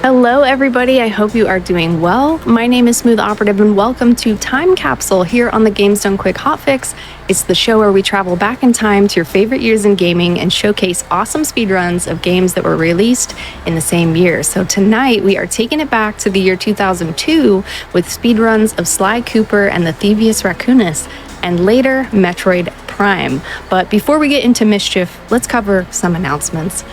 Hello, everybody. I hope you are doing well. My name is Smooth Operative, and welcome to Time Capsule here on the Games Done Quick Hotfix. It's the show where we travel back in time to your favorite years in gaming and showcase awesome speedruns of games that were released in the same year. So tonight, we are taking it back to the year 2002 with speedruns of Sly Cooper and the Thievius Raccoonus, and later Metroid Prime. But before we get into mischief, let's cover some announcements.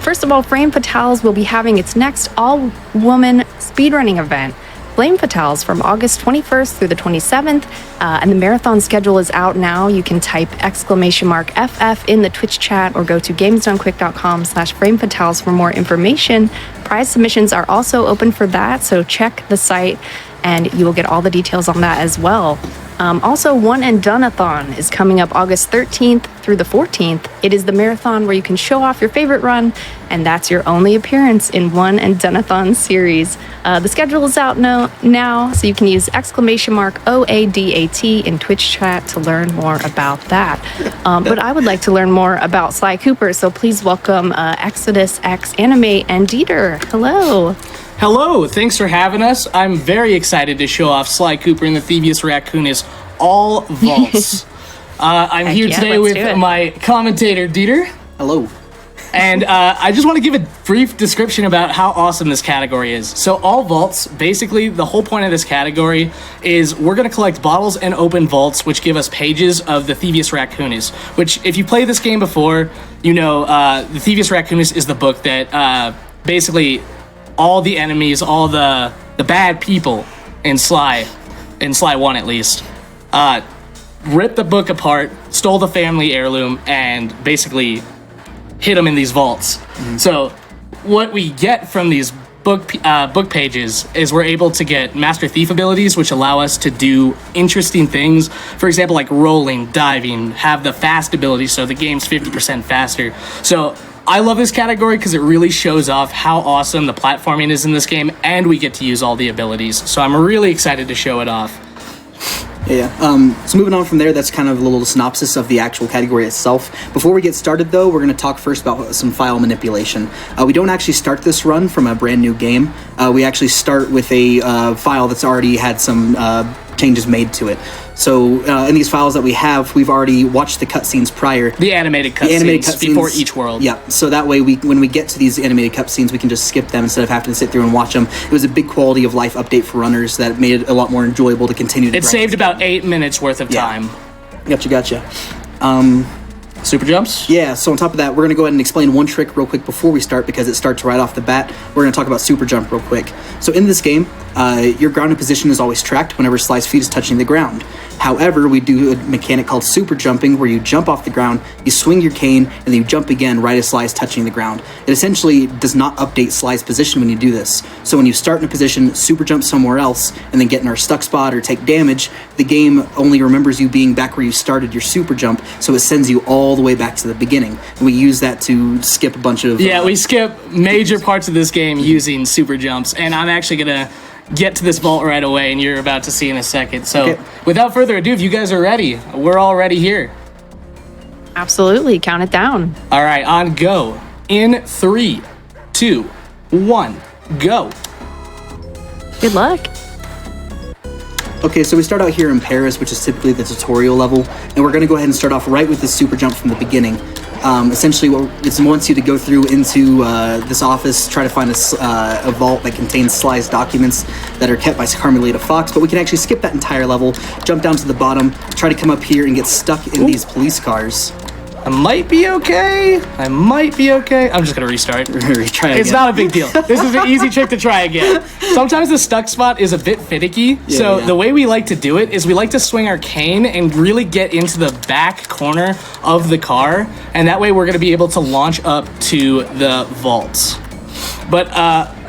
First of all, Flame Fatales will be having its next all-woman speedrunning event, Flame Fatales, from August 21st through the 27th, and the marathon schedule is out now. You can type !FF in the Twitch chat or go to gamesdonequick.com/Flame for more information. Prize submissions are also open for that, so check the site and you will get all the details on that as well. Also, One and Done-a-thon is coming up August 13th through the 14th. It is the marathon where you can show off your favorite run, and that's your only appearance in One and Done-a-thon series. The schedule is out now, so you can use !OADAT in Twitch chat to learn more about that. But I would like to learn more about Sly Cooper, so please welcome Exodus X Animate and Dieter. Hello. Hello, thanks for having us. I'm very excited to show off Sly Cooper and the Thievius Raccoonus all vaults. I'm here today with my commentator, Dieter. Hello. And I just want to give a brief description about how awesome this category is. So all vaults, basically the whole point of this category is we're going to collect bottles and open vaults, which give us pages of the Thievius Raccoonus, which if you played this game before, you know the Thievius Raccoonus is the book that basically all the enemies, all the bad people in Sly 1 at least, ripped the book apart, stole the family heirloom, and basically hid them in these vaults. So what we get from these book pages is we're able to get Master Thief abilities, which allow us to do interesting things. For example, like rolling, diving, have the fast ability, so the game's 50% faster. So I love this category because it really shows off how awesome the platforming is in this game, and we get to use all the abilities. So I'm really excited to show it off. Yeah, so moving on from there, that's kind of a little synopsis of the actual category itself. Before we get started, though, we're going to talk first about some file manipulation. We don't actually start this run from a brand new game. We actually start with a file that's already had some changes made to it. So in these files that we have, we've already watched the cutscenes prior. The animated cutscenes before each world. Yeah, so that way when we get to these animated cutscenes, we can just skip them instead of having to sit through and watch them. It was a big quality of life update for runners that made it a lot more enjoyable to continue to It saved about 8 minutes worth of time. Gotcha. Super jumps? Yeah, so on top of that, we're going to go ahead and explain one trick real quick before we start because it starts right off the bat. We're going to talk about super jump real quick. So in this game, your grounded position is always tracked whenever Sly's feet is touching the ground. However, we do a mechanic called super jumping where you jump off the ground, you swing your cane, and then you jump again right as Sly is touching the ground. It essentially does not update Sly's position when you do this. So when you start in a position, super jump somewhere else, and then get in our stuck spot or take damage, the game only remembers you being back where you started your super jump, so it sends you all the way back to the beginning. And we use that to skip a bunch of... Yeah, we skip major parts of this game using super jumps, and I'm actually going to get to this vault right away, and you're about to see in a second. So without further ado, if you guys are ready, we're already here. Absolutely. Count it down. All right, on go. In 3, 2, 1, go. Good luck. Okay, so we start out here in Paris, which is typically the tutorial level, and we're going to go ahead and start off right with the super jump from the beginning. Essentially, it wants you to go through into this office, try to find a vault that contains Sly's documents that are kept by Carmelita Fox, but we can actually skip that entire level, jump down to the bottom, try to come up here and get stuck in these police cars. I might be okay. I'm just gonna restart. Retry again. It's not a big deal. This is an easy trick to try again. Sometimes the stuck spot is a bit finicky, the way we like to do it is we like to swing our cane and really get into the back corner of the car, and that way we're gonna be able to launch up to the vaults. But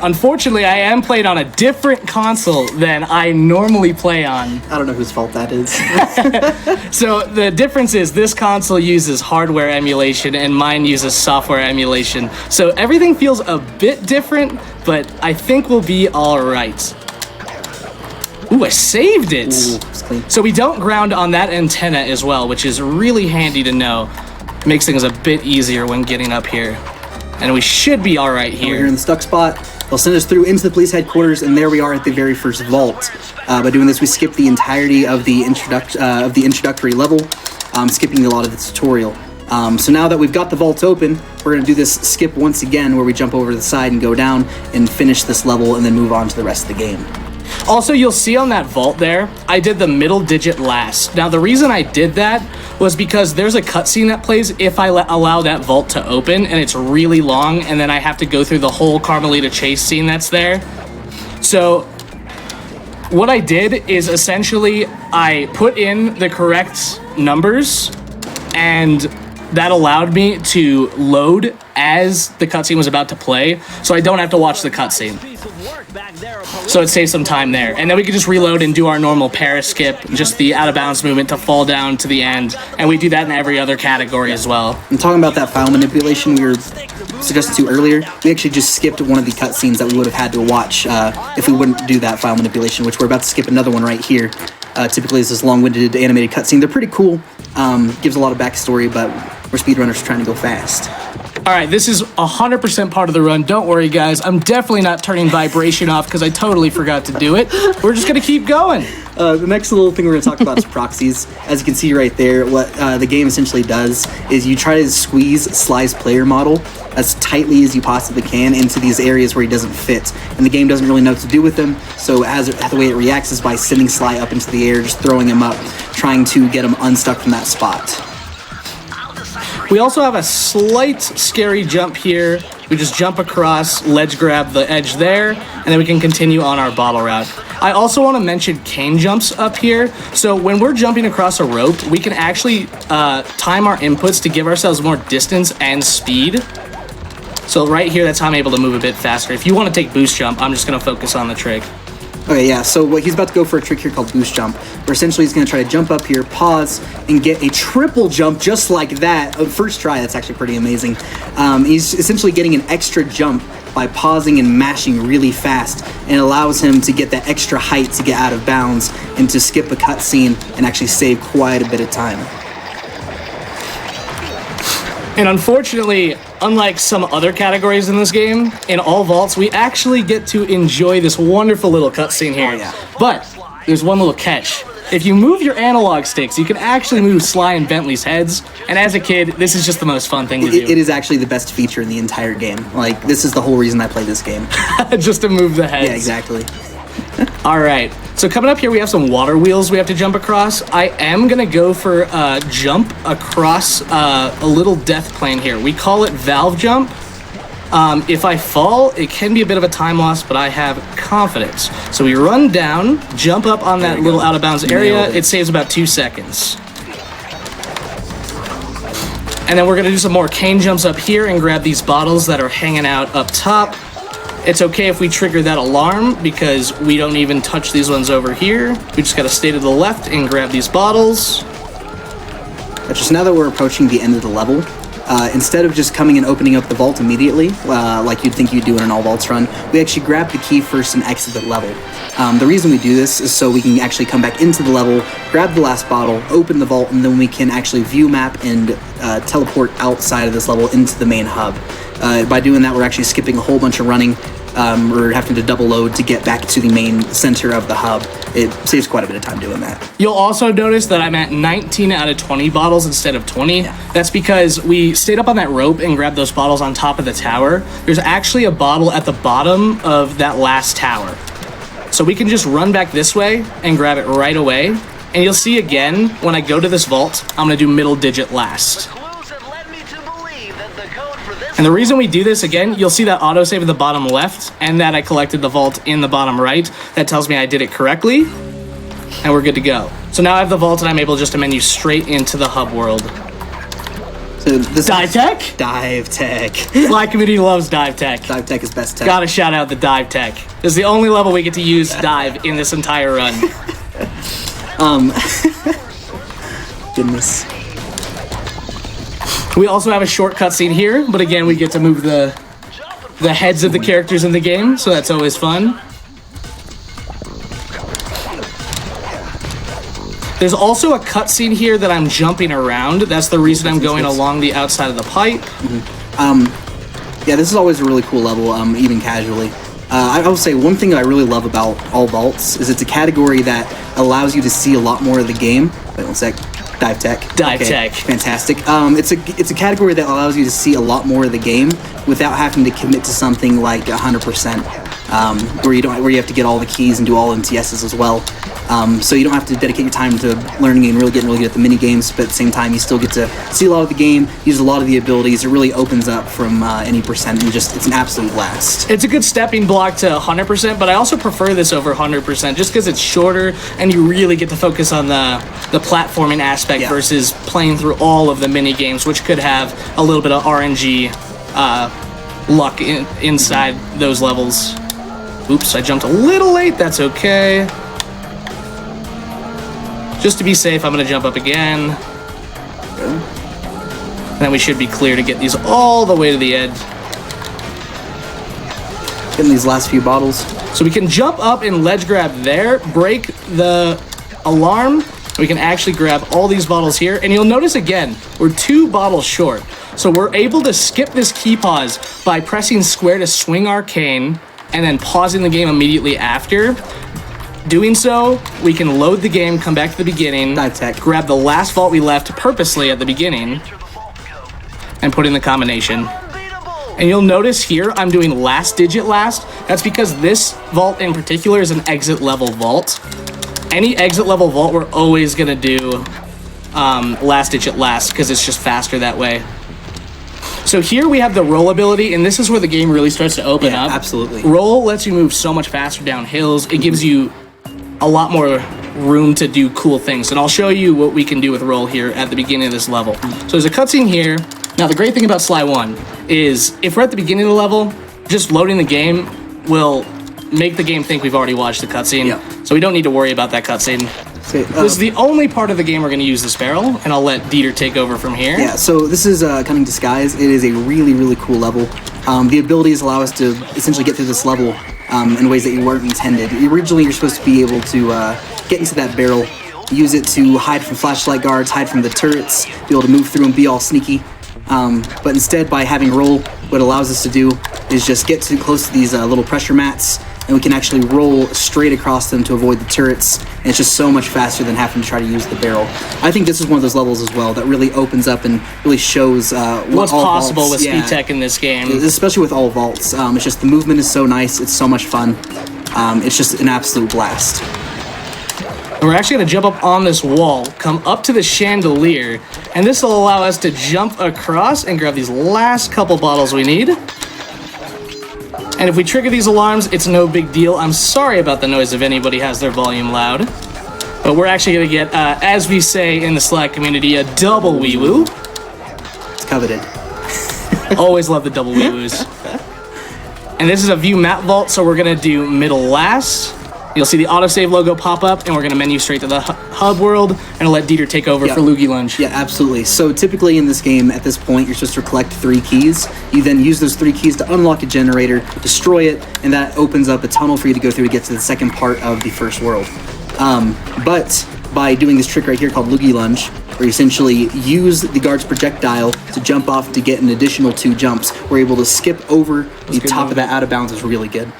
unfortunately, I am playing on a different console than I normally play on. I don't know whose fault that is. So the difference is this console uses hardware emulation and mine uses software emulation. So everything feels a bit different, but I think we'll be all right. Ooh, I saved it. Ooh, so we don't ground on that antenna as well, which is really handy to know. Makes things a bit easier when getting up here. And we should be all right We're here here. in the stuck spot. They'll send us through into the police headquarters, and there we are at the very first vault. By doing this, we skip the entirety of the introductory level, skipping a lot of the tutorial. So now that we've got the vault open, we're going to do this skip once again, where we jump over to the side and go down and finish this level, and then move on to the rest of the game. Also, you'll see on that vault there, I did the middle digit last. Now, the reason I did that was because there's a cutscene that plays if I allow that vault to open, and it's really long, and then I have to go through the whole Carmelita chase scene that's there. So, what I did is essentially I put in the correct numbers, and that allowed me to load as the cutscene was about to play, so I don't have to watch the cutscene. So it saves some time there. And then we can just reload and do our normal para skip, just the out of bounds movement to fall down to the end. And we do that in every other category as well. And talking about that file manipulation we were suggested to earlier, we actually just skipped one of the cutscenes that we would have had to watch if we wouldn't do that file manipulation, which we're about to skip another one right here. Typically it's this long-winded animated cutscene. They're pretty cool, gives a lot of backstory, but we're speedrunners trying to go fast. All right, this is 100% part of the run. Don't worry, guys. I'm definitely not turning vibration off because I totally forgot to do it. We're just going to keep going. The next little thing we're going to talk about is proxies. As you can see right there, what the game essentially does is you try to squeeze Sly's player model as tightly as you possibly can into these areas where he doesn't fit. And the game doesn't really know what to do with him, so the way it reacts is by sending Sly up into the air, just throwing him up, trying to get him unstuck from that spot. We also have a slight scary jump here. We just jump across, ledge grab the edge there, and then we can continue on our bottle route. I also want to mention cane jumps up here. So when we're jumping across a rope, we can actually time our inputs to give ourselves more distance and speed. So right here, that's how I'm able to move a bit faster. If you want to take boost jump, I'm just going to focus on the trick. Okay, yeah, so he's about to go for a trick here called boost jump, where essentially he's going to try to jump up here, pause, and get a triple jump just like that. First try, that's actually pretty amazing. He's essentially getting an extra jump by pausing and mashing really fast, and it allows him to get that extra height to get out of bounds and to skip a cutscene and actually save quite a bit of time. And unfortunately, unlike some other categories in this game, in all vaults, we actually get to enjoy this wonderful little cutscene here. Oh, yeah. But there's one little catch. If you move your analog sticks, you can actually move Sly and Bentley's heads. And as a kid, this is just the most fun thing to do. It is actually the best feature in the entire game. Like, this is the whole reason I play this game. Just to move the heads. Yeah, exactly. All right, so coming up here, we have some water wheels we have to jump across. I am gonna go for a jump across a little death plane here. We call it valve jump. If I fall, it can be a bit of a time loss, but I have confidence. So we run down, jump up on that little out of bounds area. It saves about 2 seconds. And then we're gonna do some more cane jumps up here and grab these bottles that are hanging out up top. It's okay if we trigger that alarm because we don't even touch these ones over here. We just gotta stay to the left and grab these bottles. But just now that we're approaching the end of the level, instead of just coming and opening up the vault immediately, like you'd think you'd do in an all vaults run, we actually grab the key first and exit the level. The reason we do this is so we can actually come back into the level, grab the last bottle, open the vault, and then we can actually view map and teleport outside of this level into the main hub. By doing that, we're actually skipping a whole bunch of running. We're having to double load to get back to the main center of the hub. It saves quite a bit of time doing that. You'll also notice that I'm at 19 out of 20 bottles instead of 20. Yeah. That's because we stayed up on that rope and grabbed those bottles on top of the tower. There's actually a bottle at the bottom of that last tower. So we can just run back this way and grab it right away. And you'll see again, when I go to this vault, I'm gonna do middle digit last. And the reason we do this, again, you'll see that autosave in the bottom left and that I collected the vault in the bottom right. That tells me I did it correctly, and we're good to go. So now I have the vault and I'm able just to menu straight into the hub world. So this Dive tech? Dive tech. Sly community loves dive tech. Dive tech is best tech. Gotta shout out the dive tech. This is the only level we get to use dive in this entire run. Goodness. We also have a short cutscene here, but again, we get to move the heads of the characters in the game, so that's always fun. There's also a cutscene here that I'm jumping around. That's the reason I'm going along the outside of the pipe. Yeah, this is always a really cool level, even casually. I will say one thing that I really love about all vaults is it's a category that allows you to see a lot more of the game. Wait one sec. Dive tech. Dive tech. Fantastic. It's a category that allows you to see a lot more of the game without having to commit to something like 100%, where you have to get all the keys and do all MTSs as well. So you don't have to dedicate your time to learning and getting really good at the mini games, but at the same time you still get to see a lot of the game, use a lot of the abilities. It really opens up from any percent, and it's an absolute blast. It's a good stepping block to 100%, but I also prefer this over 100% just because it's shorter and you really get to focus on the platforming aspect versus playing through all of the mini games, which could have a little bit of RNG luck inside those levels. Oops, I jumped a little late. That's okay. Just to be safe, I'm going to jump up again. And then we should be clear to get these all the way to the edge. Getting these last few bottles. So we can jump up and ledge grab there, break the alarm. We can actually grab all these bottles here. And you'll notice again, we're 2 bottles short. So we're able to skip this key pause by pressing square to swing arcane and then pausing the game immediately after. Doing so, we can load the game, come back to the beginning, Dive tech. grab the last vault we left purposely at the beginning, and put in the combination. And you'll notice here, I'm doing last digit last. That's because this vault in particular is an exit level vault. Any exit level vault, we're always gonna do last digit last because it's just faster that way. So here we have the roll ability, and this is where the game really starts to open up. Absolutely. Roll lets you move so much faster down hills. It gives you a lot more room to do cool things, and I'll show you what we can do with roll here at the beginning of this level. So there's a cutscene here. Now the great thing about Sly 1 is if we're at the beginning of the level, just loading the game will make the game think we've already watched the cutscene, so we don't need to worry about that cutscene. This is the only part of the game we're going to use this barrel, and I'll let Dieter take over from here. Yeah, so this is Cunning Disguise. It is a really, really cool level. The abilities allow us to essentially get through this level in ways that you weren't intended. Originally, you're supposed to be able to get into that barrel, use it to hide from flashlight guards, hide from the turrets, be able to move through and be all sneaky. But instead, by having roll, what it allows us to do is just get too close to these little pressure mats, and we can actually roll straight across them to avoid the turrets, and it's just so much faster than having to try to use the barrel. I think this is one of those levels as well that really opens up and really shows what's possible with speed tech in this game. Especially with all vaults. It's just the movement is so nice, it's so much fun. It's just an absolute blast. And we're actually going to jump up on this wall, come up to the chandelier, and this will allow us to jump across and grab these last couple bottles we need. And if we trigger these alarms, it's no big deal. I'm sorry about the noise if anybody has their volume loud. But we're actually going to get, as we say in the Slack community, a double wee-woo. It's coveted. Always love the double wee-woos. And this is a view map vault, so we're going to do middle last. You'll see the autosave logo pop up, and we're going to menu straight to the hub world, and I'll let Dieter take over for Loogie Lunge. Yeah, absolutely. So typically in this game, at this point, you're supposed to collect 3 keys. You then use those 3 keys to unlock a generator, destroy it, and that opens up a tunnel for you to go through to get to the second part of the first world. But by doing this trick right here called Loogie Lunge, where you essentially use the guard's projectile to jump off to get an additional 2 jumps, we're able to skip over the top of that out of bounds. Is really good.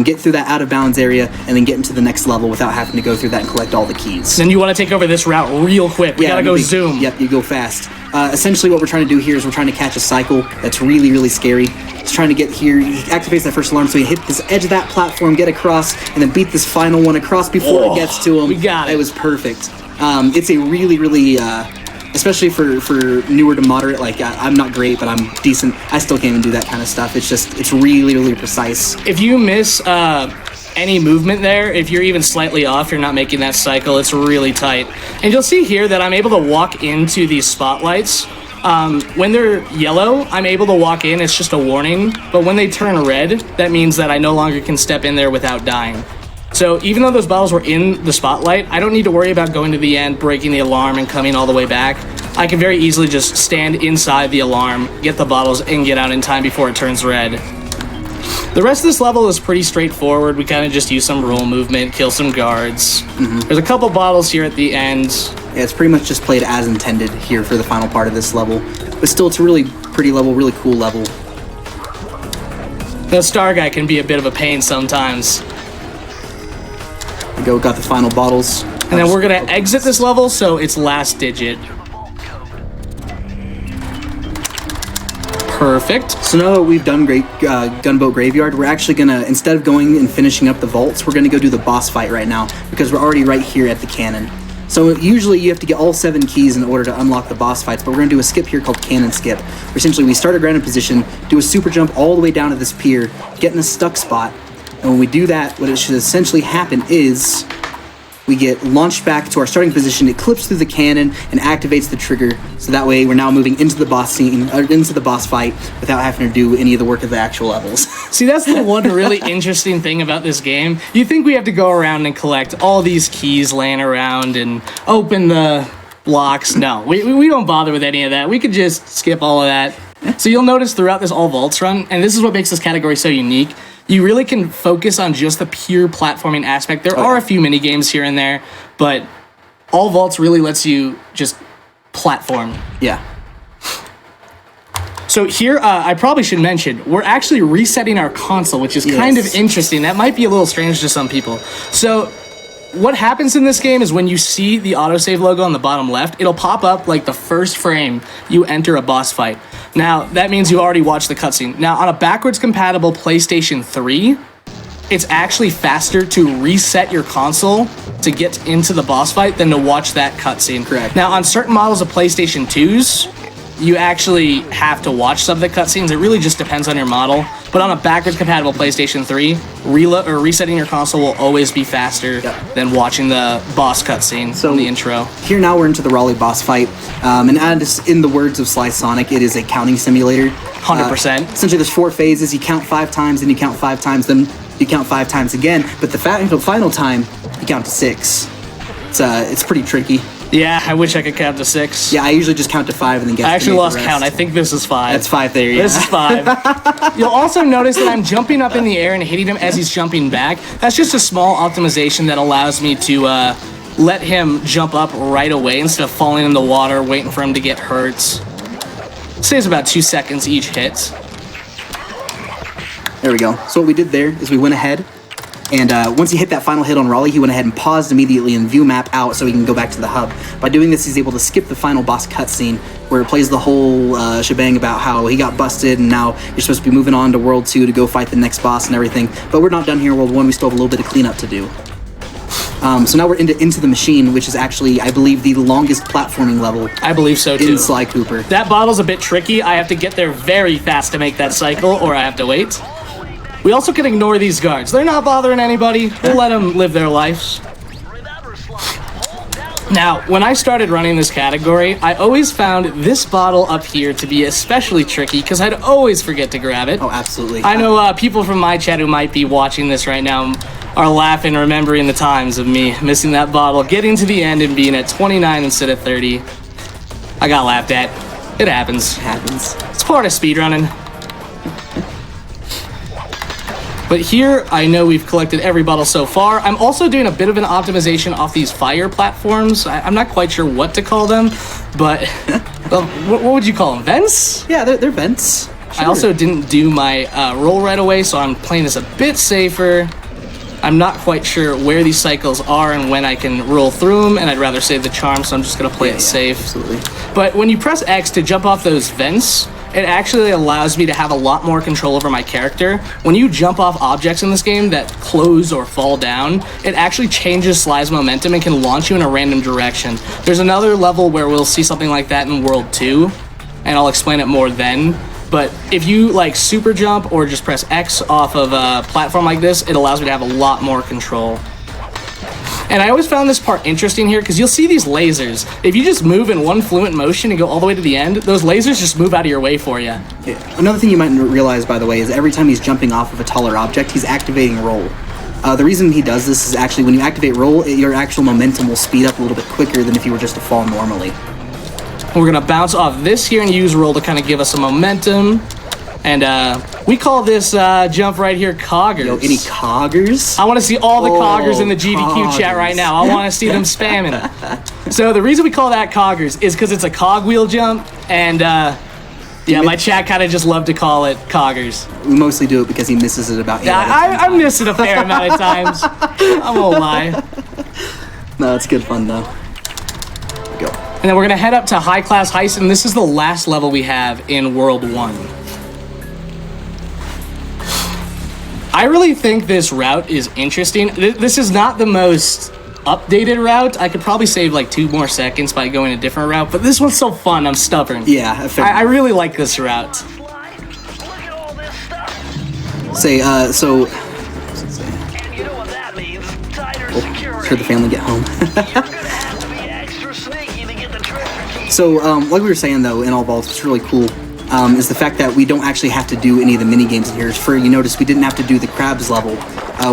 Get through that out of bounds area and then get into the next level without having to go through that and collect all the keys. Then you want to take over this route real quick. We gotta go zoom. Yep, you go fast. Essentially what we're trying to do here is we're trying to catch a cycle that's really, really scary. It's trying to get here, he activates that first alarm, so you hit this edge of that platform, get across, and then beat this final one across before it gets to him. We got it. It was perfect. It's a really, really, especially for newer to moderate, like I'm not great, but I'm decent. I still can't even do that kind of stuff. It's really, really precise. If you miss any movement there, if you're even slightly off, you're not making that cycle, it's really tight. And you'll see here that I'm able to walk into these spotlights. When they're yellow, I'm able to walk in, it's just a warning. But when they turn red, that means that I no longer can step in there without dying. So even though those bottles were in the spotlight, I don't need to worry about going to the end, breaking the alarm, and coming all the way back. I can very easily just stand inside the alarm, get the bottles, and get out in time before it turns red. The rest of this level is pretty straightforward. We kind of just use some roll movement, kill some guards. There's a couple bottles here at the end. Yeah, it's pretty much just played as intended here for the final part of this level. But still, it's a really pretty level, really cool level. The star guy can be a bit of a pain sometimes. There we go, got the final bottles. And then we're gonna exit this level, so it's last digit. Perfect. So now that we've done Gunboat Graveyard, we're actually gonna, instead of going and finishing up the vaults, we're gonna go do the boss fight right now, because we're already right here at the cannon. So usually you have to get all 7 keys in order to unlock the boss fights, but we're gonna do a skip here called Cannon Skip. Where essentially we start our grounded position, do a super jump all the way down to this pier, get in a stuck spot, and when we do that, what it should essentially happen is we get launched back to our starting position, it clips through the cannon and activates the trigger, so that way we're now moving into the boss scene, or into the boss fight, without having to do any of the work of the actual levels. See, that's the one really interesting thing about this game. You think we have to go around and collect all these keys laying around and open the blocks. No, we don't bother with any of that. We could just skip all of that. So you'll notice throughout this all vaults run, and this is what makes this category so unique, you really can focus on just the pure platforming aspect. There are a few mini games here and there, but all vaults really lets you just platform. Yeah. So here, I probably should mention, we're actually resetting our console, which is kind of interesting. That might be a little strange to some people. So what happens in this game is when you see the autosave logo on the bottom left, it'll pop up like the first frame you enter a boss fight. Now, that means you already watched the cutscene. Now, on a backwards compatible PlayStation 3, it's actually faster to reset your console to get into the boss fight than to watch that cutscene. Correct. Now, on certain models of PlayStation 2s, you actually have to watch some of the cutscenes. It really just depends on your model. But on a backwards compatible PlayStation 3, resetting your console will always be faster than watching the boss cutscene from the intro. Here now we're into the Raleigh boss fight. And as in the words of Sly Sonic, it is a counting simulator. 100%. Essentially there's 4 phases. You count 5 times, then you count 5 times, then you count 5 times again. But the final time, you count to 6. It's pretty tricky. Yeah, I wish I could count to 6. Yeah, I usually just count to 5 and then get I actually to lost the rest. count. I think this is 5. That's 5 there, yeah. This is 5. You'll also notice that I'm jumping up in the air and hitting him as he's jumping back. That's just a small optimization that allows me to let him jump up right away instead of falling in the water, waiting for him to get hurt. Saves about 2 seconds each hit. There we go. So what we did there is we went ahead, and once he hit that final hit on Raleigh, he went ahead and paused immediately and view map out so he can go back to the hub. By doing this, he's able to skip the final boss cutscene where it plays the whole shebang about how he got busted and now you're supposed to be moving on to World 2 to go fight the next boss and everything. But we're not done here in World 1. We still have a little bit of cleanup to do. So now we're into the machine, which is actually, I believe, the longest platforming level. I believe so too. In Sly Cooper. That bottle's a bit tricky. I have to get there very fast to make that cycle, or I have to wait. We also can ignore these guards. They're not bothering anybody. We'll let them live their lives. Now, when I started running this category, I always found this bottle up here to be especially tricky because I'd always forget to grab it. Oh, absolutely. I know people from my chat who might be watching this right now are laughing, remembering the times of me missing that bottle, getting to the end and being at 29 instead of 30. I got laughed at. It happens. It happens. It's part of speedrunning. But here, I know we've collected every bottle so far. I'm also doing a bit of an optimization off these fire platforms. I'm not quite sure what to call them, but well, what would you call them? Vents? Yeah, they're vents. Sure. I also didn't do my roll right away, so I'm playing this a bit safer. I'm not quite sure where these cycles are and when I can roll through them, and I'd rather save the charm, so I'm just going to play it safe. Absolutely. But when you press X to jump off those vents, it actually allows me to have a lot more control over my character. When you jump off objects in this game that close or fall down, it actually changes Sly's momentum and can launch you in a random direction. There's another level where we'll see something like that in World 2, and I'll explain it more then. But if you like super jump or just press X off of a platform like this, it allows me to have a lot more control. And I always found this part interesting here because you'll see these lasers. If you just move in one fluent motion and go all the way to the end, those lasers just move out of your way for you. Yeah. Another thing you might realize, by the way, is every time he's jumping off of a taller object, he's activating roll. The reason he does this is actually when you activate roll, your actual momentum will speed up a little bit quicker than if you were just to fall normally. We're gonna bounce off this here and use roll to kind of give us some momentum. And we call this jump right here coggers. Yo, any coggers? I want to see all the coggers in the GDQ chat right now. I want to see them spamming. So the reason we call that coggers is because it's a cogwheel jump, and yeah, Yeah, my chat kind of just love to call it coggers. We mostly do it because he misses it about 8 Yeah, out of 10 I miss it a fair amount of times. I won't lie. No, it's good fun though. Go. And then we're gonna head up to High Class Heist, and this is the last level we have in World 1. I really think this route is interesting. This is not the most updated route. I could probably save like 2 more seconds by going a different route, but this one's so fun, I'm stubborn. Yeah, I really like this route. Say, so... And you know what that means? Tighter security. Heard the family get home. You're gonna have to be extra sneaky to get the treasure key. So, like we were saying though, in all vaults, what's really cool is the fact that we don't actually have to do any of the mini games in here. For you notice, we didn't have to do the crabs level,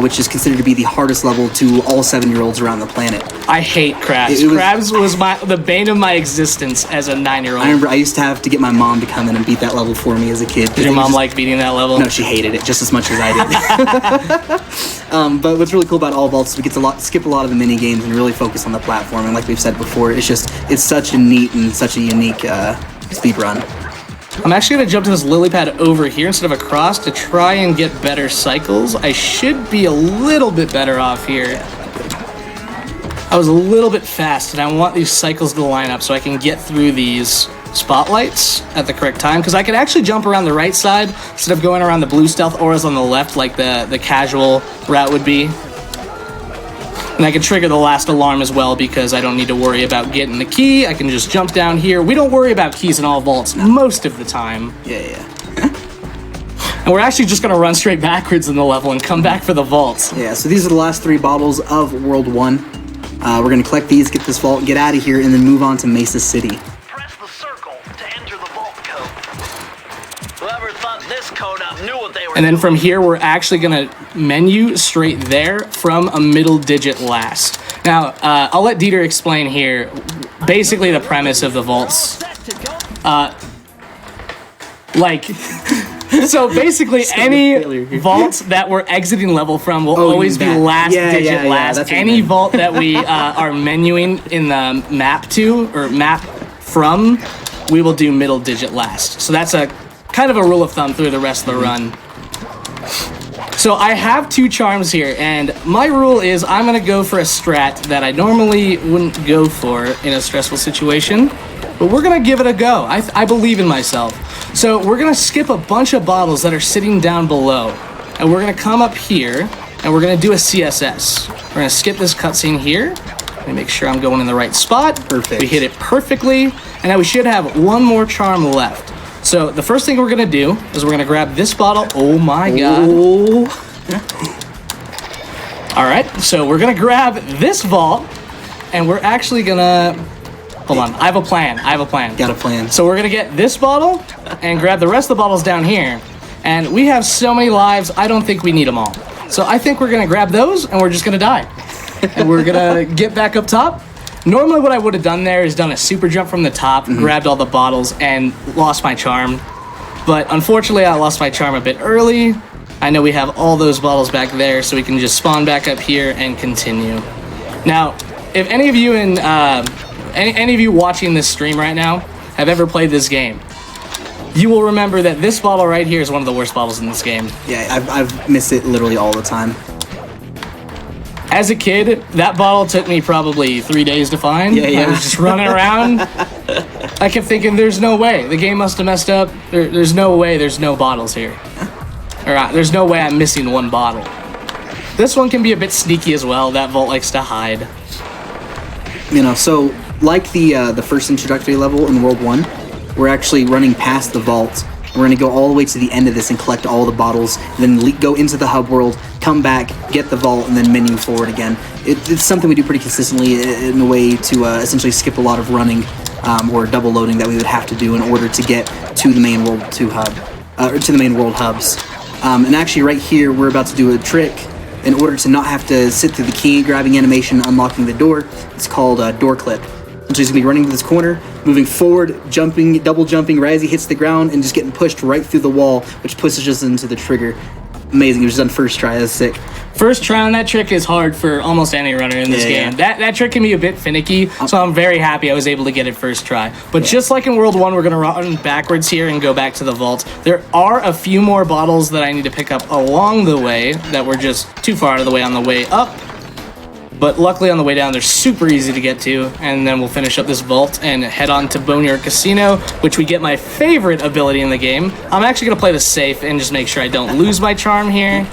which is considered to be the hardest level to all 7-year-olds around the planet. I hate crabs. Crabs was the bane of my existence as a 9-year-old. I remember I used to have to get my mom to come in and beat that level for me as a kid. Did your mom like beating that level? No, she hated it just as much as I did. But what's really cool about all vaults is we get to skip a lot of the mini games and really focus on the platform. And like we've said before, it's such a neat and such a unique speed run. I'm actually going to jump to this lily pad over here instead of across to try and get better cycles. I should be a little bit better off here. I was a little bit fast, and I want these cycles to line up so I can get through these spotlights at the correct time, because I could actually jump around the right side instead of going around the blue stealth auras on the left like the casual route would be. And I can trigger the last alarm as well because I don't need to worry about getting the key. I can just jump down here. We don't worry about keys in all vaults most of the time. Yeah. And we're actually just going to run straight backwards in the level and come back for the vaults. Yeah, so these are the last 3 bottles of World 1. We're going to collect these, get this vault, get out of here, and then move on to Mesa City. Press the circle to enter the vault code. Whoever thought this code up knew what they were And then doing. from here, we're actually going to menu straight there from a middle digit last. Now, I'll let Dieter explain here basically the premise of the vaults. So basically, any vault that we're exiting level from will always be last digit last. Any vault that we are menuing in the map to, or map from, we will do middle digit last. So that's a kind of a rule of thumb through the rest of the run. So I have 2 charms here, and my rule is I'm going to go for a strat that I normally wouldn't go for in a stressful situation. But we're going to give it a go. I believe in myself. So we're going to skip a bunch of bottles that are sitting down below. And we're going to come up here, and we're going to do a CSS. We're going to skip this cutscene here. Let me make sure I'm going in the right spot. Perfect. We hit it perfectly. And now we should have 1 more charm left. So the first thing we're going to do is we're going to grab this bottle. Oh my god. All right, so we're going to grab this vault, and we're actually going to... Hold on, I have a plan. Got a plan. So we're gonna get this bottle and grab the rest of the bottles down here. And we have so many lives, I don't think we need them all. So I think we're gonna grab those and we're just gonna die. And we're gonna get back up top. Normally what I would have done there is done a super jump from the top, grabbed all the bottles, and lost my charm. But unfortunately I lost my charm a bit early. I know we have all those bottles back there, so we can just spawn back up here and continue. Now, if any of you any of you watching this stream right now have ever played this game, you will remember that this bottle right here is one of the worst bottles in this game. Yeah, I've missed it literally all the time. As a kid, that bottle took me probably 3 days to find. I was just running around. I kept thinking, there's no way. The game must have messed up. There's no way there's no bottles here. Or there's no way I'm missing 1 bottle. This one can be a bit sneaky as well. That vault likes to hide. You know, so like the first introductory level in World 1, we're actually running past the vault. We're going to go all the way to the end of this and collect all the bottles, and then go into the hub world, come back, get the vault, and then menu forward again. It's something we do pretty consistently in a way to essentially skip a lot of running or double loading that we would have to do in order to get to the main World 2 hub, or to the main world hubs. And actually right here, we're about to do a trick in order to not have to sit through the key grabbing animation, unlocking the door. It's called door clip. So he's gonna be running to this corner, moving forward, jumping, double jumping right as he hits the ground, and just getting pushed right through the wall, which pushes us into the trigger. amazing. It was done first try. That's sick. First try on that trick is hard for almost any runner in this game. That trick can be a bit finicky, so I'm very happy I was able to get it first try. But just like in World 1, we're going to run backwards here and go back to the vault. There are a few more bottles that I need to pick up along the way that were just too far out of the way on the way up. But luckily on the way down, they're super easy to get to, and then we'll finish up this vault and head on to Boneyard Casino, which we get my favorite ability in the game. I'm actually going to play this safe and just make sure I don't lose my charm here.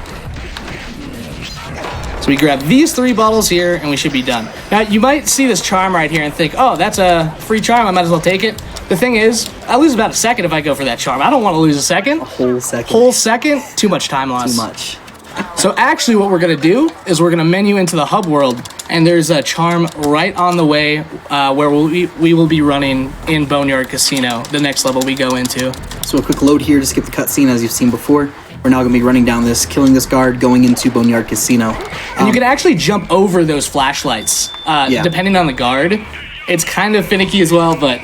So we grab these 3 bottles here, and we should be done. Now, you might see this charm right here and think, oh, that's a free charm, I might as well take it. The thing is, I lose about a second if I go for that charm. I don't want to lose a second. A whole second. Whole second? Too much time loss. Too much. So actually what we're going to do is we're going to menu into the hub world, and there's a charm right on the way where we will be running in Boneyard Casino, the next level we go into. So a quick load here to skip the cutscene as you've seen before. We're now going to be running down this, killing this guard, going into Boneyard Casino. And you can actually jump over those flashlights, depending on the guard. It's kind of finicky as well, but...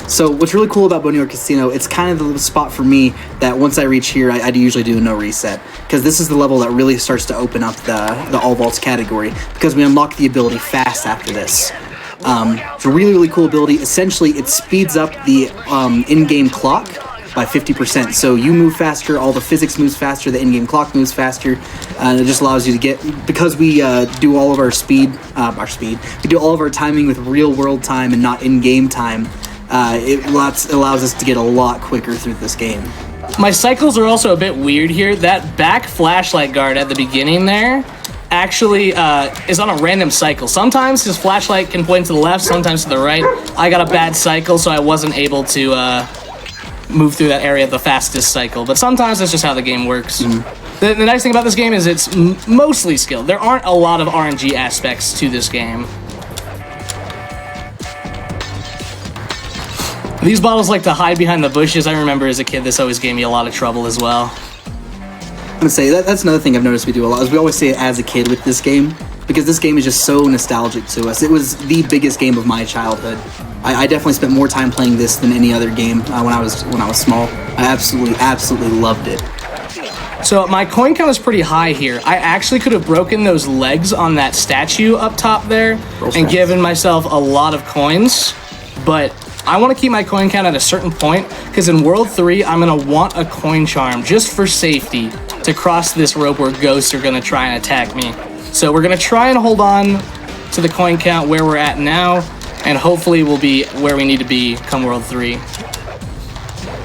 So what's really cool about Boneyard Casino, it's kind of the spot for me that once I reach here, I usually do a no reset. Because this is the level that really starts to open up the All Vaults category, because we unlock the ability fast after this. It's a really, really cool ability. Essentially, it speeds up the in-game clock by 50%. So you move faster, all the physics moves faster, the in-game clock moves faster, and it just allows you to get, because we do all of our we do all of our timing with real-world time and not in-game time, it allows us to get a lot quicker through this game. My cycles are also a bit weird here. That back flashlight guard at the beginning there actually is on a random cycle. Sometimes his flashlight can point to the left, sometimes to the right. I got a bad cycle, so I wasn't able to move through that area the fastest cycle, but sometimes that's just how the game works. The nice thing about this game is it's mostly skill. There aren't a lot of RNG aspects to this game. These bottles like to hide behind the bushes. I remember as a kid this always gave me a lot of trouble as well. I'm gonna say that's another thing I've noticed we do a lot, is we always say it as a kid with this game, because this game is just so nostalgic to us. It was the biggest game of my childhood. I definitely spent more time playing this than any other game when I was small. I absolutely loved it. So my coin count is pretty high here. I actually could have broken those legs on that statue up top there and given myself a lot of coins, but I want to keep my coin count at a certain point, because in World 3, I'm going to want a coin charm just for safety to cross this rope where ghosts are going to try and attack me. So we're going to try and hold on to the coin count where we're at now, and hopefully we'll be where we need to be come World 3.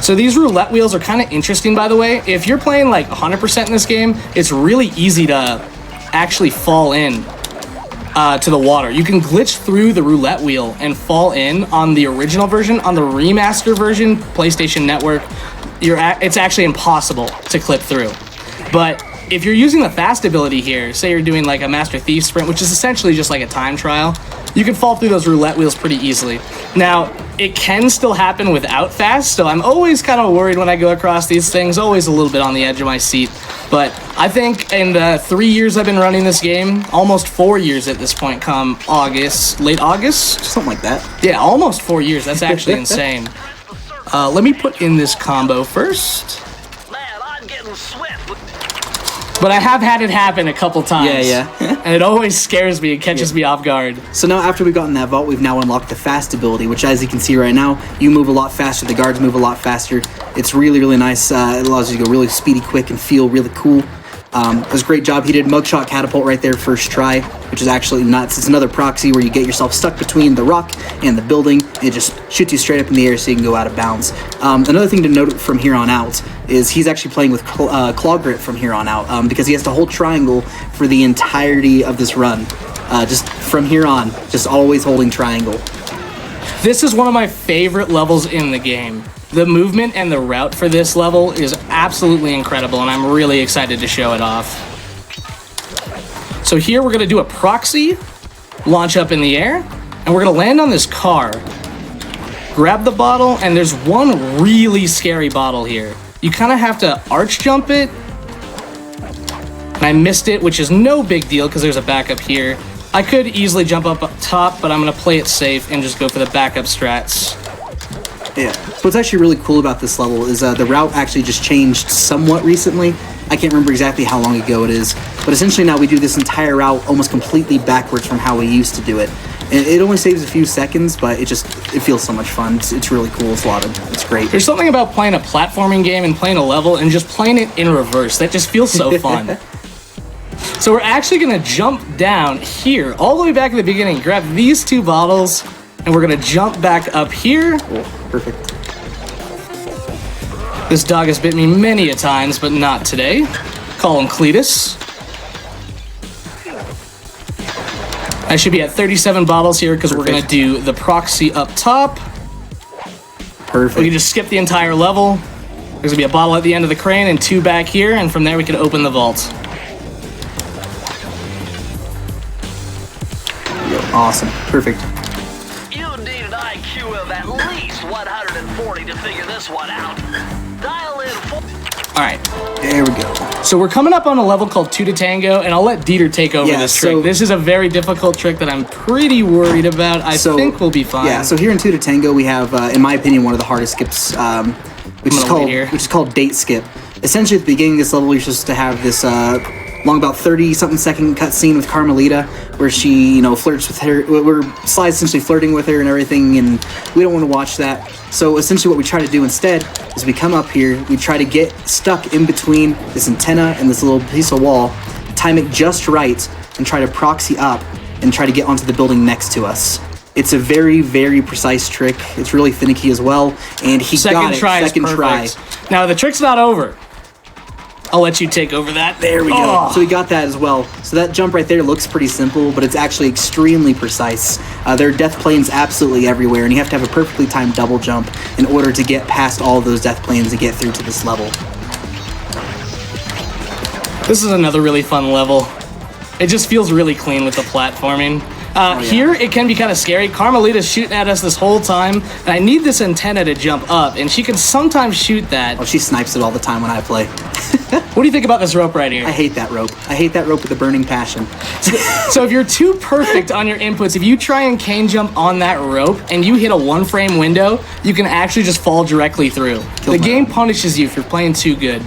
So these roulette wheels are kind of interesting, by the way. If you're playing like 100% in this game, it's really easy to actually fall in to the water. You can glitch through the roulette wheel and fall in on the original version. On the remaster version, PlayStation Network, it's actually impossible to clip through. But if you're using the fast ability here, say you're doing like a Master Thief sprint, which is essentially just like a time trial, you can fall through those roulette wheels pretty easily. Now, it can still happen without fast, so I'm always kind of worried when I go across these things, always a little bit on the edge of my seat. But I think in the 3 years I've been running this game, almost 4 years at this point come August, late August? Something like that. Yeah, almost 4 years. That's actually insane. Let me put in this combo first. Man, I'm getting swift. But I have had it happen a couple times. Yeah. And it always scares me. It catches me off guard. So now after we've gotten that vault, we've now unlocked the fast ability, which as you can see right now, you move a lot faster, the guards move a lot faster. It's really, really nice. It allows you to go really speedy, quick, and feel really cool. It was a great job. He did Mugshot Catapult right there first try, which is actually nuts. It's another proxy where you get yourself stuck between the rock and the building, and it just shoots you straight up in the air so you can go out of bounds. Another thing to note from here on out is he's actually playing with claw grip from here on out, because he has to hold triangle for the entirety of this run. Just from here on, just always holding triangle. This is one of my favorite levels in the game. The movement and the route for this level is absolutely incredible, and I'm really excited to show it off. So here we're going to do a proxy, launch up in the air, and we're going to land on this car, grab the bottle, and there's one really scary bottle here. You kind of have to arch jump it, and I missed it, which is no big deal because there's a backup here. I could easily jump up top, but I'm going to play it safe and just go for the backup strats. Yeah. So what's actually really cool about this level is the route actually just changed somewhat recently. I can't remember exactly how long ago it is, but essentially now we do this entire route almost completely backwards from how we used to do it. And it only saves a few seconds, but it feels so much fun. It's really cool. It's great. There's something about playing a platforming game and playing a level and just playing it in reverse that just feels so fun. So we're actually gonna jump down here, all the way back at the beginning, grab these 2 bottles, and we're gonna jump back up here. Cool. Perfect. This dog has bit me many a times, but not today. Call him Cletus. I should be at 37 bottles here because we're gonna do the proxy up top. Perfect. We can just skip the entire level. There's gonna be a bottle at the end of the crane and 2 back here, and from there we can open the vault. Awesome. Perfect. You need an IQ of at least 140 to figure this one out. Dial in for... All right. There we go. So we're coming up on a level called 2 to Tango, and I'll let Dieter take over this trick. so- This is a very difficult trick that I'm pretty worried about. I think we'll be fine. Yeah, so here in 2 to Tango, we have, in my opinion, one of the hardest skips, which is called Date Skip. Essentially, at the beginning of this level, you're supposed to have this long, about 30-something second cutscene with Carmelita, where she, flirts with her, where Sly's essentially flirting with her and everything, and we don't want to watch that. So essentially what we try to do instead is we come up here, we try to get stuck in between this antenna and this little piece of wall, time it just right, and try to proxy up and try to get onto the building next to us. It's a very, very precise trick. It's really finicky as well, and he got it. Second try. Now the trick's not over. I'll let you take over that. There we go. So we got that as well. So that jump right there looks pretty simple, but it's actually extremely precise. There are death planes absolutely everywhere, and you have to have a perfectly timed double jump in order to get past all of those death planes and get through to this level. This is another really fun level. It just feels really clean with the platforming. Here, it can be kind of scary. Carmelita's shooting at us this whole time, and I need this antenna to jump up, and she can sometimes shoot that. Oh, she snipes it all the time when I play. What do you think about this rope right here? I hate that rope. I hate that rope with a burning passion. So if you're too perfect on your inputs, if you try and cane jump on that rope and you hit a 1-frame window, you can actually just fall directly through. The game punishes you for playing too good.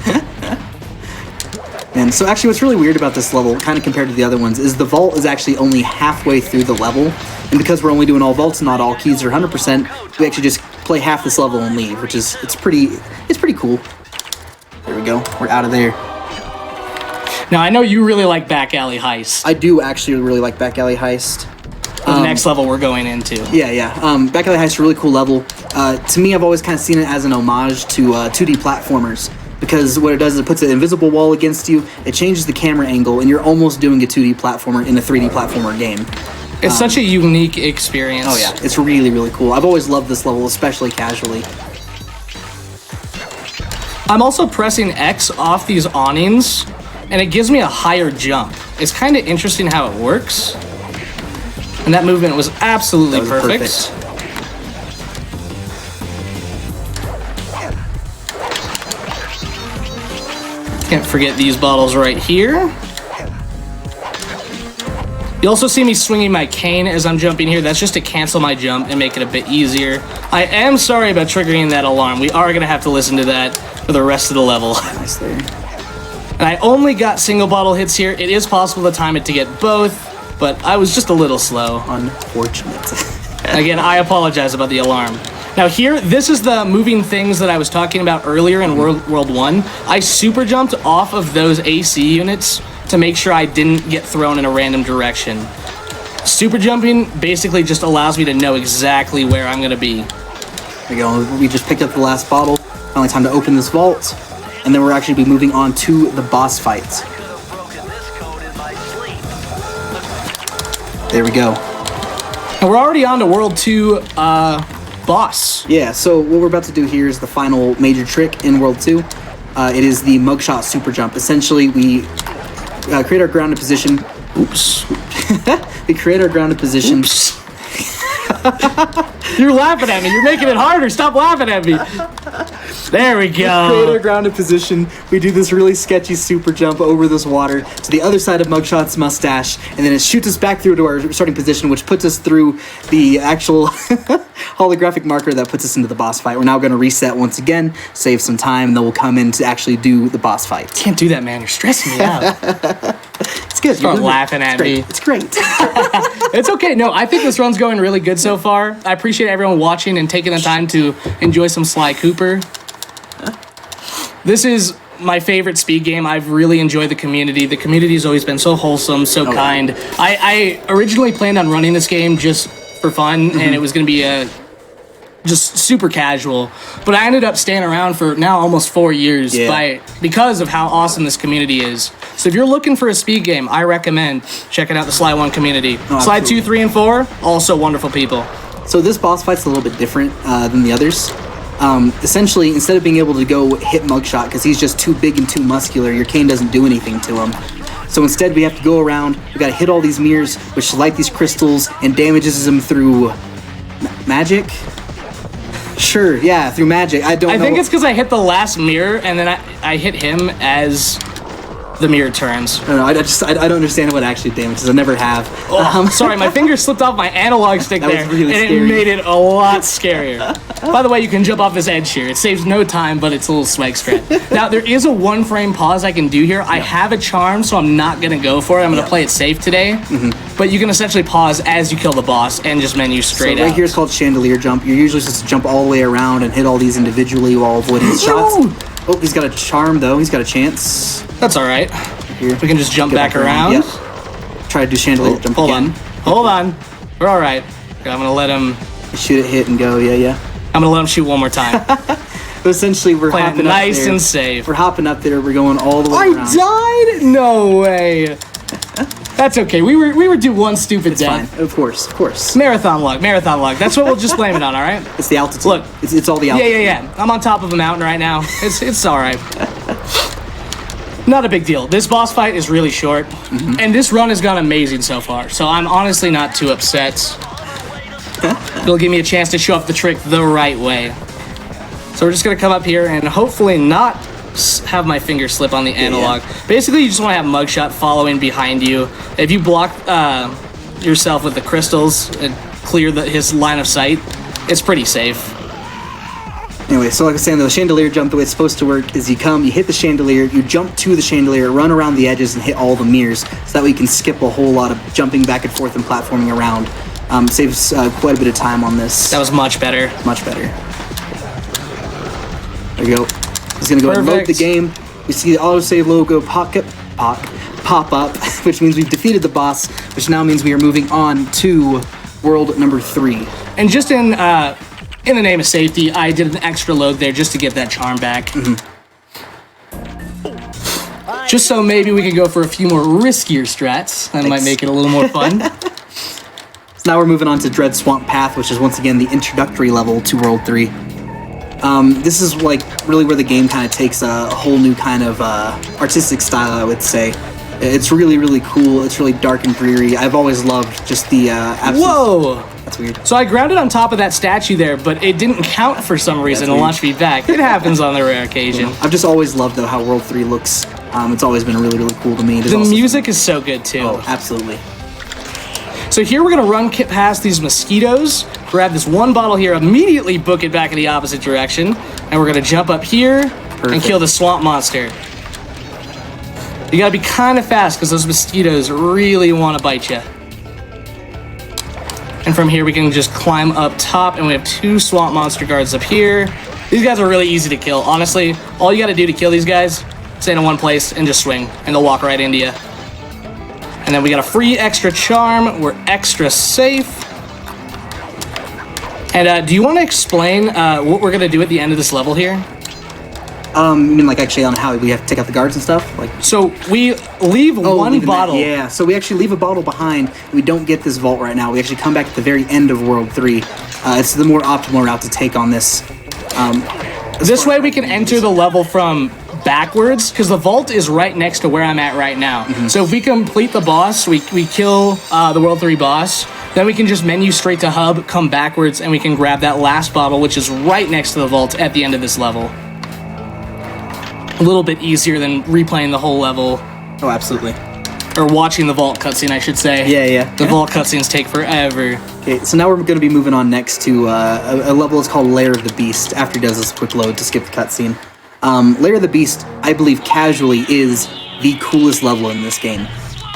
And so actually what's really weird about this level, kind of compared to the other ones, is the vault is actually only halfway through the level. And because we're only doing all vaults, not all keys are 100%, we actually just play half this level and leave, which is, it's pretty cool. There we go. We're out of there. Now, I know you really like Back Alley Heist. I do actually really like Back Alley Heist. The next level we're going into. Yeah. Back Alley Heist is a really cool level. To me, I've always kind of seen it as an homage to 2D platformers. Because what it does is it puts an invisible wall against you, it changes the camera angle, and you're almost doing a 2D platformer in a 3D platformer game. It's such a unique experience. Oh yeah, it's really, really cool. I've always loved this level, especially casually. I'm also pressing X off these awnings, and it gives me a higher jump. It's kind of interesting how it works. And that movement was absolutely perfect. Can't forget these bottles right here. You also see me swinging my cane as I'm jumping here. That's just to cancel my jump and make it a bit easier. I am sorry about triggering that alarm. We are going to have to listen to that for the rest of the level. Nice there. And I only got single bottle hits here. It is possible to time it to get both, but I was just a little slow. Unfortunate. Again, I apologize about the alarm. Now here, this is the moving things that I was talking about earlier in World 1. I super jumped off of those AC units to make sure I didn't get thrown in a random direction. Super jumping basically just allows me to know exactly where I'm gonna be. There we go, we just picked up the last bottle. Finally time to open this vault. And then we're actually be moving on to the boss fight. There we go. And we're already on to World 2, boss. Yeah, so what we're about to do here is the final major trick in World 2. It is the mugshot super jump. Essentially, we create our grounded position. Oops. We create our grounded position. Oops. You're laughing at me. You're making it harder. Stop laughing at me. There we Create our go. grounded position. We do this really sketchy super jump over this water to the other side of Mugshot's mustache, and then it shoots us back through to our starting position, which puts us through the actual holographic marker that puts us into the boss fight. We're now going to reset once again, save some time, and then we'll come in to actually do the boss fight. Can't do that, man. You're stressing me out. It's good. Start laughing at me. It's great. It's okay. No, I think this run's going really good so far. I appreciate everyone watching and taking the time to enjoy some Sly Cooper. This is my favorite speed game. I've really enjoyed the community. The community has always been so wholesome, so kind. I originally planned on running this game just for fun, and it was going to be just super casual. But I ended up staying around for now almost 4 years because of how awesome this community is. So if you're looking for a speed game, I recommend checking out the Sly 1 community. Sly 2, 3, and 4, also wonderful people. So this boss fight's a little bit different than the others. Essentially, instead of being able to go hit Mugshot, because he's just too big and too muscular, your cane doesn't do anything to him. So instead, we have to go around, we gotta hit all these mirrors, which light these crystals, and damages them through magic? Sure, yeah, through magic. I think it's because I hit the last mirror, and then I hit him as the mirror turns. I don't know, I don't understand what actually damages. I never have. Sorry, my finger slipped off my analog stick there, really and scary. it made it a lot scarier. By the way, you can jump off this edge here. It saves no time, but it's a little swag strat. Now, there is a 1-frame pause I can do here. I have a charm, so I'm not going to go for it. I'm going to play it safe today. But you can essentially pause as you kill the boss and just menu straight So right out. here is called Chandelier Jump. You're usually supposed to jump all the way around and hit all these individually while avoiding his shots. Oh, he's got a charm, though. He's got a chance. That's all right. Here. We can just jump Get back around. Yep. Try to do Chandelier Jump Hold again. on. Hold on. We're all right. I'm going to let him... Shoot it, hit, and go. Yeah. I'm going to let him shoot one more time. But essentially, we're Playing hopping it up nice there. and safe. We're hopping up there. We're going all the way around. I died? No way. That's okay. We were due one stupid death. Fine. Of course. Marathon luck. That's what we'll just blame it on, all right? It's the altitude. Look. It's all the altitude. Yeah. I'm on top of a mountain right now. It's all right. Not a big deal. This boss fight is really short, and this run has gone amazing so far, so I'm honestly not too upset. It'll give me a chance to show off the trick the right way. So we're just going to come up here and hopefully not have my finger slip on the analog. Basically, you just want to have Mugshot following behind you. If you block yourself with the crystals and clear his line of sight, it's pretty safe. Anyway, so like I was saying, the chandelier jump, the way it's supposed to work is you hit the chandelier, you jump to the chandelier, run around the edges, and hit all the mirrors, so that way you can skip a whole lot of jumping back and forth and platforming around. Saves quite a bit of time on this. That was much better. Much better. There you go. He's gonna go ahead and load the game. We see the autosave logo pop up, which means we've defeated the boss, which now means we are moving on to world number 3. And just in the name of safety, I did an extra load there just to get that charm back. Just so maybe we could go for a few more riskier strats. That might make it a little more fun. So now we're moving on to Dread Swamp Path, which is once again the introductory level to World 3. This is like really where the game kind of takes a whole new kind of artistic style, I would say. It's really, really cool. It's really dark and dreary. I've always loved just the absence. Whoa! That's weird. So I grounded on top of that statue there, but it didn't count for some reason and launched me back. It happens on the rare occasion. I've just always loved, though, how World 3 looks. It's always been really, really cool to me. The music is so good, too. Oh, absolutely. So here we're going to run past these mosquitoes, grab this one bottle here, immediately book it back in the opposite direction, and we're going to jump up here and kill the swamp monster. You got to be kind of fast because those mosquitoes really want to bite you. And from here we can just climb up top, and we have 2 swamp monster guards up here. These guys are really easy to kill. Honestly, all you got to do to kill these guys, stand in one place and just swing, and they'll walk right into you. And then we got a free extra charm. We're extra safe. And do you want to explain what we're going to do at the end of this level here? You mean like actually on how we have to take out the guards and stuff? Like, So we leave one bottle. Yeah, so we actually leave a bottle behind. We don't get this vault right now. We actually come back at the very end of World 3. It's the more optimal route to take on this. This way we can enter the level from backwards, because the vault is right next to where I'm at right now. So if we complete the boss, we kill the World 3 boss, then we can just menu straight to hub, come backwards, and we can grab that last bottle, which is right next to the vault at the end of this level. a little bit easier than replaying the whole level. Oh, absolutely. Or watching the vault cutscene, I should say. Yeah. The vault cutscenes take forever. Okay, so now we're going to be moving on next to a level that's called Lair of the Beast, after he does this quick load to skip the cutscene. Lair of the Beast, I believe casually, is the coolest level in this game.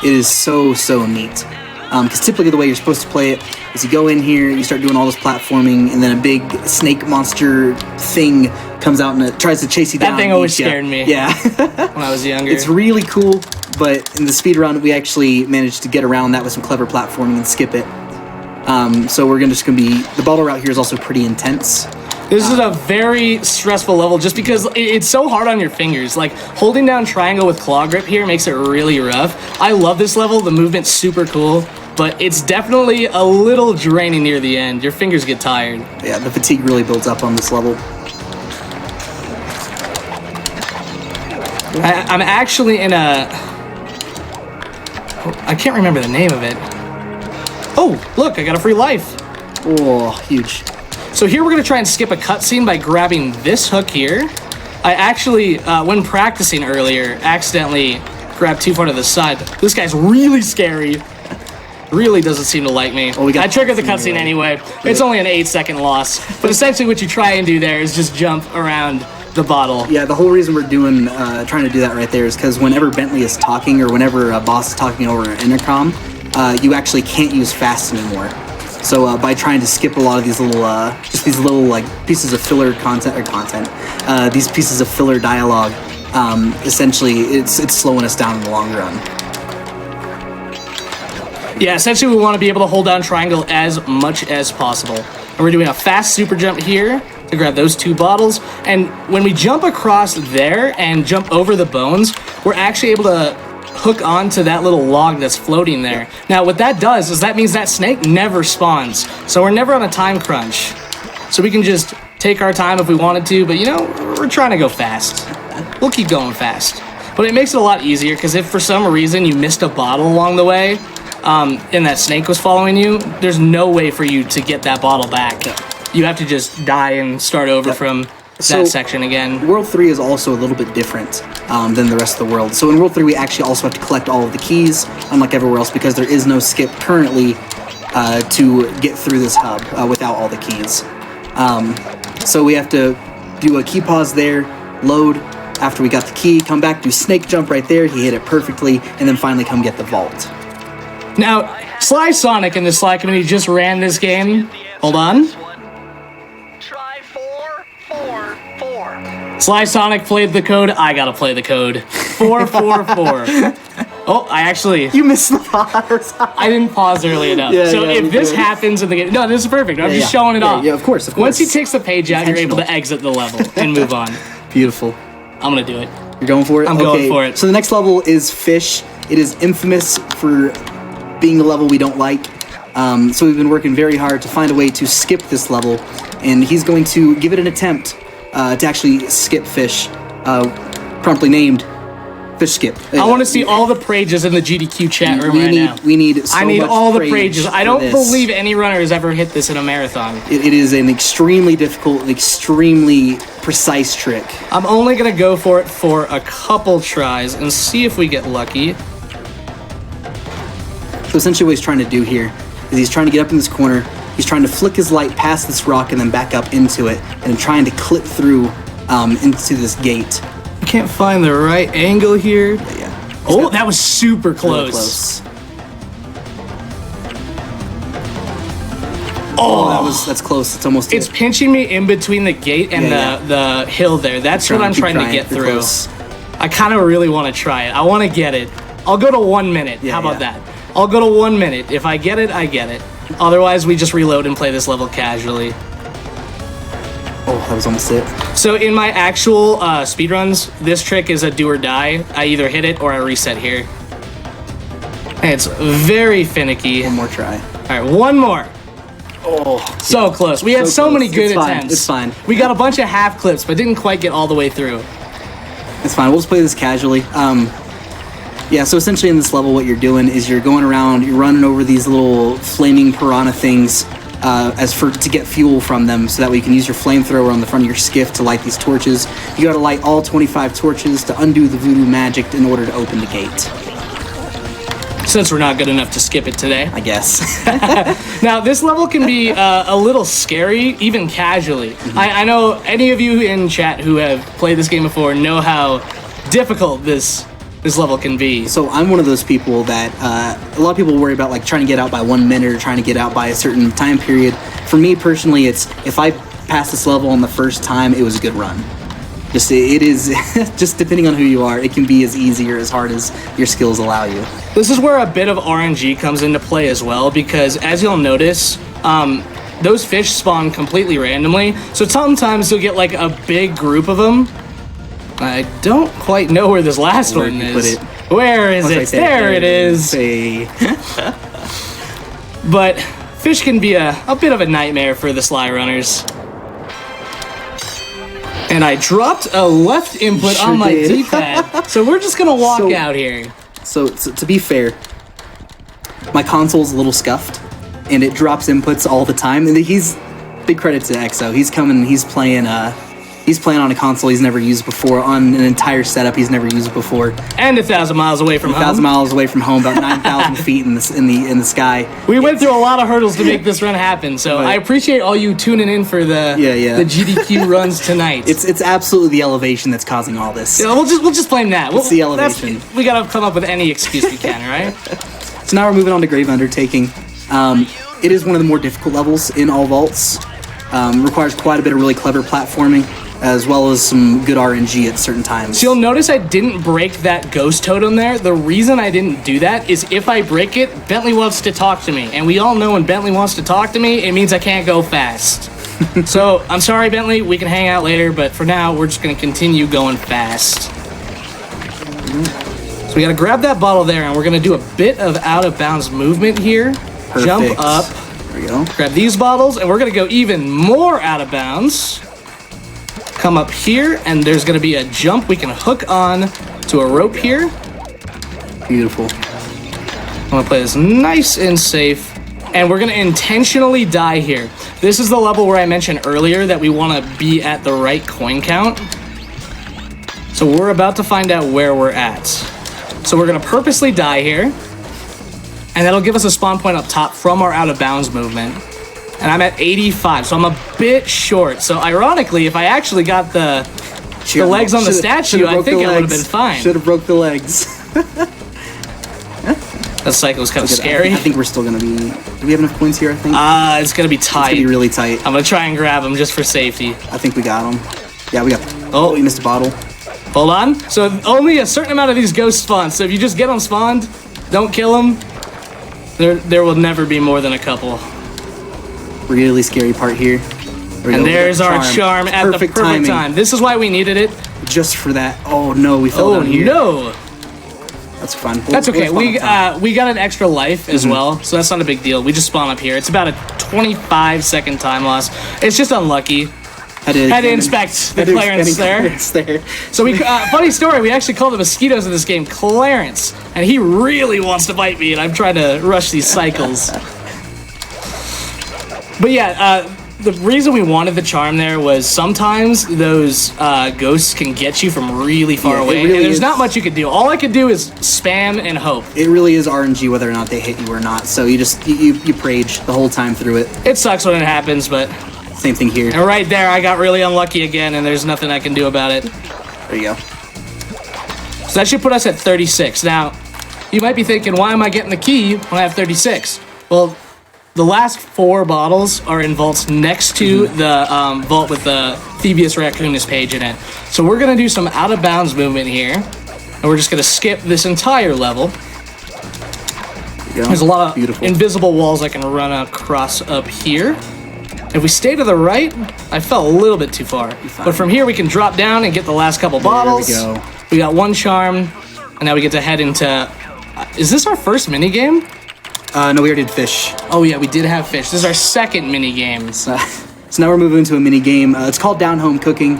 It is so neat. Because typically the way you're supposed to play it is you go in here, you start doing all this platforming, and then a big snake monster thing comes out and it tries to chase you down. That thing always scared me. Yeah. When I was younger. It's really cool, but in the speedrun, we actually managed to get around that with some clever platforming and skip it. So we're just going to be... The bottle route here is also pretty intense. This is a very stressful level just because it's so hard on your fingers. Like, holding down triangle with claw grip here makes it really rough. I love this level. The movement's super cool, but it's definitely a little draining near the end. Your fingers get tired. Yeah, the fatigue really builds up on this level. I'm actually in a... I can't remember the name of it. Oh, look, I got a free life. Oh, huge. So here we're going to try and skip a cutscene by grabbing this hook here. I actually, when practicing earlier, accidentally grabbed too far to the side. This guy's really scary. Really doesn't seem to like me. Well, I triggered the cutscene anyway. It's only an 8-second loss. But essentially what you try and do there is just jump around the bottle. Yeah, the whole reason we're doing, trying to do that right there is because whenever Bentley is talking or whenever a boss is talking over an intercom, you actually can't use fast anymore. So by trying to skip a lot of these little, just these little like pieces of filler these pieces of filler dialogue, essentially it's slowing us down in the long run. Yeah, essentially we want to be able to hold down triangle as much as possible. And we're doing a fast super jump here to grab those two bottles. And when we jump across there and jump over the bones, we're actually able to hook onto that little log that's floating there. Now what that does is that means that snake never spawns. So we're never on a time crunch. So we can just take our time if we wanted to, but you know, we're trying to go fast. We'll keep going fast. But it makes it a lot easier because if for some reason you missed a bottle along the way, and that snake was following you, there's no way for you to get that bottle back. You have to just die and start over from that section again. World 3 is also a little bit different than the rest of the world. So in World 3, we actually also have to collect all of the keys, unlike everywhere else, because there is no skip currently to get through this hub without all the keys. So we have to do a key pause there, load. After we got the key, come back, do snake jump right there. He hit it perfectly, and then finally come get the vault. Now, Sly Sonic and the Sly community just ran this game. Hold on. Try 444. Sly Sonic played the code. I gotta play the code. 444. Oh, I actually... You missed the pause. I didn't pause early enough. So if this happens in the game... No, this is perfect. I'm just showing it off. Yeah, of course. Once he takes the page out, you're able to exit the level and move on. Beautiful. I'm gonna do it. You're going for it? I'm going for it. So the next level is Fish. It is infamous for being a level we don't like. So we've been working very hard to find a way to skip this level, and he's going to give it an attempt to actually skip Fish, promptly named Fish Skip. I want to see all the prages in the GDQ chat room now. We need so I need much all the praise prages. I for don't this. believe any runner has ever hit this in a marathon. It is an extremely difficult and extremely precise trick. I'm only going to go for it for a couple tries and see if we get lucky. So essentially what he's trying to do here is he's trying to get up in this corner, he's trying to flick his light past this rock and then back up into it, and trying to clip through into this gate. I can't find the right angle here. Yeah. Oh, that was super close. Really close. Oh, that's close. It's almost. It's pinching me in between the gate and the hill there. That's what I'm trying to get through. Close. I kind of really want to try it. I want to get it. I'll go to 1 minute. Yeah, How about that? I'll go to 1 minute. If I get it, I get it. Otherwise, we just reload and play this level casually. Oh, that was almost it. So in my actual speedruns, this trick is a do or die. I either hit it or I reset here. And it's very finicky. One more try. All right, one more. Oh, so close. We had so many good attempts. It's fine. We got a bunch of half clips, but didn't quite get all the way through. It's fine. We'll just play this casually. Yeah, so essentially in this level what you're doing is you're going around, you're running over these little flaming piranha things, to get fuel from them, so that way you can use your flamethrower on the front of your skiff to light these torches. You gotta light all 25 torches to undo the voodoo magic in order to open the gate. Since we're not good enough to skip it today. I guess. Now, this level can be a little scary, even casually. I know any of you in chat who have played this game before know how difficult this level can be. So I'm one of those people that a lot of people worry about, like trying to get out by 1 minute or trying to get out by a certain time period. For me personally, it's if I pass this level on the first time, it was a good run. It is just depending on who you are, it can be as easy or as hard as your skills allow you. This is where a bit of RNG comes into play as well, because as you'll notice, those fish spawn completely randomly. So sometimes you'll get like a big group of them. I don't quite know where this last one is. Where is it? There it is. But fish can be a bit of a nightmare for the Sly runners. And I dropped a left input on my D-pad, so we're just gonna walk out here. So to be fair, my console's a little scuffed, and it drops inputs all the time. And big credit to EXO. He's coming. He's playing on a console he's never used before, on an entire setup he's never used before, and 1,000 miles away from home. 1,000 miles away from home, about 9,000 feet in the sky. We went through a lot of hurdles to make this run happen, so I appreciate all you tuning in for the GDQ runs tonight. It's absolutely the elevation that's causing all this. Yeah, we'll just blame that. It's the elevation. We gotta come up with any excuse we can, right? So now we're moving on to Grave Undertaking. It is one of the more difficult levels in all vaults. Requires quite a bit of really clever platforming, as well as some good RNG at certain times. So you'll notice I didn't break that ghost totem there. The reason I didn't do that is if I break it, Bentley wants to talk to me. And we all know when Bentley wants to talk to me, it means I can't go fast. So I'm sorry, Bentley, we can hang out later, but for now, we're just gonna continue going fast. So we gotta grab that bottle there, and we're gonna do a bit of out of bounds movement here. Perfect. Jump up. There we go. Grab these bottles, and we're gonna go even more out of bounds. Come up here, and there's gonna be a jump we can hook on to a rope here. Beautiful. I'm gonna play this nice and safe, and we're gonna intentionally die here. This is the level where I mentioned earlier that we wanna be at the right coin count. So we're about to find out where we're at. So we're gonna purposely die here, and that'll give us a spawn point up top from our out of bounds movement. And I'm at 85, so I'm a bit short. So ironically, if I actually got the legs on the statue, I think it would have been fine. Should have broke the legs. That cycle's kind of scary. I think we're still gonna be. Do we have enough coins here? I think. It's gonna be tight. It's gonna be really tight. I'm gonna try and grab them just for safety. I think we got them. Yeah, we got them. Oh, you missed a bottle. Hold on. So only a certain amount of these ghosts spawn. So if you just get them spawned, don't kill them. There will never be more than a couple. Really scary part here. And there's our charm at the perfect time. This is why we needed it. Just for that. Oh no, we fell down here. Oh no. That's fun. That's okay. We got an extra life as well, so that's not a big deal. We just spawn up here. It's about a 25-second time loss. It's just unlucky. Had to inspect the clearance there. So funny story, we actually call the mosquitoes in this game Clarence, and he really wants to bite me, and I'm trying to rush these cycles. But yeah, the reason we wanted the charm there was sometimes those ghosts can get you from really far away, really, and there's not much you could do. All I could do is spam and hope. It really is RNG whether or not they hit you or not, so you just you rage the whole time through it. It sucks when it happens, but same thing here. And right there, I got really unlucky again, and there's nothing I can do about it. There you go. So that should put us at 36. Now, you might be thinking, why am I getting the key when I have 36? Well, the last 4 bottles are in vaults next to the vault with the Thievius Raccoonus page in it. So we're going to do some out-of-bounds movement here, and we're just going to skip this entire level. There's a lot of invisible walls I can run across up here. If we stay to the right, I fell a little bit too far. But from here, we can drop down and get the last couple bottles. There we go. We got 1 charm, and now we get to head into... is this our first minigame? No, we already did fish. Oh yeah, we did have fish. This is our second minigame. So now we're moving into a minigame. It's called Down Home Cooking.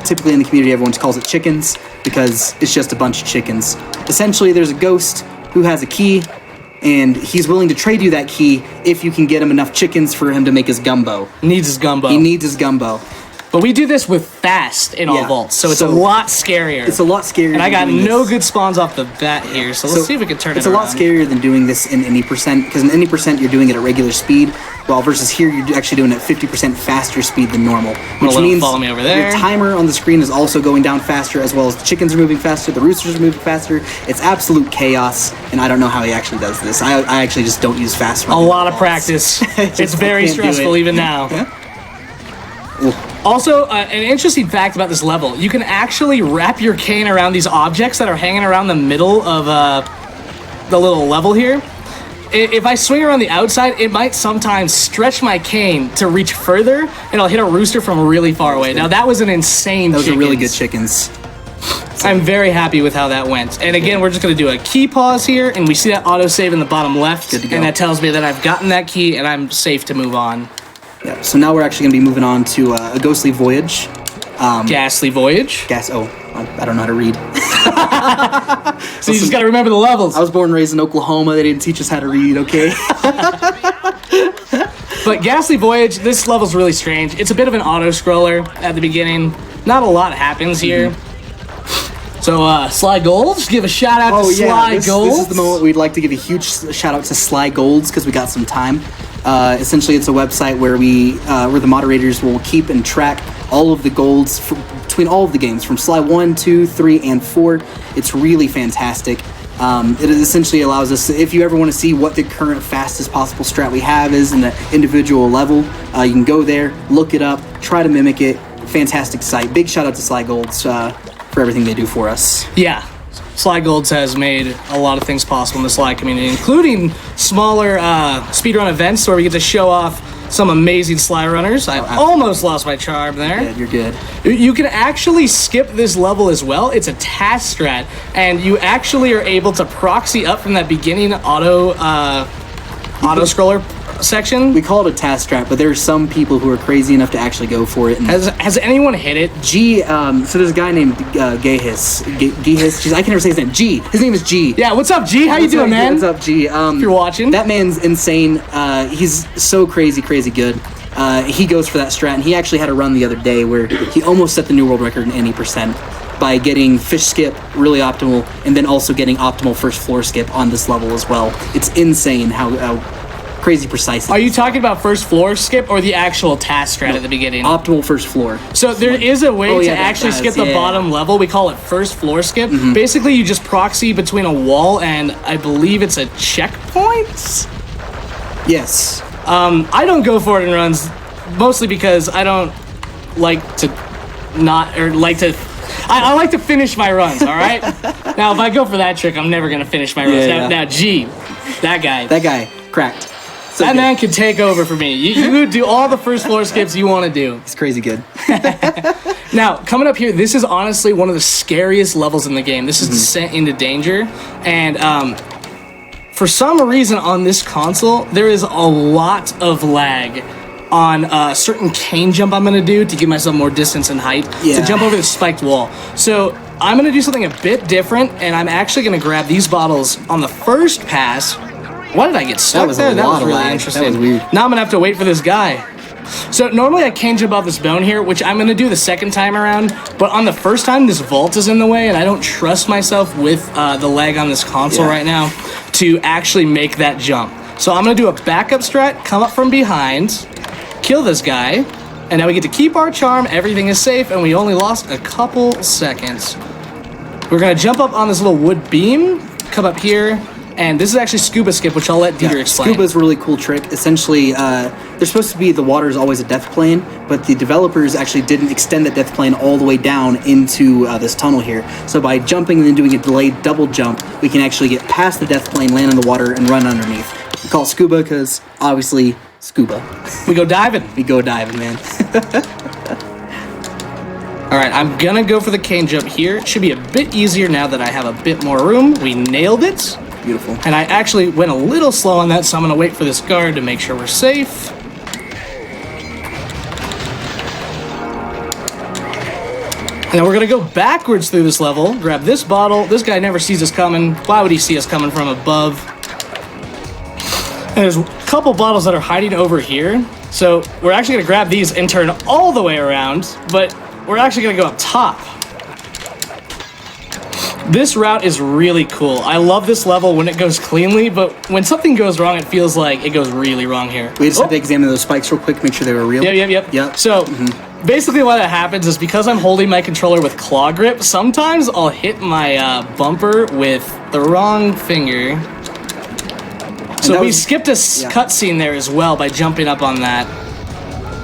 Typically in the community, everyone calls it chickens because it's just a bunch of chickens. Essentially, there's a ghost who has a key, and he's willing to trade you that key if you can get him enough chickens for him to make his gumbo. Needs his gumbo. He needs his gumbo. But we do this with fast in all vaults, so it's a lot scarier. It's a lot scarier. And I got no good spawns off the bat here, so let's see if we can turn it around. It's a lot scarier than doing this in any percent, because in any percent you're doing it at regular speed, while versus here you're actually doing it at 50% faster speed than normal. Which means follow me over there. Your timer on the screen is also going down faster, as well as the chickens are moving faster, the roosters are moving faster. It's absolute chaos, and I don't know how he actually does this. I actually just don't use fast running. A lot of practice. It's very stressful even now. Yeah. Also, an interesting fact about this level, you can actually wrap your cane around these objects that are hanging around the middle of the little level here. If I swing around the outside, it might sometimes stretch my cane to reach further, and I'll hit a rooster from really far away. Now, that was an insane Those are really good chickens. I'm very happy with how that went. And again, we're just going to do a key pause here, and we see that autosave in the bottom left, Good to go. and that tells me that I've gotten that key, and I'm safe to move on. Yeah, so now we're actually going to be moving on to a ghostly voyage. Ghastly Voyage. I don't know how to read. So you just got to remember the levels. I was born and raised in Oklahoma. They didn't teach us how to read, okay? But Ghastly Voyage, this level's really strange. It's a bit of an auto-scroller at the beginning. Not a lot happens here. So, Sly Gold, just give a shout out to Sly Gold. This is the moment we'd like to give a huge shout out to Sly Golds because we got some time. Essentially, it's a website where where the moderators will keep and track all of the golds between all of the games from Sly 1, 2, 3, and 4. It's really fantastic. It essentially allows us, if you ever want to see what the current fastest possible strat we have is in the individual level, you can go there, look it up, try to mimic it. Fantastic site. Big shout out to Sly Golds for everything they do for us. Yeah. Sly Golds has made a lot of things possible in the Sly community, including smaller speedrun events where we get to show off some amazing Sly runners. I almost lost my charm there. You're good. You can actually skip this level as well. It's a task strat, and you actually are able to proxy up from that beginning auto scroller section. We call it a task strat, but there are some people who are crazy enough to actually go for it. And Has anyone hit it? so there's a guy named Gahis. Jeez, I can never say his name. G. His name is G. Yeah, what's up, G? How you doing, man? What's up, G? If you're watching. That man's insane. He's so crazy good. He goes for that strat, and he actually had a run the other day where he almost set the new world record in any percent by getting fish skip really optimal, and then also getting optimal first floor skip on this level as well. It's insane how crazy precise. Are you talking about first floor skip or the actual task strat at the beginning? Optimal first floor. So there is a way to actually skip the bottom level. We call it first floor skip. Mm-hmm. Basically, you just proxy between a wall and I believe it's a checkpoint. Yes. I don't go for it in runs, mostly because I don't like to I like to finish my runs, all right? Now, if I go for that trick, I'm never going to finish my runs. Now, G, that guy, cracked. So that good. man can take over for me. You do all the first floor skips you want to do. It's crazy good. Now, coming up here, this is honestly one of the scariest levels in the game. This is Descent into Danger, and for some reason on this console, there is a lot of lag on a certain cane jump I'm going to do to give myself more distance and height to jump over the spiked wall. So I'm going to do something a bit different, and I'm actually going to grab these bottles on the first pass. Why did I get stuck there? That was really interesting. That was weird. Now I'm going to have to wait for this guy. So normally I cane jump off this bone here, which I'm going to do the second time around, but on the first time this vault is in the way, and I don't trust myself with the lag on this console right now to actually make that jump. So I'm going to do a backup strat, come up from behind, kill this guy, and now we get to keep our charm, everything is safe, and we only lost a couple seconds. We're going to jump up on this little wood beam, come up here, and this is actually scuba skip, which I'll let Dieter explain. Scuba's a really cool trick. Essentially, they're supposed to be the water is always a death plane, but the developers actually didn't extend that death plane all the way down into this tunnel here. So by jumping and then doing a delayed double jump, we can actually get past the death plane, land in the water, and run underneath. We call it scuba because, obviously, scuba. We go diving. We go diving, man. All right, I'm going to go for the cane jump here. It should be a bit easier now that I have a bit more room. We nailed it. Beautiful. And I actually went a little slow on that, so I'm going to wait for this guard to make sure we're safe. And then we're going to go backwards through this level, grab this bottle. This guy never sees us coming. Why would he see us coming from above? there's a couple bottles that are hiding over here. So we're actually going to grab these and turn all the way around, but we're actually going to go up top. This route is really cool. I love this level when it goes cleanly, but when something goes wrong, it feels like it goes really wrong here. We just have to examine those spikes real quick, make sure they were real. Yep. So basically what that happens is because I'm holding my controller with claw grip, sometimes I'll hit my bumper with the wrong finger. So we skipped a cutscene there as well by jumping up on that.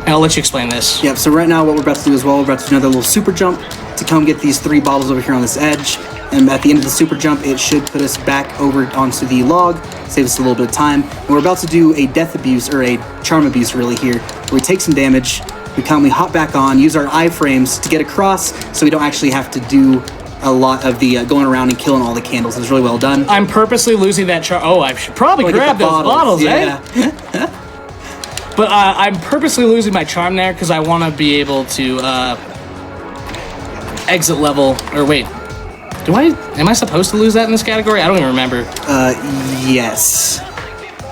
And I'll let you explain this. Yep, so right now what we're about to do as well, we're about to do another little super jump to come get these 3 bottles over here on this edge. And at the end of the super jump, it should put us back over onto the log, save us a little bit of time. And we're about to do a death abuse, or a charm abuse really here, where we take some damage, we calmly hop back on, use our iframes to get across so we don't actually have to do a lot of the going around and killing all the candles. It's really well done. I'm purposely losing that charm. Oh, I should probably grab those bottles, eh? But I'm purposely losing my charm there because I want to be able to exit level, or wait. Am I supposed to lose that in this category? I don't even remember. Yes.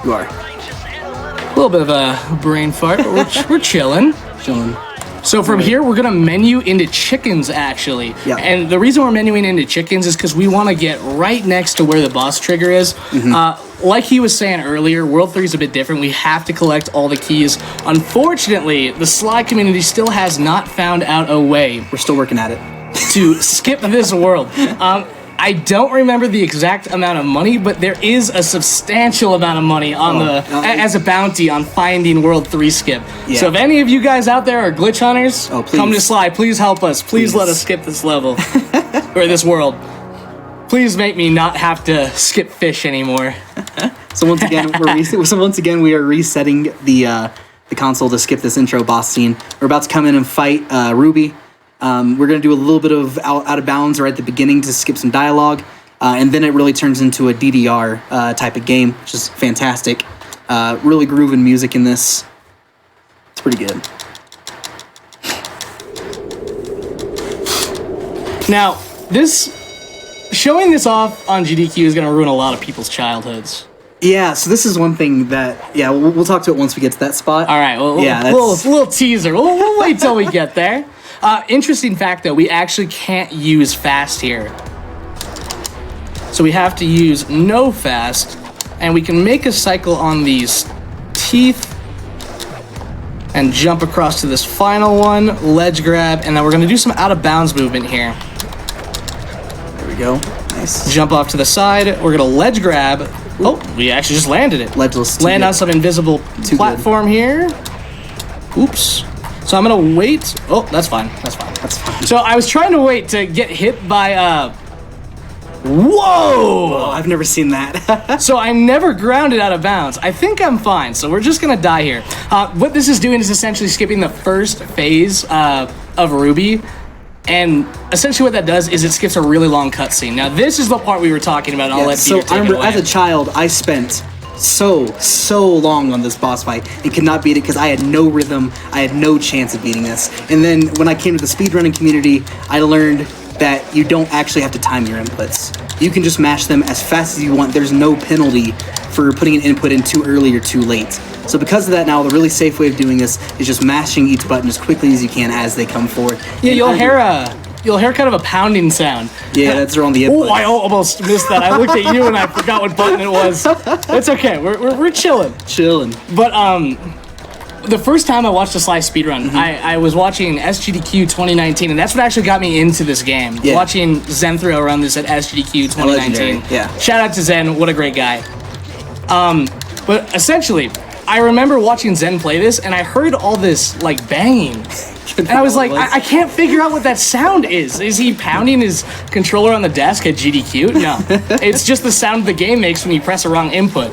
You are. A little bit of a brain fart, but we're chilling. Chilling. So from here, we're gonna menu into chickens, actually. Yeah. And the reason we're menuing into chickens is because we want to get right next to where the boss trigger is. Like he was saying earlier, World 3 is a bit different. We have to collect all the keys. Unfortunately, the Sly community still has not found out a way. We're still working at it. To skip this world. I don't remember the exact amount of money, but there is a substantial amount of money on as a bounty on finding World 3 skip. Yeah. So if any of you guys out there are glitch hunters, come to Sly. Please help us. Please let us skip this level. Or this world. Please make me not have to skip fish anymore. So once again, we are resetting the console to skip this intro boss scene. We're about to come in and fight Ruby. We're going to do a little bit of out of bounds right at the beginning to skip some dialogue, and then it really turns into a DDR type of game, which is fantastic. Really grooving music in this. It's pretty good. Now, showing this off on GDQ is going to ruin a lot of people's childhoods. Yeah, so this is one thing that, we'll talk to it once we get to that spot. All right, well, little teaser. We'll wait till we get there. Interesting fact, though, we actually can't use fast here. So we have to use no fast, and we can make a cycle on these teeth and jump across to this final one, ledge grab, and then we're going to do some out-of-bounds movement here. There we go. Nice. Jump off to the side. We're going to ledge grab. Oh, we actually just landed it. Land on some invisible platform here. Oops. So I'm gonna wait. Oh, that's fine. That's fine. So I was trying to wait to get hit by whoa! I've never seen that. So I never grounded out of bounds. I think I'm fine. So we're just gonna die here. What this is doing is essentially skipping the first phase of Ruby. And essentially what that does is it skips a really long cutscene. Now this is the part we were talking about, and I'll let Peter take it away. As a child, I spent so long on this boss fight and could not beat it because I had no rhythm. I had no chance of beating this. And then when I came to the speedrunning community, I learned that you don't actually have to time your inputs. You can just mash them as fast as you want. There's no penalty for putting an input in too early or too late. So because of that, now the really safe way of doing this is just mashing each button as quickly as you can as they come forward. Yeah, you'll hear kind of a pounding sound. Yeah, that's on the input. Oh, I almost missed that. I looked at you and I forgot what button it was. It's okay. We're chilling. But the first time I watched a Sly speedrun, I was watching SGDQ 2019, and that's what actually got me into this game. Yeah. Watching Zenthrio run this at SGDQ 2019. Yeah. Shout out to Zen. What a great guy. But essentially, I remember watching Zen play this, and I heard all this like banging. And I was like, I can't figure out what that sound is. Is he pounding his controller on the desk at GDQ? No. It's just the sound the game makes when you press a wrong input.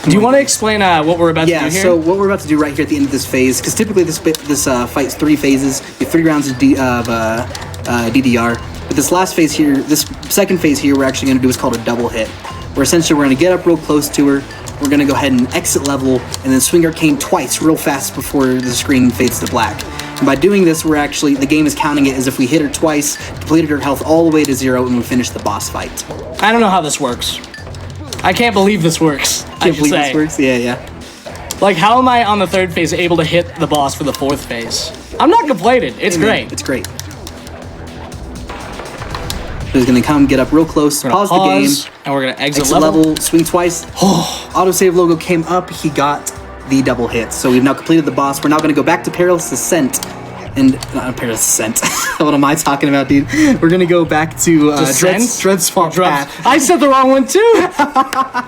Do you want to explain what we're about to do here? Yeah, so what we're about to do right here at the end of this phase, because typically this fight's 3 phases, you have 3 rounds of DDR. But this last phase here, this second phase here, we're actually going to do what's called a double hit. Where essentially we're going to get up real close to her, we're going to go ahead and exit level, and then swing our cane twice real fast before the screen fades to black. And by doing this, the game is counting it as if we hit her twice, depleted her health all the way to 0, and we finish the boss fight. I don't know how this works. I can't believe this works. Can't believe this works. Yeah, yeah. Like, how am I on the 3rd phase able to hit the boss for the 4th phase? I'm not complaining. It's great. It's great. He's gonna come, get up real close, pause the game, and we're gonna exit level. Swing twice. Autosave logo came up. He got the double hit. So we've now completed the boss. We're now gonna go back to Perilous Ascent. And not Perilous Ascent. What am I talking about, dude? We're gonna go back to Dread Swamp Path. I said the wrong one too.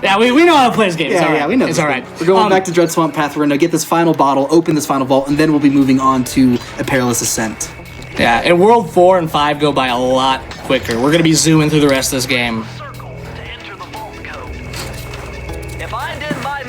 Yeah, we know how to play this game. Yeah, we know. It's all right. We're going back to Dread Swamp Path. We're gonna get this final bottle, open this final vault, and then we'll be moving on to a Perilous Ascent. Yeah, and World 4 and 5 go by a lot quicker. We're gonna be zooming through the rest of this game.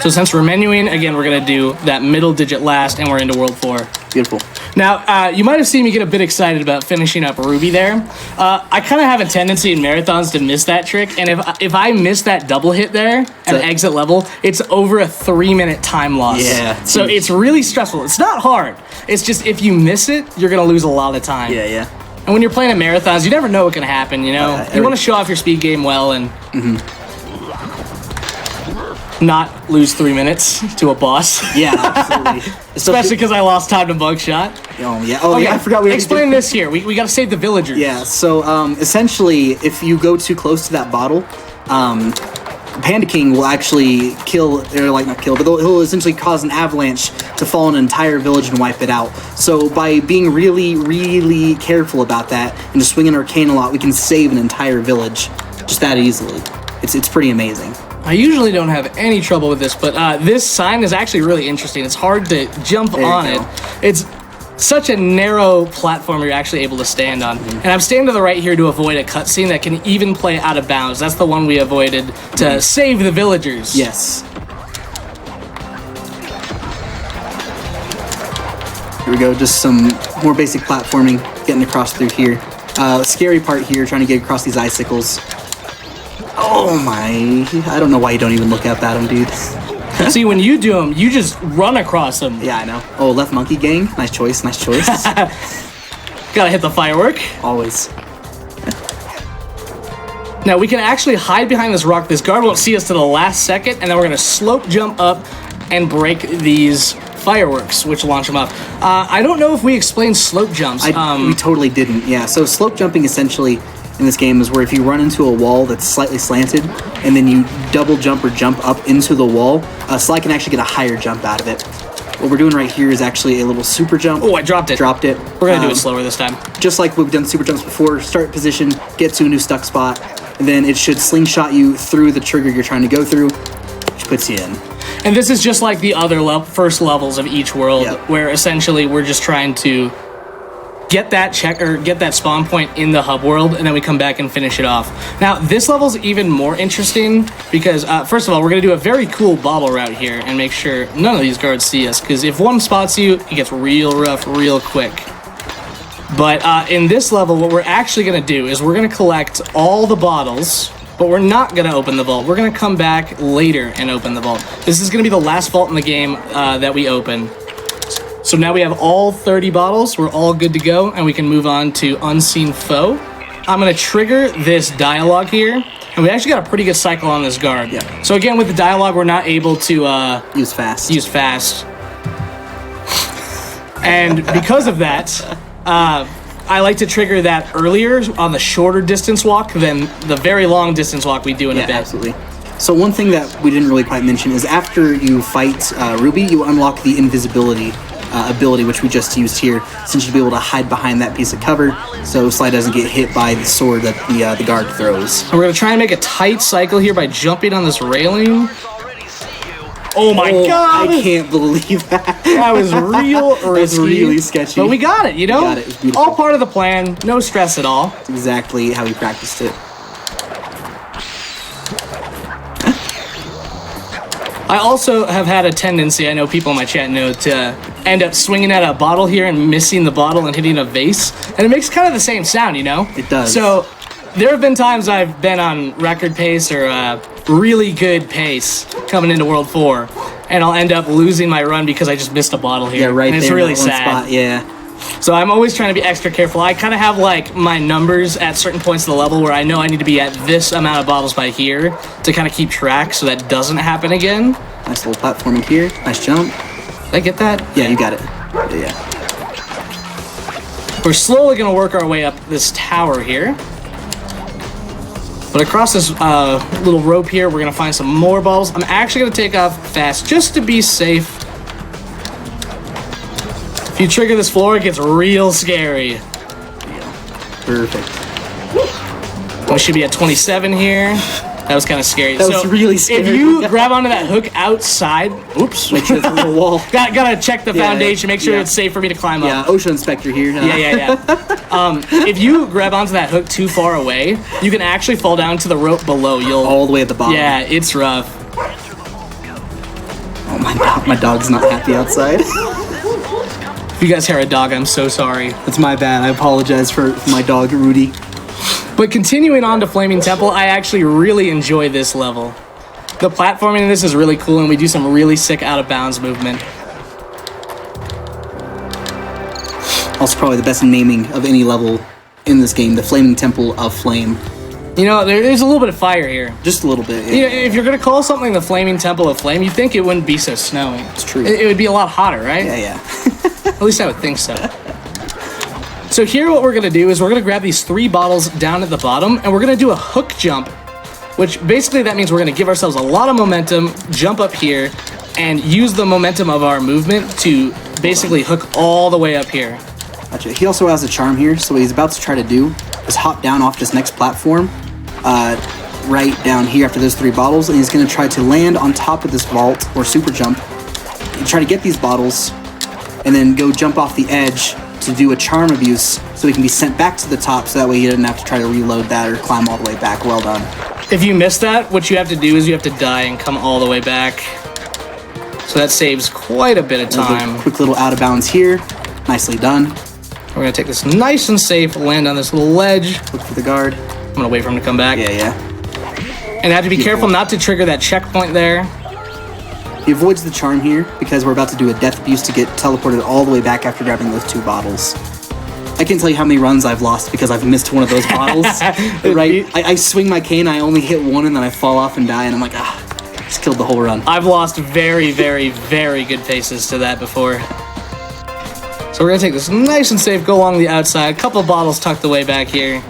So since we're menuing, again, we're gonna do that middle digit last, and we're into World 4. Beautiful. Now, you might have seen me get a bit excited about finishing up Ruby there. I kind of have a tendency in marathons to miss that trick, and if I miss that double hit there at exit level, it's over a 3-minute time loss. Yeah. So it's really stressful. It's not hard. It's just if you miss it, you're gonna lose a lot of time. Yeah, yeah. And when you're playing at marathons, you never know what can happen. You know, you want to show off your speed game well and not lose 3 minutes to a boss. Yeah, absolutely. Especially because I lost time to Bugshot. Oh yeah. Oh yeah. I forgot we explain this here. We got to save the villagers. Yeah. So essentially, if you go too close to that bottle, Panda King will actually kill, or like not kill, but he'll essentially cause an avalanche to fall on an entire village and wipe it out. So by being really, really careful about that and just swinging Arcane a lot, we can save an entire village just that easily. It's pretty amazing. I usually don't have any trouble with this, but this sign is actually really interesting. It's hard to jump on it. It's such a narrow platform you're actually able to stand on. And I'm standing to the right here to avoid a cutscene that can even play out of bounds. That's the one we avoided to save the villagers. Yes. Here we go, just some more basic platforming, getting across through here. Scary part here, trying to get across these icicles. Oh my, I don't know why you don't even look up at him, dude. See, when you do them, you just run across them. Yeah, I know. Oh, left monkey gang. Nice choice, nice choice. Gotta hit the firework. Always. Now, we can actually hide behind this rock. This guard won't see us to the last second, and then we're gonna slope jump up and break these fireworks, which launch them up. I don't know if we explained slope jumps. We totally didn't, yeah. So slope jumping essentially in this game is where if you run into a wall that's slightly slanted and then you double jump or jump up into the wall, Sly can actually get a higher jump out of it. What we're doing right here is actually a little super jump. Oh, I dropped it. Dropped it. We're gonna do it slower this time. Just like we've done super jumps before, start position, get to a new stuck spot, and then it should slingshot you through the trigger you're trying to go through, which puts you in. And this is just like the other first levels of each world, where essentially we're just trying to get that spawn point in the hub world, and then we come back and finish it off. Now, this level's even more interesting because, first of all, we're going to do a very cool bobble route here and make sure none of these guards see us, because if one spots you, it gets real rough real quick. But in this level, what we're actually going to do is we're going to collect all the bottles, but we're not going to open the vault. We're going to come back later and open the vault. This is going to be the last vault in the game that we open. So now we have all 30 bottles, we're all good to go, and we can move on to Unseen Foe. I'm gonna trigger this dialogue here, and we actually got a pretty good cycle on this guard. Yeah. So again, with the dialogue, we're not able to use fast. And because of that, I like to trigger that earlier on the shorter distance walk than the very long distance walk we do in a bit. Absolutely. So one thing that we didn't really quite mention is after you fight Ruby, you unlock the invisibility ability, which we just used here, since you'll be able to hide behind that piece of cover so Sly doesn't get hit by the sword that the guard throws. And we're going to try and make a tight cycle here by jumping on this railing. Oh my god! I can't believe that. That was real risky. That's really sketchy. But we got it, you know? We got it. It was beautiful. All part of the plan, no stress at all. That's exactly how we practiced it. I also have had a tendency, I know people in my chat know, to end up swinging at a bottle here and missing the bottle and hitting a vase. And it makes kind of the same sound, you know? It does. So there have been times I've been on record pace or really good pace coming into World 4, and I'll end up losing my run because I just missed a bottle here. Yeah, right and it's there really in that one sad. spot, yeah. So I'm always trying to be extra careful. I kind of have like my numbers at certain points of the level where I know I need to be at this amount of bottles by here to kind of keep track so that doesn't happen again. Nice little platforming here. Nice jump. Did I get that? Yeah, you got it. Yeah. We're slowly going to work our way up this tower here. But across this little rope here, we're going to find some more bottles. I'm actually going to take off fast just to be safe. If you trigger this floor, it gets real scary. Perfect. We should be at 27 here. That was kind of scary. That was really scary. If you grab onto that hook outside, oops. Make sure it's on the wall. Gotta check the foundation, make sure it's safe for me to climb up. Yeah, OSHA inspector here. Yeah. If you grab onto that hook too far away, you can actually fall down to the rope below. You'll all the way at the bottom. Yeah, it's rough. Oh my dog's not happy outside. If you guys hear a dog, I'm so sorry. That's my bad. I apologize for my dog, Rudy. But continuing on to Flaming Temple, I actually really enjoy this level. The platforming in this is really cool, and we do some really sick out-of-bounds movement. Also probably the best naming of any level in this game, the Flaming Temple of Flame. You know, there's a little bit of fire here. Just a little bit, yeah. You know, if you're going to call something the Flaming Temple of Flame, you'd think it wouldn't be so snowy. It's true. It would be a lot hotter, right? Yeah. At least I would think so. So here what we're going to do is we're going to grab these 3 bottles down at the bottom, and we're going to do a hook jump, which basically that means we're going to give ourselves a lot of momentum, jump up here, and use the momentum of our movement to basically hook all the way up here. Gotcha. He also has a charm here, so what he's about to try to do is hop down off this next platform, right down here after those 3 bottles, and he's going to try to land on top of this vault, or super jump, and try to get these bottles, and then go jump off the edge to do a charm abuse so he can be sent back to the top, so that way he doesn't have to try to reload that or climb all the way back. Well done. If you miss that, what you have to do is you have to die and come all the way back. So that saves quite a bit of time. Quick little out of bounds here. Nicely done. We're going to take this nice and safe, land on this little ledge. Look for the guard. I'm going to wait for him to come back. Yeah. And I have to be careful not to trigger that checkpoint there. He avoids the charm here because we're about to do a death abuse to get teleported all the way back after grabbing those 2 bottles. I can't tell you how many runs I've lost because I've missed one of those bottles. Right? I swing my cane, I only hit one, and then I fall off and die, and I'm like, just killed the whole run. I've lost very, very, very good faces to that before. So we're going to take this nice and safe, go along the outside, a couple of bottles tucked away back here.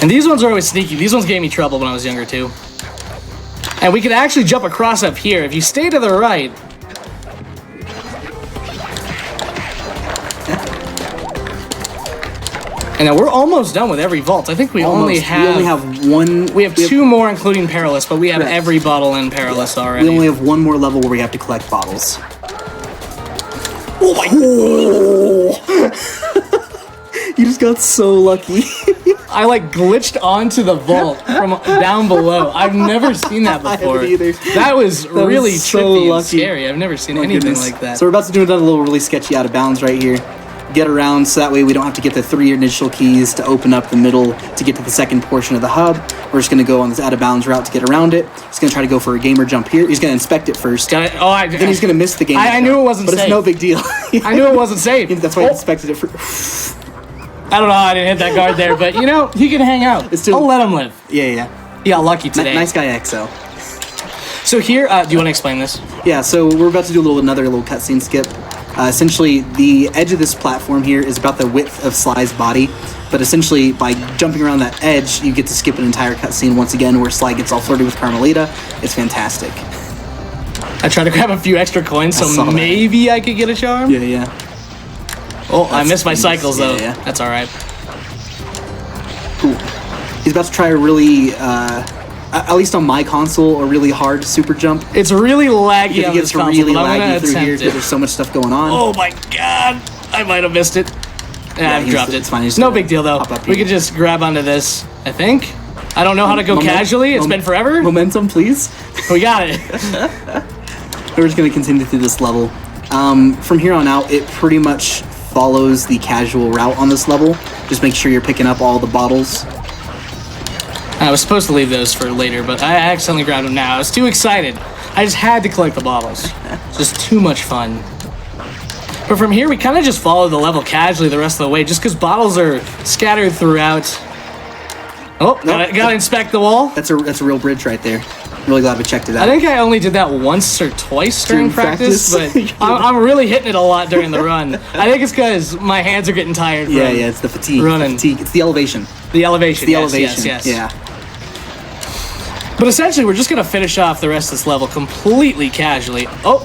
And these ones are always sneaky. These ones gave me trouble when I was younger too. And we could actually jump across up here. If you stay to the right... And now we're almost done with every vault. I think we only have one. We have 2 more, including Perilous, but we have every bottle in Perilous already. We only have 1 more level where we have to collect bottles. Oh my god! You just got so lucky. I like glitched onto the vault from down below. I've never seen that before. I haven't either. That was really was so trippy and lucky. scary. I've never seen anything like that. So we're about to do another little really sketchy out of bounds right here. Get around so that way we don't have to get the 3 initial keys to open up the middle to get to the second portion of the hub. We're just going to go on this out of bounds route to get around it. He's going to try to go for a gamer jump here. He's going to inspect it first. Then he's going to miss the gamer I knew it wasn't but safe. It's no big deal. I knew it wasn't safe. That's why he inspected it for... I don't know how I didn't hit that guard there, but you know, he can hang out. I'll let him live. Yeah. He got lucky today. Nice guy, XO. So here, do you want to explain this? Yeah, so we're about to do another little cutscene skip. Essentially, the edge of this platform here is about the width of Sly's body, but essentially, by jumping around that edge, you get to skip an entire cutscene once again where Sly gets all flirty with Carmelita. It's fantastic. I tried to grab a few extra coins, so maybe I could get a charm? Yeah. Oh, I missed my cycles, though. Yeah. That's alright. Cool. He's about to try a really, at least on my console, a really hard super jump. It's really laggy on this console, really but I'm laggy through here because there's so much stuff going on. Oh my god! I might have missed it. Yeah, I've dropped it. It's fine. No big deal, though. We could just grab onto this, I think. I don't know how to go casually. It's been forever. Momentum, please. We got it. We're just going to continue through this level. From here on out, it pretty much follows the casual route on this level. Just make sure you're picking up all the bottles. I was supposed to leave those for later, but I accidentally grabbed them now. I was too excited. I just had to collect the bottles. It's just too much fun. But from here, we kind of just follow the level casually the rest of the way, just because bottles are scattered throughout. Oh, gotta inspect the wall. That's a real bridge right there. Really glad we checked it out. I think I only did that once or twice during practice, but I'm really hitting it a lot during the run. I think it's because my hands are getting tired. Yeah, it's the fatigue. Running. It's the elevation. The elevation. Yes. Yeah. But essentially, we're just gonna finish off the rest of this level completely casually. Oh,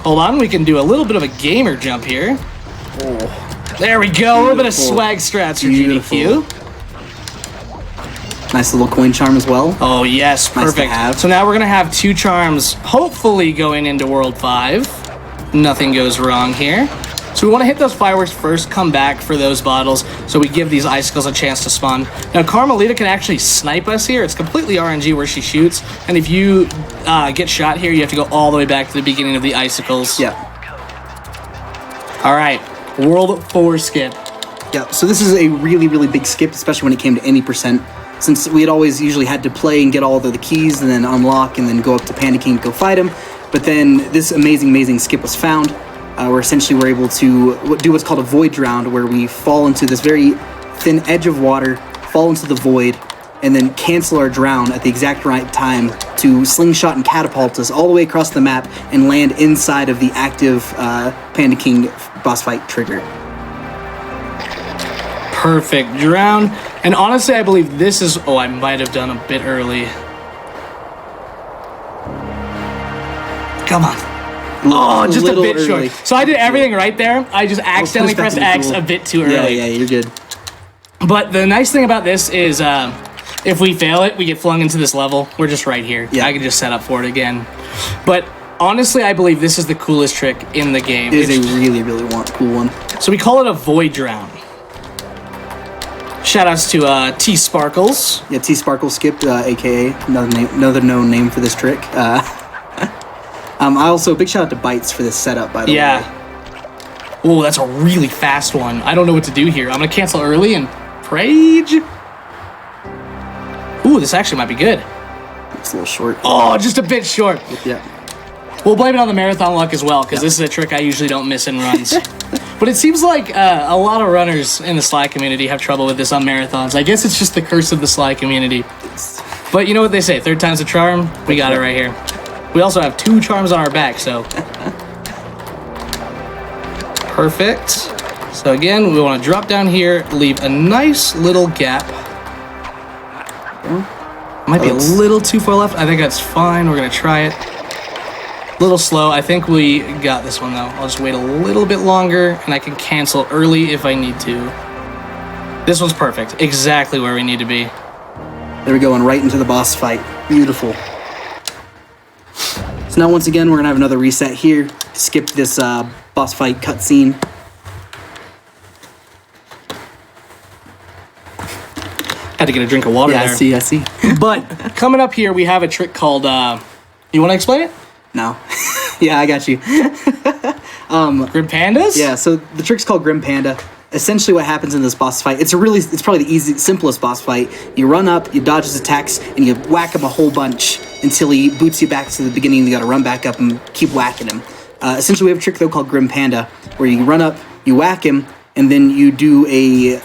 hold on, we can do a little bit of a gamer jump here. Oh, there we go. A little bit of swag strats for GDQ. Nice little coin charm as well. Oh yes, Nice to perfect. have. So now we're gonna have 2 charms, hopefully going into World 5. Nothing goes wrong here. So we want to hit those fireworks first, come back for those bottles, so we give these icicles a chance to spawn. Now Carmelita can actually snipe us here. It's completely RNG where she shoots, and if you get shot here, you have to go all the way back to the beginning of the icicles. Yeah. All right, World 4 skip. Yeah, so this is a really, really big skip, especially when it came to any percent. Since we had always usually had to play and get all the keys and then unlock and then go up to Panda King to go fight him. But then this amazing skip was found, where essentially we're able to do what's called a void drown, where we fall into this very thin edge of water, fall into the void, and then cancel our drown at the exact right time to slingshot and catapult us all the way across the map and land inside of the active Panda King boss fight trigger. Perfect drown. And honestly, I believe this is... Oh, I might have done a bit early. Come on. Oh, just a bit early. short. So I did everything right there. I just accidentally pressed X a bit too early. Yeah, you're good. But the nice thing about this is if we fail it, we get flung into this level. We're just right here. Yeah. I can just set up for it again. But honestly, I believe this is the coolest trick in the game. It is a really, really cool one. So we call it a void drown. Shoutouts to T Sparkles. Yeah, T Sparkle skipped, aka another known name for this trick. I also big shout out to Bytes for this setup, by the way. Oh, that's a really fast one. I don't know what to do here. I'm gonna cancel early and rage. Ooh, this actually might be good. It's a little short. Oh, just a bit short. Yeah. We'll blame it on the marathon luck as well, because this is a trick I usually don't miss in runs. But it seems like a lot of runners in the Sly community have trouble with this on marathons. I guess it's just the curse of the Sly community. But you know what they say, 3rd time's a charm. We got it right here. We also have 2 charms on our back, so... Perfect. So again, we want to drop down here, leave a nice little gap. Might be a little too far left. I think that's fine. We're going to try it. A little slow. I think we got this one, though. I'll just wait a little bit longer, and I can cancel early if I need to. This one's perfect. Exactly where we need to be. There we go, and right into the boss fight. Beautiful. So now, once again, we're going to have another reset here to skip this boss fight cutscene. Had to get a drink of water there. I see. But coming up here, we have a trick called... you want to explain it? No. Yeah, I got you. Grim Pandas? Yeah, so the trick's called Grim Panda. Essentially what happens in this boss fight, it's probably the simplest boss fight. You run up, you dodge his attacks, and you whack him a whole bunch until he boots you back to the beginning, and you gotta run back up and keep whacking him. Essentially we have a trick though called Grim Panda, where you run up, you whack him, and then you do a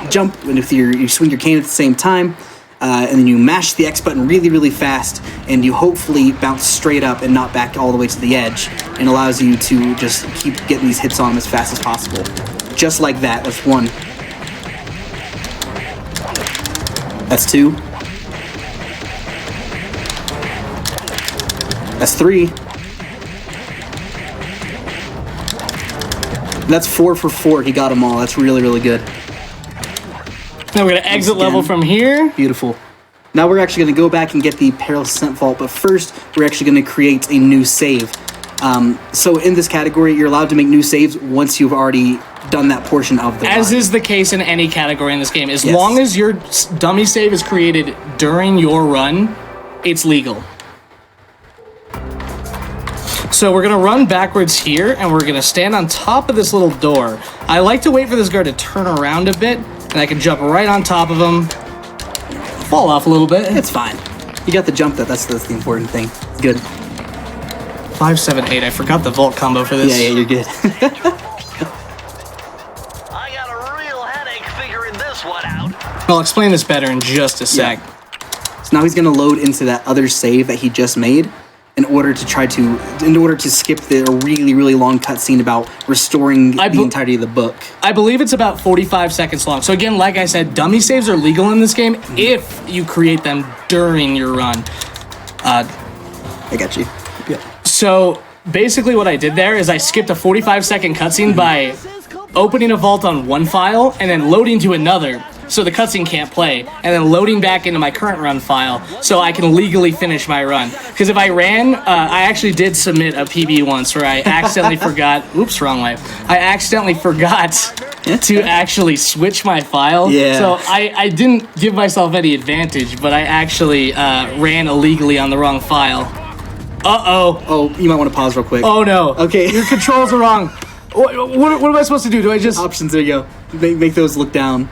jump, and if you swing your cane at the same time, and then you mash the X button really, really fast, and you hopefully bounce straight up and not back all the way to the edge, and allows you to just keep getting these hits on him as fast as possible. Just like that. That's 1. That's 2. That's 3. That's 4 for 4. He got them all. That's really, really good. Now we're going to exit level from here. Beautiful. Now we're actually going to go back and get the Perilous Ascent Vault, but first we're actually going to create a new save. So in this category, you're allowed to make new saves once you've already done that portion of the As run. is the case in any category in this game. As long as your dummy save is created during your run, it's legal. So we're going to run backwards here, and we're going to stand on top of this little door. I like to wait for this guard to turn around a bit, and I can jump right on top of him. Fall off a little bit. It's fine. You got the jump, though. That's the important thing. Good. 5, 7, 8. I forgot the vault combo for this. Yeah, you're good. I got a real headache figuring this one out. I'll explain this better in just a sec. So now he's going to load into that other save that he just made in order to skip the really, really long cutscene about restoring the entirety of the book. I believe it's about 45 seconds long. So again, like I said, dummy saves are legal in this game if you create them during your run. I got you. Yeah. So basically what I did there is I skipped a 45-second cutscene by opening a vault on one file and then loading to another, so the cutscene can't play, and then loading back into my current run file so I can legally finish my run. Because if I ran, I actually did submit a PB once where I accidentally forgot, oops, wrong way. I accidentally forgot to actually switch my file. Yeah. So I didn't give myself any advantage, but I actually ran illegally on the wrong file. Uh-oh. Oh, you might want to pause real quick. Oh no. Okay. Your controls are wrong. What am I supposed to do? Do I just... Options, there you go. Make those look down.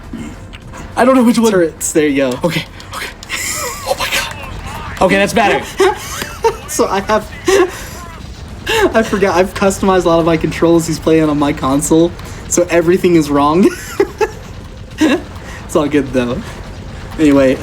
I don't know which one. Turrets, there you go. Okay. Oh my god. Okay, that's better. So I forgot, I've customized a lot of my controls he's playing on my console, so everything is wrong. It's all good though. Anyway,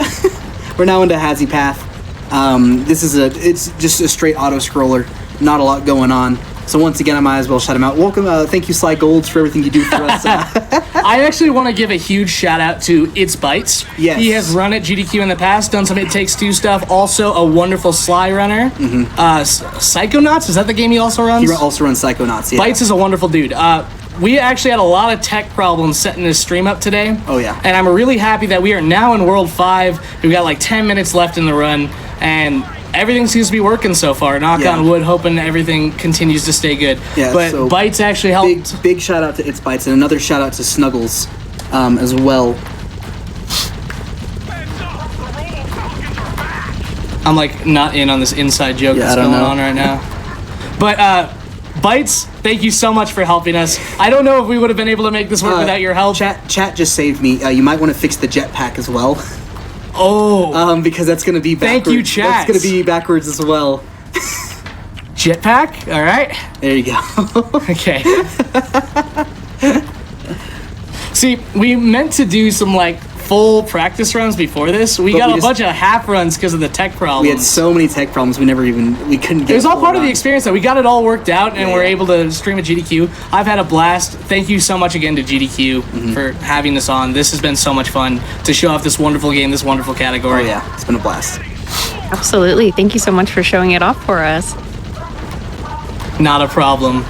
we're now into Hazy Path. It's just a straight auto scroller, not a lot going on. So once again, I might as well shout him out. Welcome, thank you, Sly Golds, for everything you do for us. I actually want to give a huge shout out to It's Bites. Yes. He has run at GDQ in the past, done some It Takes Two stuff. Also, a wonderful Sly runner. Psychonauts, is that the game he also runs? He also runs Psychonauts. Yeah. Bites is a wonderful dude. We actually had a lot of tech problems setting this stream up today. Oh yeah. And I'm really happy that we are now in World 5. We've got like 10 minutes left in the run, and everything seems to be working so far. Knock on wood, hoping everything continues to stay good. Yeah, but so Bites actually helped. Big shout out to It's Bites, and another shout out to Snuggles as well. I'm like not in on this inside joke that's going on right now. But Bites, thank you so much for helping us. I don't know if we would have been able to make this work without your help. Chat just saved me. You might want to fix the jetpack as well. Oh. Because that's going to be backwards. Thank you, chat. That's going to be backwards as well. Jetpack? All right. There you go. Okay. See, we meant to do some like full practice runs before this. We got a bunch of half runs because of the tech problems. We had so many tech problems. We couldn't get it was all part of the experience that we got it all worked out, and we're able to stream at GDQ. I've had a blast. Thank you so much again to GDQ for having this on. This has been so much fun to show off this wonderful game, this wonderful category. Oh yeah, it's been a blast. Absolutely. Thank you so much for showing it off for us. Not a problem.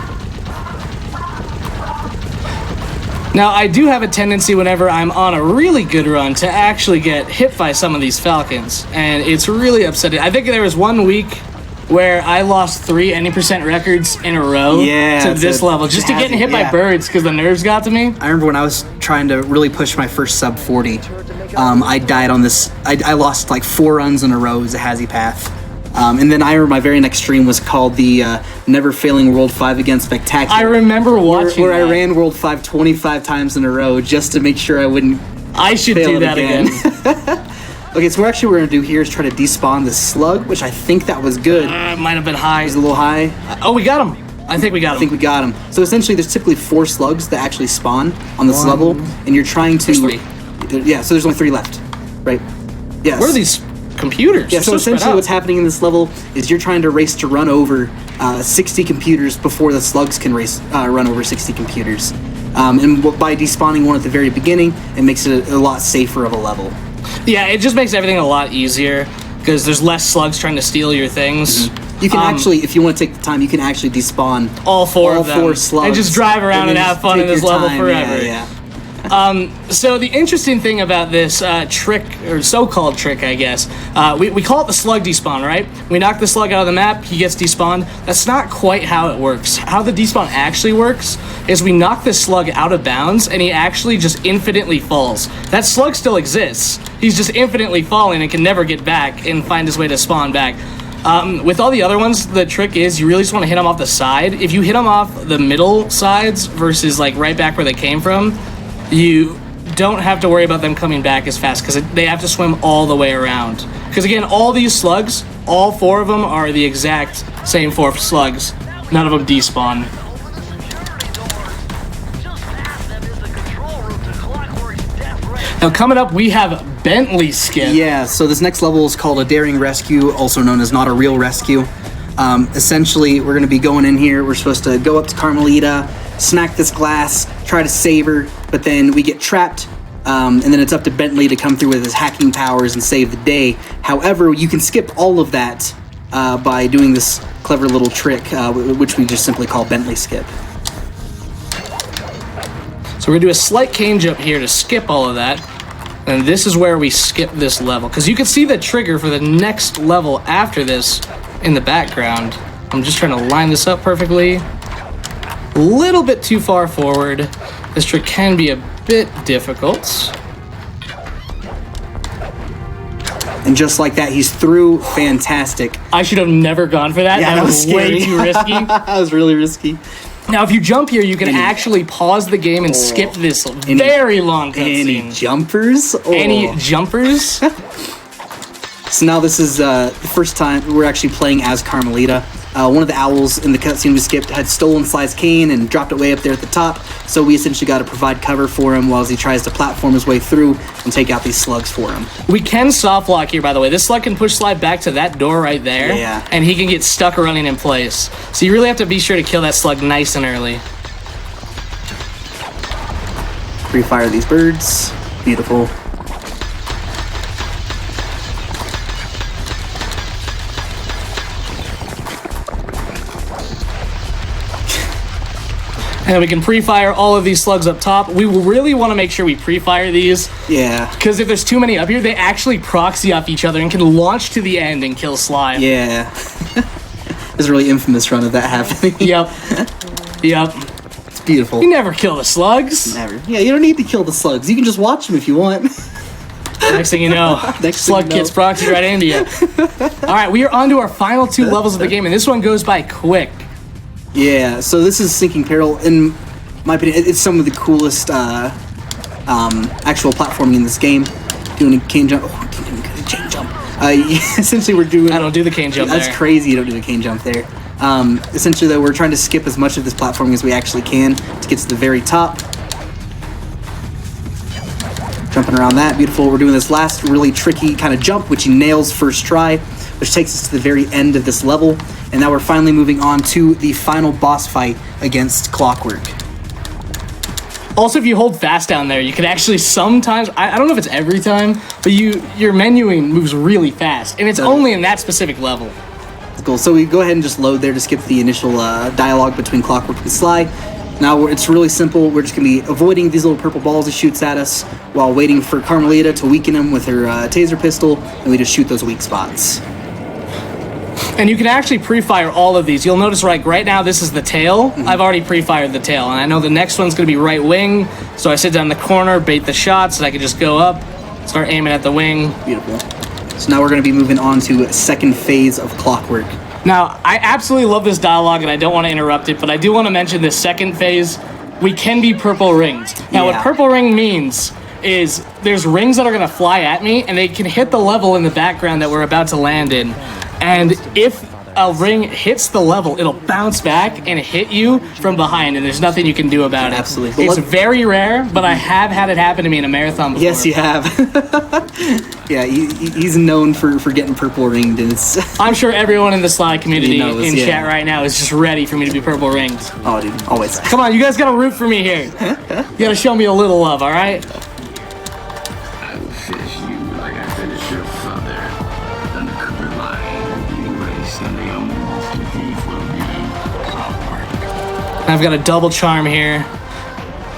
Now, I do have a tendency whenever I'm on a really good run to actually get hit by some of these falcons, and it's really upsetting. I think there was 1 week where I lost 3 any% records in a row to this level, just to getting hit by birds because the nerves got to me. I remember when I was trying to really push my first sub 40, I died on this. I lost like 4 runs in a row as a Hazy Path. And then I remember my very next stream was called the Never Failing World 5 Again Spectacular. I remember watching where I ran World 5 25 times in a row just to make sure I wouldn't. I should do that again. Okay, so what we're going to do here is try to despawn the slug, which I think that was good. It might have been high. It was a little high. Oh, we got him. I think we got him. So essentially, there's typically 4 slugs that actually spawn on this level, and you're trying to. There's 3. Yeah, so there's only 3 left, right? Yes. Where are these computers? Yeah, so essentially what's happening in this level is you're trying to race to run over 60 computers before the slugs can run over 60 computers. And by despawning one at the very beginning, it makes it a lot safer of a level. Yeah, it just makes everything a lot easier because there's less slugs trying to steal your things. You can actually, if you want to take the time, you can actually despawn all 4 of them. 4 slugs. And just drive around and have fun in this level forever. Yeah. So the interesting thing about this trick, or so-called trick, I guess, we call it the slug despawn, right? We knock the slug out of the map, he gets despawned. That's not quite how it works. How the despawn actually works is we knock the slug out of bounds, and he actually just infinitely falls. That slug still exists. He's just infinitely falling and can never get back and find his way to spawn back. With all the other ones, the trick is you really just want to hit them off the side. If you hit them off the middle sides versus like right back where they came from, you don't have to worry about them coming back as fast because they have to swim all the way around. Because again, all these slugs, all 4 of them are the exact Same for slugs. None of them despawn. Now coming up, we have Bentley Skip. Yeah, so this next level is called a Daring Rescue, also known as Not a Real Rescue. Essentially, we're going to be going in here. We're supposed to go up to Carmelita, snack this glass, try to save her, but then we get trapped, and then it's up to Bentley to come through with his hacking powers and save the day. However, you can skip all of that by doing this clever little trick, which we just simply call Bentley Skip. So we're going to do a slight cane jump here to skip all of that. And this is where we skip this level. Because you can see the trigger for the next level after this in the background. I'm just trying to line this up perfectly. A little bit too far forward. This trick can be a bit difficult. And just like that, he's through. Fantastic. I should have never gone for that. Yeah, that was way too risky. That was really risky. Now, if you jump here, you can actually pause the game and skip this very long cutscene. Any jumpers? Oh. Any jumpers? So now this is the first time we're actually playing as Carmelita. One of the owls in the cutscene we skipped had stolen Sly's cane and dropped it way up there at the top, so we essentially got to provide cover for him while he tries to platform his way through and take out these slugs for him. We can soft lock here, by the way. This slug can push Sly back to that door right there, and he can get stuck running in place. So you really have to be sure to kill that slug nice and early. Refire these birds. Beautiful. And we can pre-fire all of these slugs up top. We will really want to make sure we pre-fire these. Yeah. Because if there's too many up here, they actually proxy off each other and can launch to the end and kill Sly. Yeah. There's a really infamous run of that happening. Yep. Yep. It's beautiful. You never kill the slugs. Never. Yeah, you don't need to kill the slugs. You can just watch them if you want. Next thing you know, slug kits proxy right into you. All right, we are on to our final two levels of the game, and this one goes by quick. Yeah, so this is Sinking Peril. In my opinion, it's some of the coolest actual platforming in this game. Doing a cane jump. Oh, cane jump. Essentially, we're doing... I don't do the cane jump That's crazy you don't do the cane jump there. Essentially, though, we're trying to skip as much of this platforming as we actually can to get to the very top. Jumping around that, beautiful. We're doing this last really tricky kind of jump, which he nails first try, which takes us to the very end of this level. And now we're finally moving on to the final boss fight against Clockwork. Also, if you hold fast down there, you can actually sometimes, I don't know if it's every time, but your menuing moves really fast. And it's only in that specific level. Cool. So we go ahead and just load there to skip the initial dialogue between Clockwork and Sly. Now it's really simple. We're just going to be avoiding these little purple balls he shoots at us while waiting for Carmelita to weaken him with her taser pistol, and we just shoot those weak spots. And you can actually pre-fire all of these. You'll notice right now this is the tail. I've already pre-fired the tail, and I know the next one's going to be right wing, so I sit down in the corner, bait the shots, and I can just go up, start aiming at the wing. Beautiful. So now we're going to be moving on to a second phase of Clockwork. Now, I absolutely love this dialogue, and I don't want to interrupt it, but I do want to mention this second phase. We can be purple ringed. Now, what purple ring means is there's rings that are going to fly at me, and they can hit the level in the background that we're about to land in. And if a ring hits the level, it'll bounce back and hit you from behind, and there's nothing you can do about it. Absolutely. It's very rare, but I have had it happen to me in a marathon before. Yes, you have. Yeah, he's known for getting purple ringed, and it's... I'm sure everyone in the Sly community knows, in chat right now is just ready for me to be purple ringed. Oh, dude, always. Come on, you guys gotta root for me here. You gotta show me a little love, all right? I will finish you like I finished your father. Undercover line, you ready, Sunday? I'm the thief will be Clockwork. I've got a double charm here.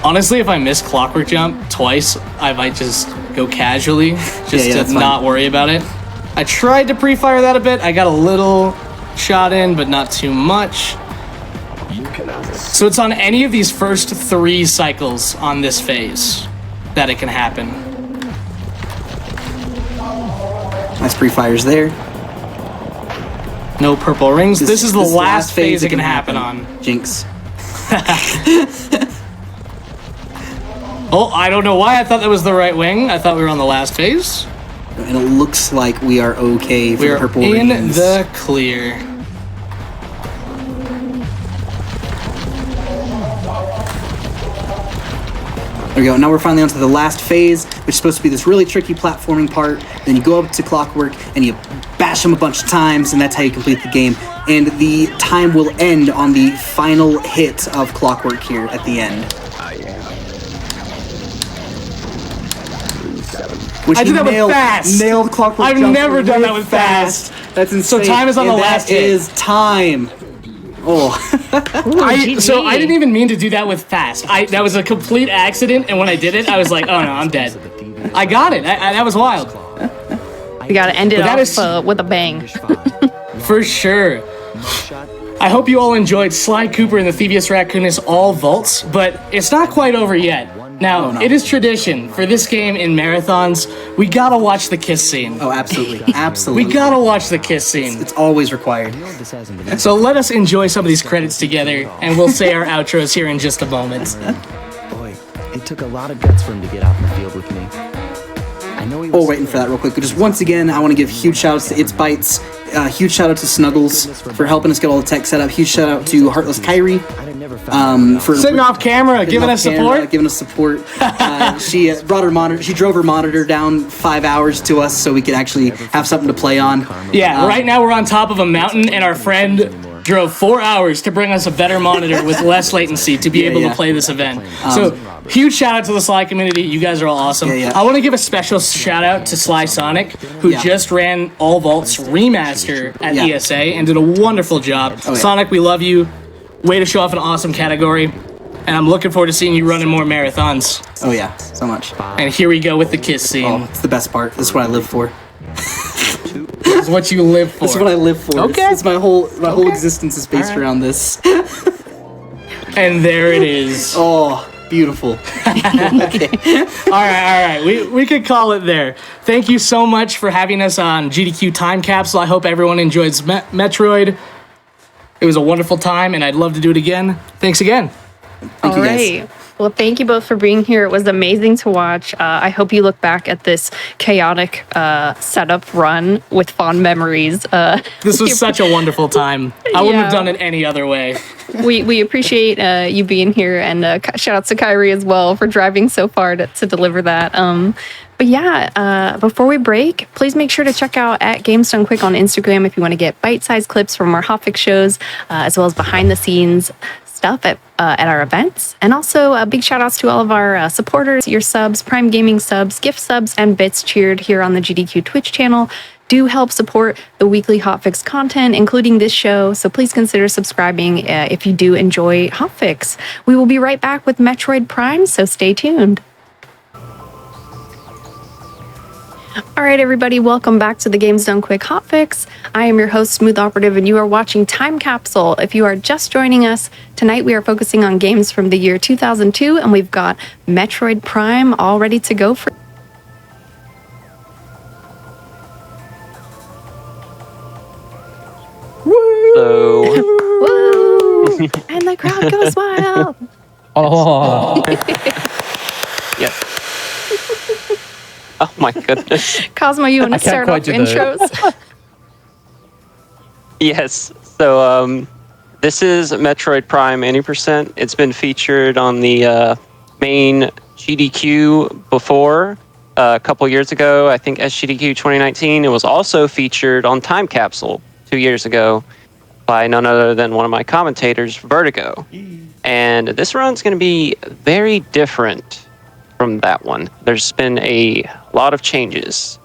Honestly, if I miss Clockwork Jump twice, I might just go casually, just to not worry about it. I tried to pre-fire that a bit. I got a little shot in, but not too much. So it's on any of these first 3 cycles on this phase that it can happen. Nice pre-fires there. No purple rings. This is the last phase it can happen on. Jinx. Oh, I don't know why I thought that was the right wing. I thought we were on the last phase. And it looks like we are okay for We're purple in rings. the clear. we go. Now we're finally onto the last phase, which is supposed to be this really tricky platforming part. Then you go up to Clockwork and you bash them a bunch of times, and that's how you complete the game. And the time will end on the final hit of Clockwork here at the end. Which I did that with fast. Nailed Clockwork I've Jump never done that really with fast. That's insane. So time is on the last hit. That is time. Oh. So I didn't even mean to do that with fast. That was a complete accident, and when I did it, I was like, oh no, I'm dead. I got it. That was wild. We gotta end it off with a bang. For sure. I hope you all enjoyed Sly Cooper and the Thievius Raccoonus all vaults, but it's not quite over yet. Now, it is tradition for this game in marathons, we gotta watch the kiss scene. Oh, absolutely. Absolutely. We gotta watch the kiss scene. It's always required. So let us enjoy some of these credits together, and we'll say our outros here in just a moment. Boy, it took a lot of guts for him to get out in the field with me. I know he was Waiting for that real quick. But just once again, I want to give huge shout outs to It's Bites. Huge shout out to Snuggles for helping us get all the tech set up. Huge shout out to Heartless Kyrie for Sitting off camera, giving us support. She brought her monitor. She drove her monitor down 5 hours to us so we could actually have something to play on. Yeah, right now we're on top of a mountain, and our friend drove 4 hours to bring us a better monitor with less latency to be able to play this event. So huge shout out to the Sly community. You guys are all awesome. I want to give a special shout out to Sly Sonic, who just ran All Vaults Remaster at ESA and did a wonderful job. Sonic, we love you. Way to show off an awesome category. And I'm looking forward to seeing you running more marathons. Oh yeah, so much. And here we go with the kiss scene. Oh, it's the best part. This is what I live for. This is what you live for. This is what I live for. Okay. It's my whole existence is based around this. And there it is. Oh, beautiful. Okay. All right. We could call it there. Thank you so much for having us on GDQ Time Capsule. I hope everyone enjoys Metroid. It was a wonderful time, and I'd love to do it again. Thanks again. Thank you guys. Well, thank you both for being here. It was amazing to watch. I hope you look back at this chaotic setup run with fond memories. This was such a wonderful time. I wouldn't have done it any other way. We appreciate you being here, and shout outs to Kyrie as well for driving so far to deliver that. But yeah, before we break, please make sure to check out at Games Done Quick on Instagram if you want to get bite-sized clips from our Hotfix shows, as well as behind-the-scenes stuff at our events. And also big shout outs to all of our supporters, your subs, Prime Gaming subs, gift subs, and bits cheered here on the GDQ Twitch channel. Do help support the weekly Hotfix content, including this show, so please consider subscribing if you do enjoy Hotfix. We will be right back with Metroid Prime, so stay tuned. All right, everybody, welcome back to the Games Done Quick Hotfix. I am your host, Smooth Operative, and you are watching Time Capsule. If you are just joining us, tonight we are focusing on games from the year 2002, and we've got Metroid Prime all ready to go for... Woo! Woo! And the crowd goes wild. Oh. Yes. Oh my goodness. Cosmo, you want to start off intros? Yes. So this is Metroid Prime Any %. It's been featured on the main GDQ before a couple years ago. I think SGDQ 2019. It was also featured on Time Capsule 2 years ago by none other than one of my commentators, Vertigo. And this run's going to be very different from that one. There's been a lot of changes.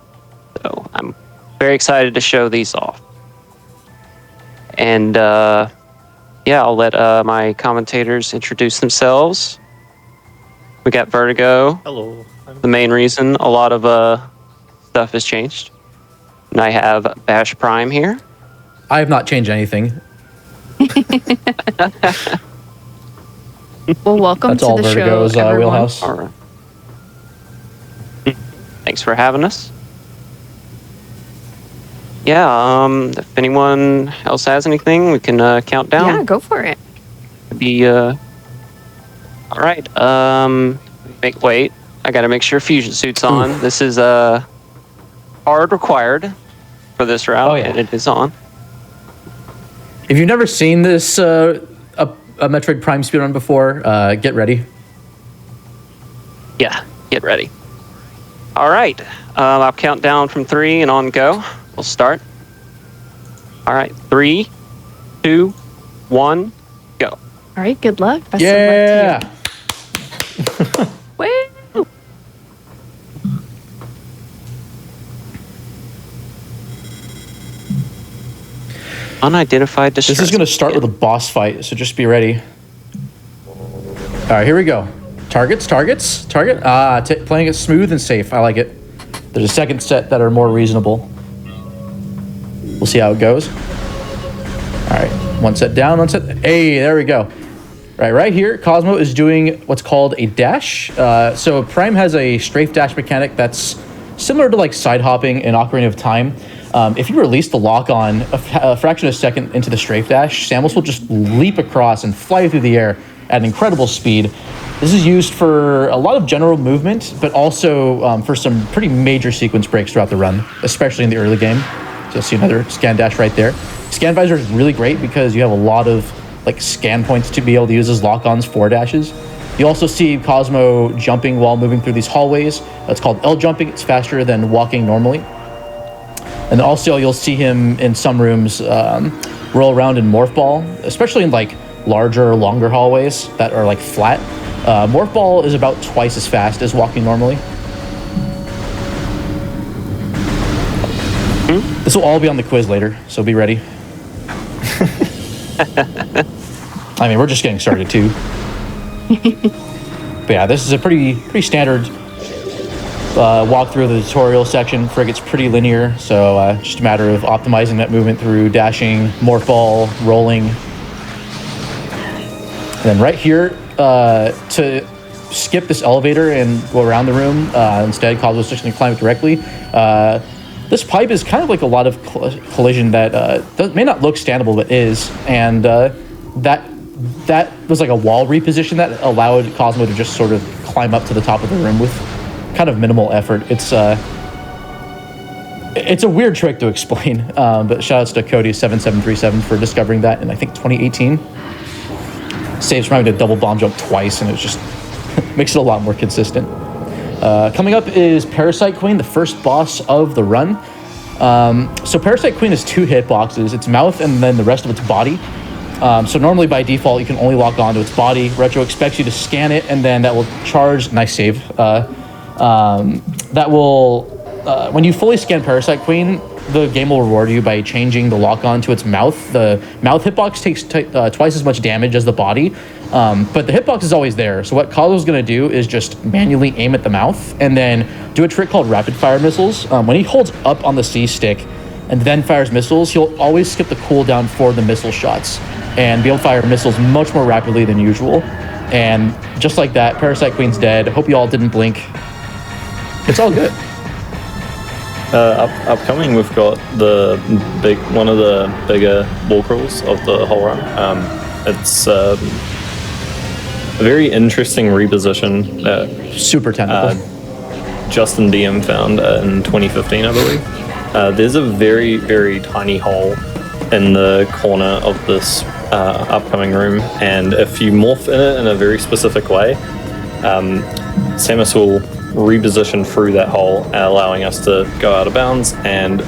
So I'm very excited to show these off. And yeah, I'll let my commentators introduce themselves. We got Vertigo. Hello. The main reason a lot of stuff has changed. And I have Bash Prime here. I have not changed anything. Well, welcome That's to all the Vertigo's show, everyone. wheelhouse. All right. Thanks for having us. Yeah, if anyone else has anything, we can count down. Yeah, go for it. All right. Wait. I gotta make sure fusion suit's on. This is hard required for this route, and it is on. If you've never seen this a Metroid Prime speedrun before, get ready. Yeah, get ready. All right, I'll count down from 3 and on go. We'll start. All right, 3, 2, 1, go. All right, good luck. Best Yeah. of luck to you. Woo! Unidentified distress. This is going to start with a boss fight, so just be ready. All right, here we go. Target. Playing it smooth and safe. I like it. There's a second set that are more reasonable. We'll see how it goes. All right, one set down, one set. Hey, there we go. Right here, Cosmo is doing what's called a dash. So Prime has a strafe dash mechanic that's similar to like side hopping in Ocarina of Time. If you release the lock on a fraction of a second into the strafe dash, Samus will just leap across and fly through the air at an incredible speed. This is used for a lot of general movement, but also for some pretty major sequence breaks throughout the run, especially in the early game. So you'll see another scan dash right there. Scan visor is really great because you have a lot of like scan points to be able to use as lock-ons for dashes. You also see Cosmo jumping while moving through these hallways. That's called L jumping. It's faster than walking normally. And also you'll see him in some rooms roll around in Morph Ball, especially in like larger, longer hallways that are like flat. Morph Ball is about twice as fast as walking normally. This will all be on the quiz later, so be ready. I mean, we're just getting started too. But yeah, this is a pretty standard walk through the tutorial section. Frigate's pretty linear, so just a matter of optimizing that movement through dashing, Morph Ball, rolling. And then right here, to skip this elevator and go around the room, instead Cosmo's just going to climb it directly. This pipe is kind of like a lot of collision that may not look standable, but is. And that was like a wall reposition that allowed Cosmo to just sort of climb up to the top of the room with kind of minimal effort. It's a weird trick to explain, but shoutouts to Cody7737 for discovering that in, I think, 2018. Saves from having to double bomb jump twice, and it just makes it a lot more consistent. Coming up is Parasite Queen, the first boss of the run. So Parasite Queen has 2 hitboxes, its mouth and then the rest of its body. So normally by default, you can only lock onto its body. Retro expects you to scan it, and then that will charge, nice save. That will, when you fully scan Parasite Queen, the game will reward you by changing the lock on to its mouth. The mouth hitbox takes twice as much damage as the body, but the hitbox is always there. So what Cosmo's going to do is just manually aim at the mouth and then do a trick called rapid fire missiles. When he holds up on the C stick and then fires missiles, he'll always skip the cooldown for the missile shots and be able to fire missiles much more rapidly than usual. And just like that, Parasite Queen's dead. Hope you all didn't blink. It's all good. Upcoming, we've got one of the bigger wall crawls of the whole run. It's a very interesting reposition that super technical. Justin DM found in 2015, I believe. There's a very, very tiny hole in the corner of this upcoming room, and if you morph in it in a very specific way, Samus will reposition through that hole, allowing us to go out of bounds and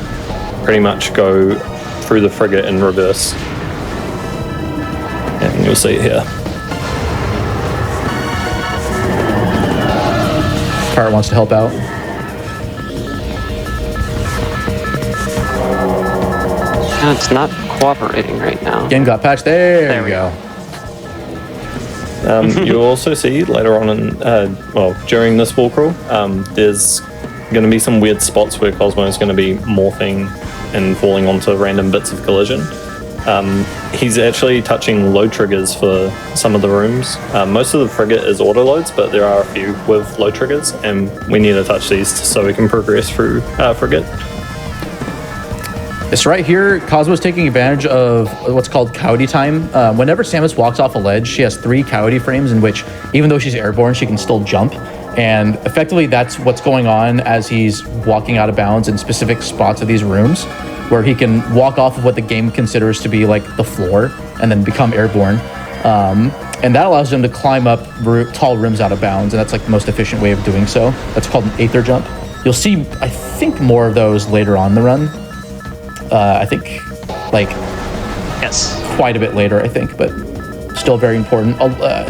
pretty much go through the frigate in reverse. And you'll see it here. Cart wants to help out. No, it's not cooperating right now. Game got patched. There we go. You'll also see later on in, during this wall crawl, there's going to be some weird spots where Cosmo is going to be morphing and falling onto random bits of collision. He's actually touching load triggers for some of the rooms. Most of the frigate is auto loads, but there are a few with load triggers, and we need to touch these so we can progress through frigate. It's right here. Cosmo's taking advantage of what's called coyote time. Whenever Samus walks off a ledge, she has 3 coyote frames in which, even though she's airborne, she can still jump. And effectively, that's what's going on as he's walking out of bounds in specific spots of these rooms, where he can walk off of what the game considers to be like the floor and then become airborne. And that allows them to climb up tall rims out of bounds, and that's like the most efficient way of doing so. That's called an aether jump. You'll see, I think, more of those later on in the run. I think, like, Yes. quite a bit later, I think, but still very important.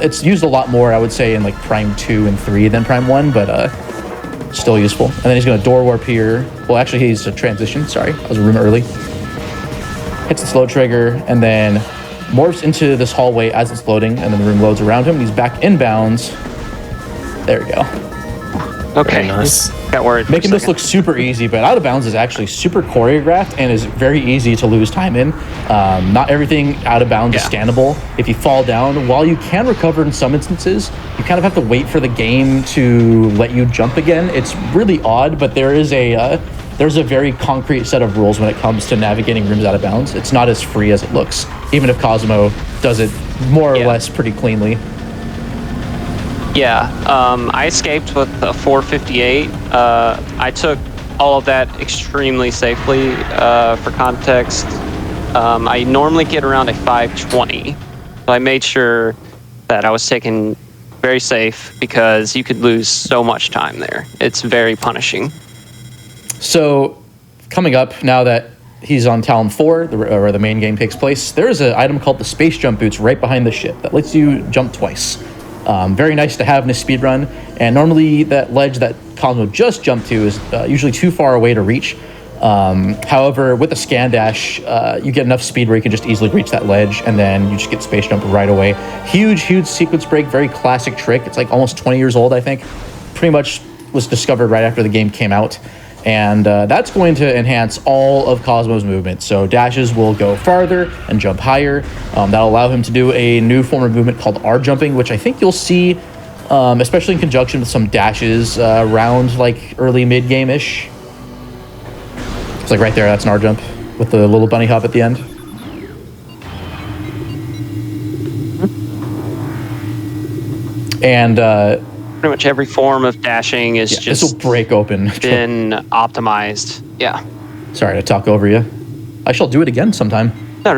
It's used a lot more, I would say, in like Prime 2 and 3 than Prime 1, but still useful. And then he's going to door warp here. Well, actually, he's a transition. Sorry, I was a room early. Hits the slow trigger, and then morphs into this hallway as it's loading, and then the room loads around him. He's back inbounds. There we go. Okay. Very nice. Got worried. Making this look super easy, but out of bounds is actually super choreographed and is very easy to lose time in. Not everything out of bounds is scannable. If you fall down, while you can recover in some instances, you kind of have to wait for the game to let you jump again. It's really odd, but there's a very concrete set of rules when it comes to navigating rooms out of bounds. It's not as free as it looks, even if Cosmo does it more or less pretty cleanly. Yeah, I escaped with a 458. I took all of that extremely safely. For context, I normally get around a 520. So I made sure that I was taking very safe because you could lose so much time there. It's very punishing. So, coming up, now that he's on Talon 4, where the main game takes place, there is an item called the Space Jump Boots right behind the ship that lets you jump twice. Very nice to have in a speedrun, and normally that ledge that Cosmo just jumped to is usually too far away to reach. However, with a scan dash, you get enough speed where you can just easily reach that ledge, and then you just get Space Jump right away. Huge sequence break, very classic trick. It's like almost 20 years old, I think. Pretty much was discovered right after the game came out. And that's going to enhance all of Cosmo's movement. So dashes will go farther and jump higher. That'll allow him to do a new form of movement called R jumping, which I think you'll see, especially in conjunction with some dashes around like early mid-game-ish. It's like right there, that's an R jump with the little bunny hop at the end. And pretty much every form of dashing is just this will break open. been optimized. Yeah. Sorry to talk over you. I shall do it again sometime. No.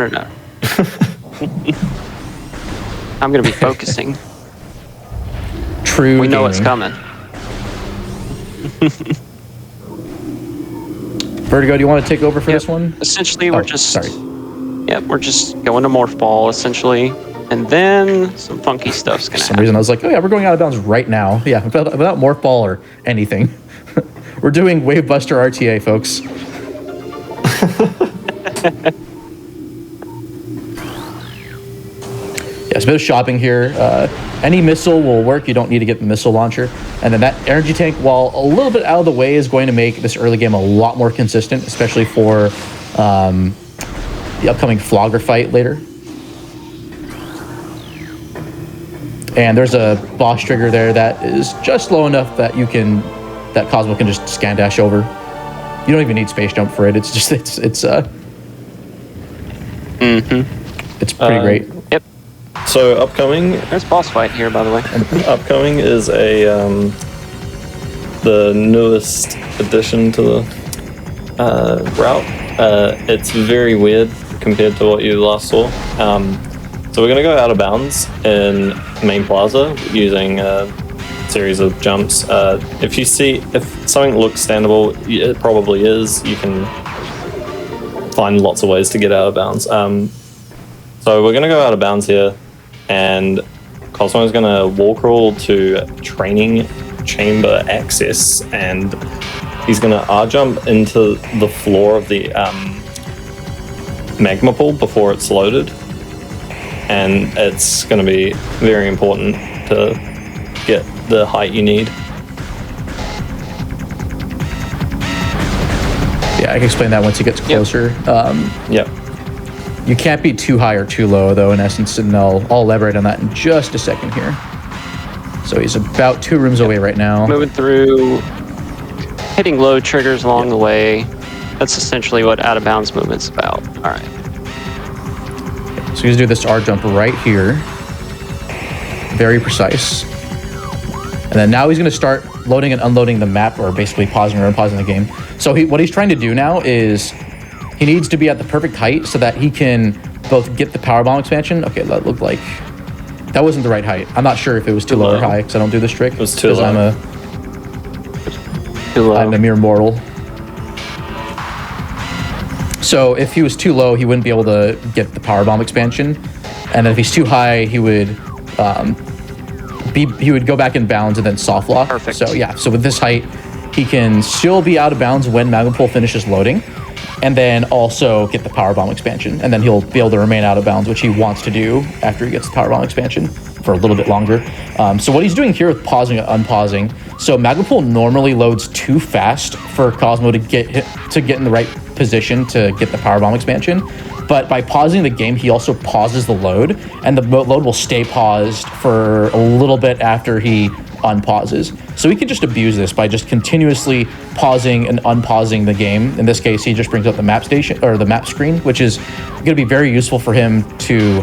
I'm gonna be focusing. True. We know gaming. it's coming. Vertigo, do you want to take over for this one? Essentially, we're just sorry. Yep, we're just going to Morph Ball essentially. And then some funky stuff's gonna For some happen. reason I was like, oh yeah, we're going out of bounds right now. Yeah, without Morph Ball or anything. We're doing Wave Buster RTA, folks. Yes, a bit of shopping here. Any missile will work. You don't need to get the missile launcher. And then that energy tank, while a little bit out of the way, is going to make this early game a lot more consistent, especially for the upcoming Flogger fight later. And there's a boss trigger there that is just low enough that Cosmo can just scan dash over. You don't even need space jump for it. It's just it's pretty great. Yep. So upcoming, There's boss fight here, by the way. upcoming is the newest addition to the route. It's very weird compared to what you last saw. So we're going to go out of bounds in Main Plaza using a series of jumps. If something looks standable, it probably is. You can find lots of ways to get out of bounds. So we're going to go out of bounds here, and Cosmo is going to wall crawl to training chamber access, and he's going to R-jump into the floor of the magma pool before it's loaded. And it's going to be very important to get the height you need. Yeah, I can explain that once he gets closer. Yep. You can't be too high or too low, though, in essence, and I'll elaborate on that in just a second here. So he's about 2 rooms away right now. Moving through, hitting load triggers along the way. That's essentially what out of bounds movement's about. All right. So he's going to do this R jump right here. Very precise. And then now he's going to start loading and unloading the map, or basically pausing or unpausing the game. So what he's trying to do now is he needs to be at the perfect height so that he can both get the power bomb expansion. Okay, that looked like That wasn't the right height. I'm not sure if it was too low or high because I don't do this trick. It was too low. I'm a mere mortal. So if he was too low, he wouldn't be able to get the power bomb expansion, and then if he's too high, he would go back in bounds and then soft lock. Perfect. So yeah, so with this height, he can still be out of bounds when Magma Pull finishes loading, and then also get the power bomb expansion, and then he'll be able to remain out of bounds, which he wants to do after he gets the power bomb expansion for a little bit longer. So what he's doing here with pausing and unpausing, so Magma Pull normally loads too fast for Cosmo to get in the right position to get the power bomb expansion, but by pausing the game, he also pauses the load, and the load will stay paused for a little bit after he unpauses. So we can just abuse this by just continuously pausing and unpausing the game. In this case, he just brings up the map station or the map screen, which is going to be very useful for him to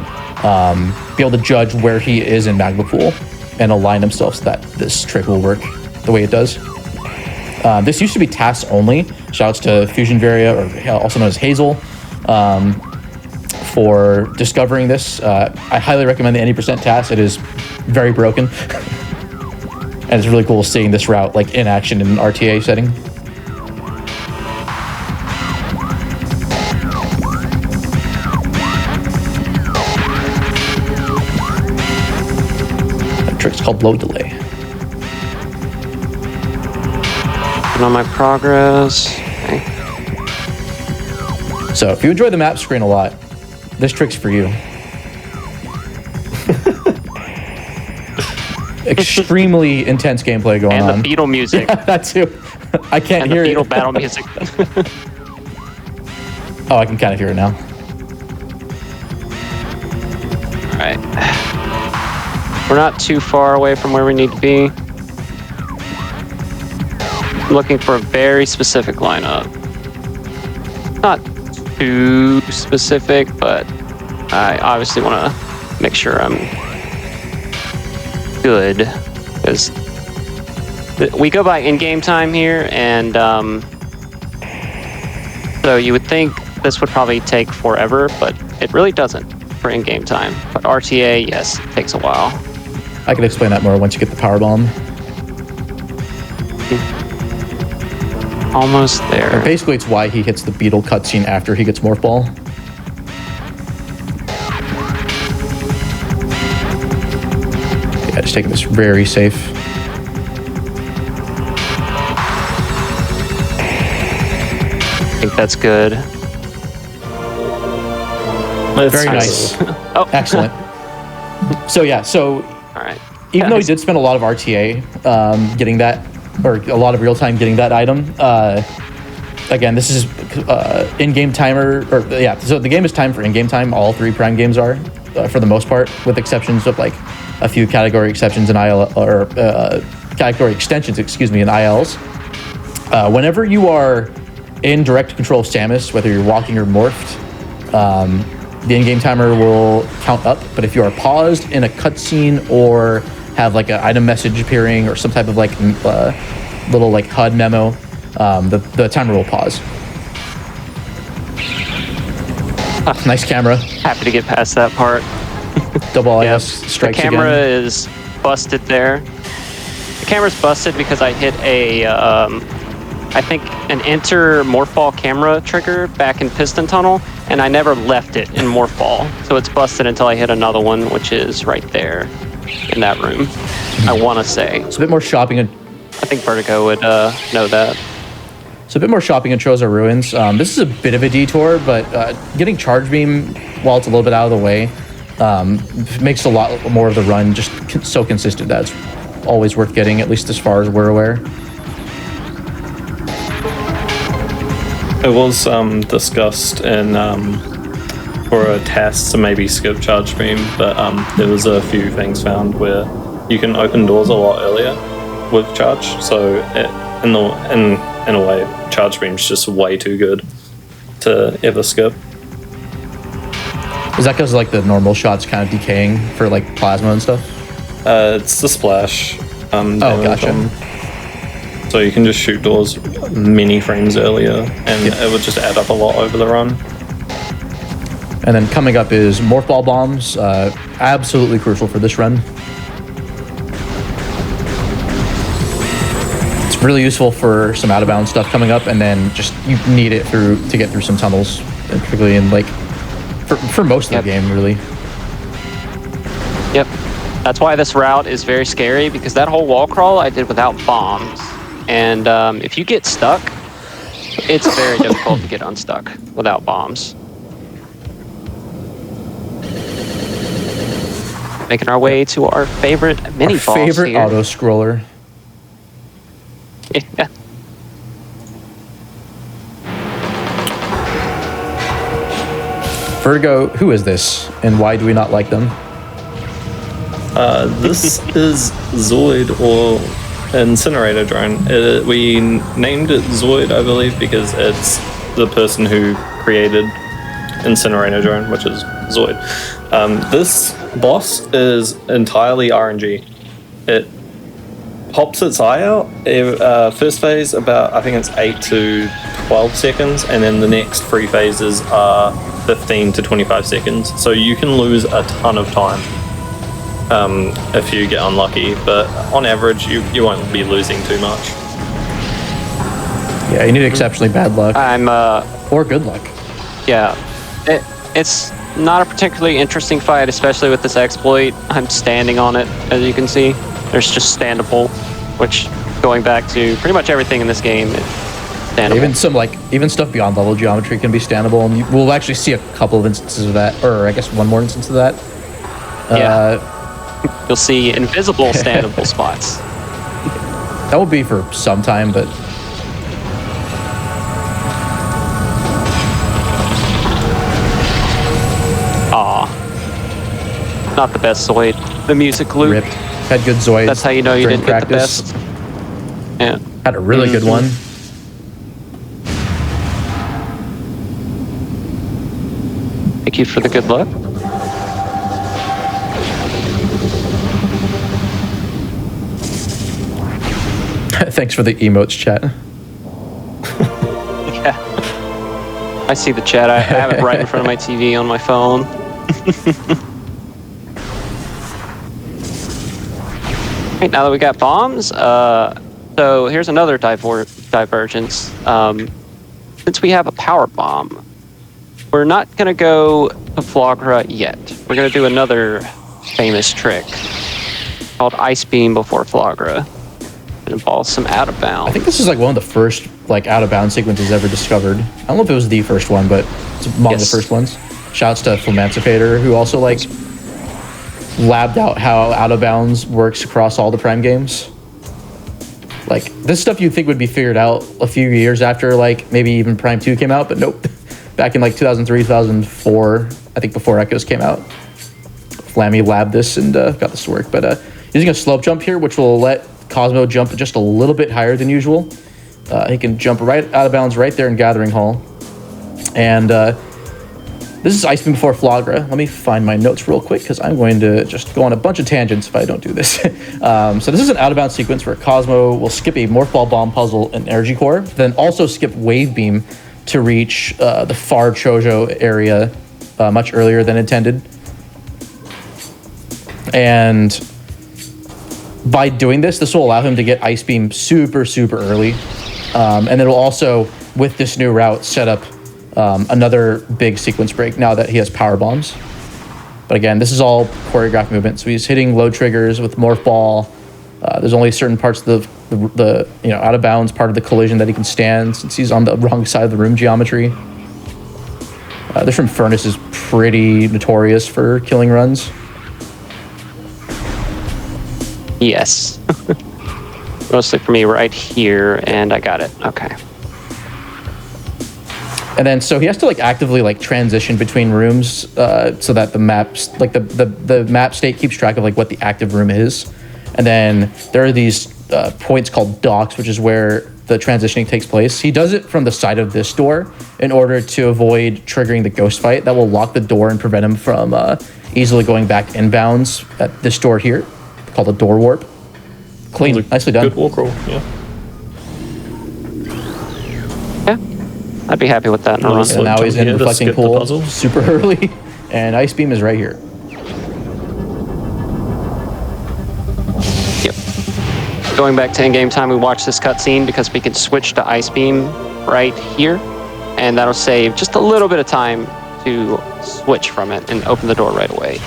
be able to judge where he is in Magma Pool and align himself so that this trick will work the way it does. This used to be tasks only. Shouts to Fusion Varia, or also known as Hazel, for discovering this. I highly recommend the any percent task. It is very broken. And it's really cool seeing this route like in action in an RTA setting. That trick's called load delay. On my progress. Okay. So if you enjoy the map screen a lot, this trick's for you. Extremely intense gameplay going on. And the beetle music. Yeah, that too. I can't and hear the it. beetle battle music. Oh, I can kind of hear it now. Alright. We're not too far away from where we need to be. I'm looking for a very specific lineup. Not too specific, but I obviously want to make sure I'm good, because we go by in-game time here, and so you would think this would probably take forever, but it really doesn't for in-game time. But RTA, yes, it takes a while. I can explain that more once you get the power bomb. Almost there. And basically, it's why he hits the beetle cutscene after he gets Morph Ball. Yeah, just taking this very safe. I think that's good. Very nice. Oh. Excellent. So yeah, so All right. even though he did spend a lot of RTA getting that, or a lot of real time getting that item, again, this is in-game timer, or yeah, so the game is timed for in-game time. All 3 Prime games are, for the most part, with exceptions of like a few category exceptions in IL, or category extensions, excuse me, in ILs. Whenever you are in direct control of Samus, whether you're walking or morphed, the in-game timer will count up, but if you are paused in a cutscene or have like an item message appearing or some type of like little like HUD memo, the timer will pause. Nice camera. Happy to get past that part. Double Yep. IS strikes The camera again. is busted there. The camera's busted because I hit a, I think an enter morph ball camera trigger back in Piston Tunnel, and I never left it in morph ball. So it's busted until I hit another one, which is right there in that room. I want to say. It's a bit more shopping and I think Vertigo would know that. So a bit more shopping in Chozo Ruins. This is a bit of a detour, but getting Charge Beam while it's a little bit out of the way makes a lot more of the run just so consistent that it's always worth getting, at least as far as we're aware. It was discussed in for a test to maybe skip Charge Beam, but there was a few things found where you can open doors a lot earlier with Charge. So in a way, Charge Beam's just way too good to ever skip. Is that because like the normal shot's kind of decaying for like plasma and stuff? It's the splash. Oh, gotcha. So you can just shoot doors many frames earlier, and it would just add up a lot over the run. And then coming up is Morph Ball Bombs, absolutely crucial for this run. It's really useful for some out of bounds stuff coming up, and then just you need it to get through some tunnels, and particularly in like for most of the game, really. Yep. That's why this route is very scary, because that whole wall crawl I did without bombs. And if you get stuck, it's very difficult to get unstuck without bombs. Making our way to our favorite mini boss favorite here. auto scroller. Yeah. Vertigo, who is this, and why do we not like them? This is Zoid, or Incinerator Drone. We named it Zoid, I believe, because it's the person who created Incinerator Drone, which is Zoid. This boss is entirely RNG. It pops its eye out. First phase, about, I think it's 8 to 12 seconds, and then the next 3 phases are 15 to 25 seconds. So you can lose a ton of time if you get unlucky, but on average you won't be losing too much. Yeah, you need exceptionally bad luck. Or good luck. Yeah. It's not a particularly interesting fight, especially with this exploit. I'm standing on it, as you can see. There's just standable, which, going back to pretty much everything in this game, it's standable. Even stuff beyond level geometry can be standable, and we'll actually see a couple of instances of that, or I guess one more instance of that. Yeah. You'll see invisible standable spots. That will be for some time, but not the best Zoid. The music loop. Ripped. Had good Zoids. That's how you know you didn't practice. get the best. Yeah. Had a really good one. Thank you for the good luck. Thanks for the emotes, chat. Yeah. I see the chat. I have it right in front of my TV on my phone. Right, now that we got bombs, so here's another divergence. Since we have a power bomb, we're not going to go to Flagra yet. We're going to do another famous trick called Ice Beam before Flagra. It involves some out of bounds. I think this is like one of the first like out of bounds sequences ever discovered. I don't know if it was the first one, but it's among the first ones. Shouts to Flamancipator, who also like labbed out how out of bounds works across all the Prime games. Like this stuff you'd think would be figured out a few years after like maybe even Prime 2 came out, but nope. Back in like 2003, 2004, I think before Echoes came out, Flammy labbed this and got this to work. But using a slope jump here, which will let Cosmo jump just a little bit higher than usual. He can jump right out of bounds right there in Gathering Hall. And this is Ice Beam before Flagra. Let me find my notes real quick because I'm going to just go on a bunch of tangents if I don't do this. So this is an out of bounds sequence where Cosmo will skip a Morph Ball Bomb puzzle and Energy Core, then also skip Wave Beam to reach the far Chojo area much earlier than intended. And by doing this will allow him to get Ice Beam super, super early. And it'll also, with this new route, set up another big sequence break now that he has power bombs. But again, this is all choreographed movement. So he's hitting low triggers with Morph Ball. There's only certain parts of the out of bounds part of the collision that he can stand since he's on the wrong side of the room geometry. This from Furnace is pretty notorious for killing runs. Yes. Mostly for me right here, and I got it. Okay. And then so he has to like actively like transition between rooms so that the maps like the map state keeps track of like what the active room is. And then there are these points called docks, which is where the transitioning takes place. He does it from the side of this door in order to avoid triggering the ghost fight that will lock the door and prevent him from easily going back inbounds at this door here, called a door warp. Clean, nicely done. Good wall crawl, yeah. Yeah. I'd be happy with that in a run. Nice. And now he's in Here to Reflecting skip the Pool puzzle. super early. And Ice Beam is right here. Yep. Going back to in-game time, we watch this cutscene because we can switch to Ice Beam right here, and that'll save just a little bit of time to switch from it and open the door right away.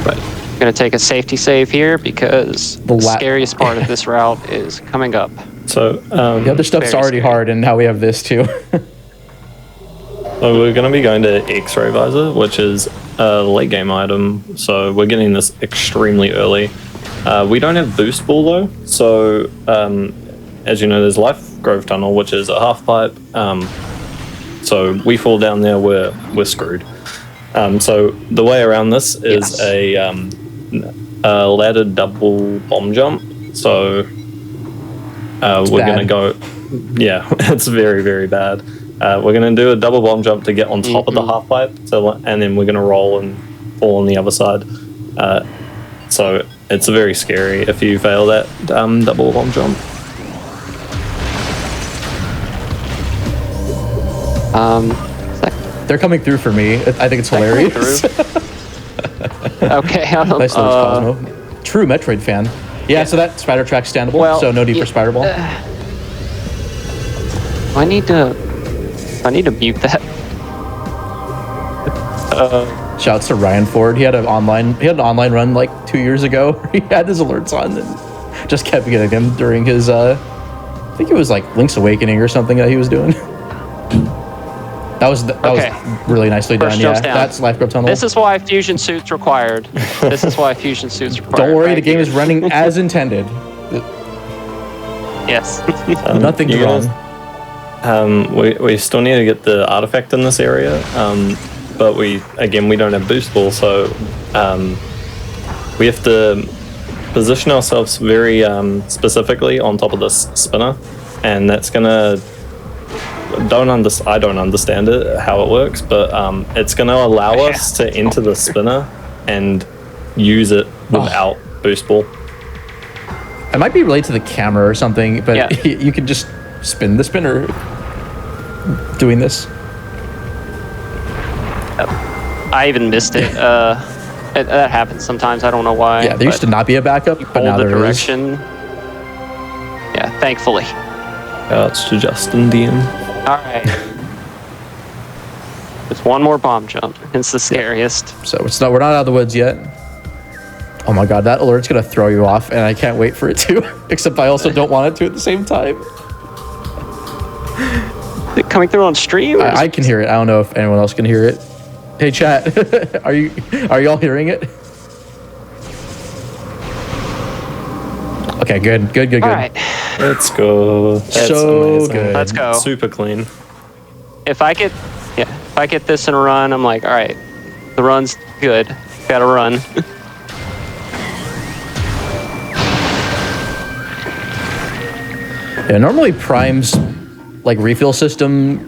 But I'm gonna take a safety save here because the scariest part of this route is coming up. So The other stuff's Very already scary. hard, and now we have this too. so we're going to be going to X-ray visor, which is a late game item. So we're getting this extremely early. We don't have boost ball though. So as you know, there's Life Grove Tunnel, which is a half pipe. So we fall down there, we're screwed. So the way around this is a laddered double bomb jump. So we're going to go, yeah, it's very, very bad. We're going to do a double bomb jump to get on top of the half pipe, and then we're going to roll and fall on the other side. So it's very scary if you fail that double bomb jump. They're coming through for me. I think it's hilarious. Okay. Nice little Cosmo. True Metroid fan. Yeah, so that spider track's standable, Well, so no need for spider ball. I need to mute that. Shouts to Ryan Ford. He had an online run like 2 years ago. He had his alerts on and just kept getting them during his I think it was like Link's Awakening or something that he was doing. That was really nicely done. First Yeah, jump's down. that's Life Grove Tunnel. This is why fusion suits required. This is why fusion suits required. Don't worry, right the game here. is running as intended. Yes. Nothing's you guys- wrong. We still need to get the artifact in this area, but we don't have boost ball, so we have to position ourselves very specifically on top of this spinner, and that's gonna. I don't understand it how it works, but it's gonna allow us to enter the spinner and use it without boost ball. It might be related to the camera or something, but Yeah. you can just spin the spinner doing this. I even missed it. That happens sometimes. I don't know why. Yeah, there used to not be a backup, but now hold the there is. direction. Yeah, thankfully. It's to Justin DM. All right. It's one more bomb jump. It's the scariest. So we're not out of the woods yet. Oh my god, that alert's gonna throw you off, and I can't wait for it to. Except I also don't want it to at the same time. Is it coming through on stream? I can hear it. I don't know if anyone else can hear it. Hey chat, are you all hearing it? Okay, good. All right. Let's go. That's So amazing. good. Let's go. Super clean. If I get this in a run, I'm like, all right, the run's good. Got to run. Yeah, normally Prime's like refill system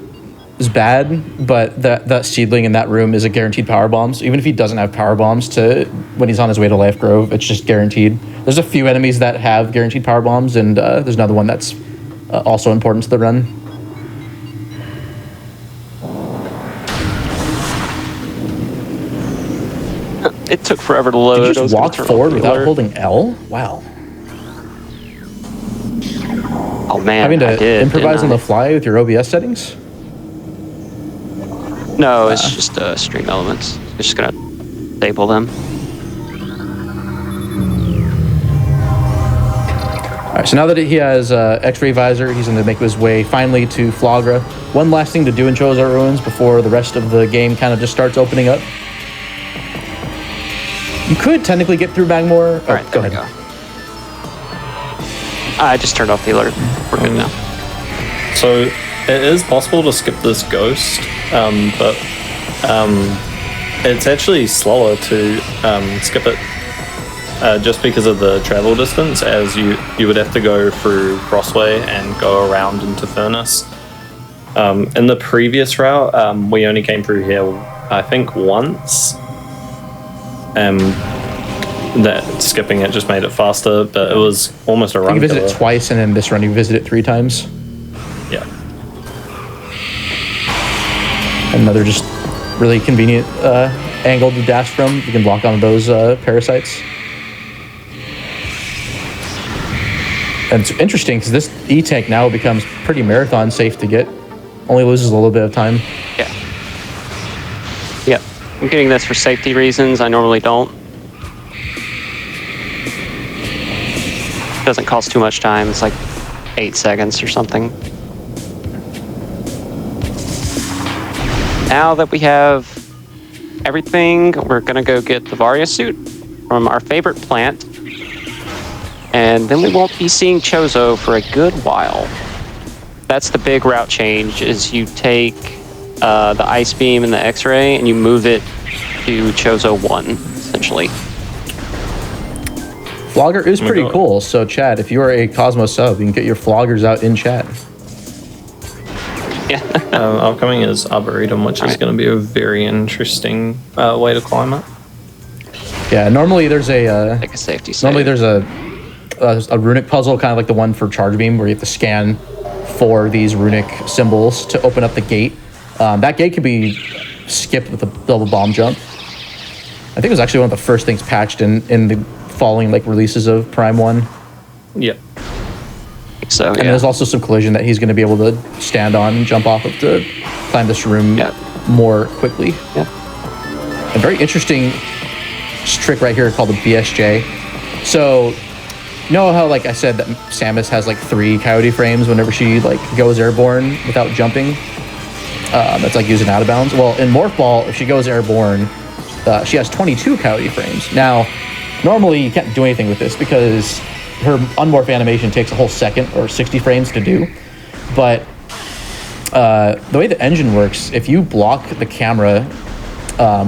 is bad, but that seedling in that room is a guaranteed power bombs. Even if he doesn't have power bombs to when he's on his way to Life Grove, it's just guaranteed. There's a few enemies that have guaranteed power bombs, and there's another one that's also important to the run. It took forever to load. Did you I was just gonna walk turn off forward the without alert. holding L? Wow. Oh man, Having I to did, improvise on didn't the fly with your OBS settings? I? No, it's just stream elements. It's just gonna disable them. All right, so now that he has X-ray visor, he's going to make his way finally to Flagra. One last thing to do in Chozar Ruins before the rest of the game kind of just starts opening up. You could technically get through Magmore. All right, go there we ahead. go. I just turned off the alert. We're good now. So it is possible to skip this ghost, but it's actually slower to skip it just because of the travel distance, as you would have to go through Crossway and go around into Furnace. In the previous route, we only came through here, I think, once. That skipping it just made it faster, but it was almost a I run think you visit killer. it twice, and then this run you visit it 3 times. Yeah. Another just really convenient angle to dash from. You can block on those parasites. And it's interesting because this E-Tank now becomes pretty marathon safe to get. Only loses a little bit of time. Yeah. Yep. I'm getting this for safety reasons. I normally don't. Doesn't cost too much time. It's like 8 seconds or something. Now that we have everything, we're gonna go get the Varia suit from our favorite plant. And then we won't be seeing Chozo for a good while. That's the big route change, is you take the Ice Beam and the X-Ray and you move it to Chozo 1, essentially. Flogger is pretty cool, so Chad, if you are a Cosmo sub, you can get your Floggers out in chat. Yeah. Upcoming is Arboretum, which is going to be a very interesting way to climb it. Yeah, normally there's a... like a safety save. Normally there's a runic puzzle, kind of like the one for Charge Beam, where you have to scan for these runic symbols to open up the gate. That gate can be skipped with a double bomb jump. I think it was actually one of the first things patched in the following like releases of Prime 1. Yep. So, yeah. And there's also some collision that he's going to be able to stand on and jump off of to climb this room more quickly. Yeah. A very interesting trick right here called the BSJ. So, you know how, like I said, that Samus has like 3 coyote frames whenever she like goes airborne without jumping? That's like using out of bounds. Well, in Morph Ball, if she goes airborne, she has 22 coyote frames. Now, normally you can't do anything with this because her unmorph animation takes a whole second or 60 frames to do. But the way the engine works, if you block the camera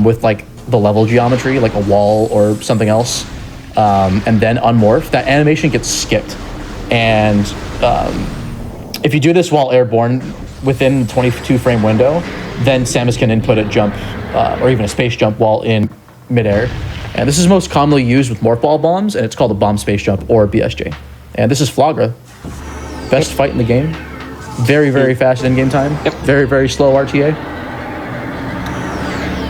with like the level geometry, like a wall or something else, and then unmorph, that animation gets skipped. And if you do this while airborne within the 22 frame window, then Samus can input a jump or even a space jump while in midair. And this is most commonly used with Morph Ball bombs, and it's called a bomb space jump or BSJ. And this is Flagra. Best fight in the game. Very, very fast in-game time. Yep. Very, very slow RTA.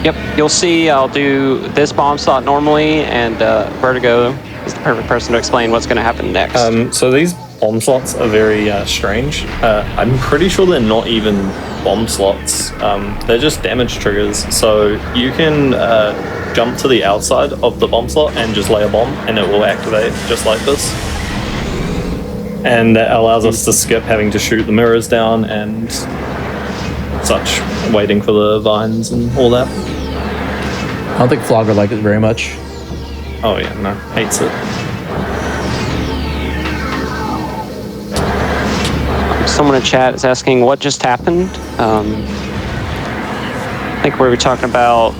Yep, you'll see I'll do this bomb slot normally, and Vertigo is the perfect person to explain what's going to happen next. So these bomb slots are very strange. I'm pretty sure they're not even bomb slots. They're just damage triggers. So you can jump to the outside of the bomb slot and just lay a bomb, and it will activate just like this. And that allows us to skip having to shoot the mirrors down and such, waiting for the vines and all that. I don't think Flogger liked it very much. Oh yeah, no, hates it. Someone in chat is asking what just happened. I think we were talking about...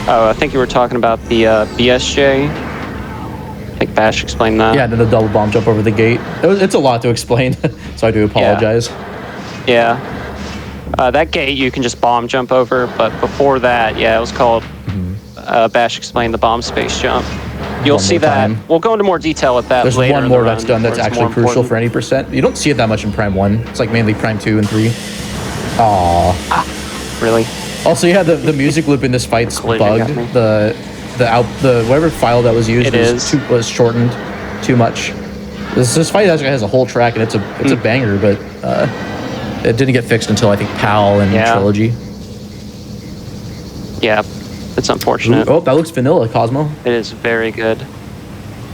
Oh, I think you were talking about the BSJ. I think Bash explained that. Yeah, then the double bomb jump over the gate. It's a lot to explain, so I do apologize. Yeah. That gate you can just bomb jump over, but before that, yeah, it was called... Bash explained the bomb space jump. You'll see that. We'll go into more detail with that There's later. one in more the that's run done that's where it's actually more crucial important. for any percent. You don't see it that much in Prime 1. It's like mainly Prime 2 and 3. Aww. Really? Also, yeah, the music loop in this fight's Collision bugged. got me. The whatever file that was used was shortened too much. This fight actually has a whole track, and it's a banger, but it didn't get fixed until I think PAL and Trilogy. Yeah, it's unfortunate. Ooh, oh, that looks vanilla, Cosmo. It is very good.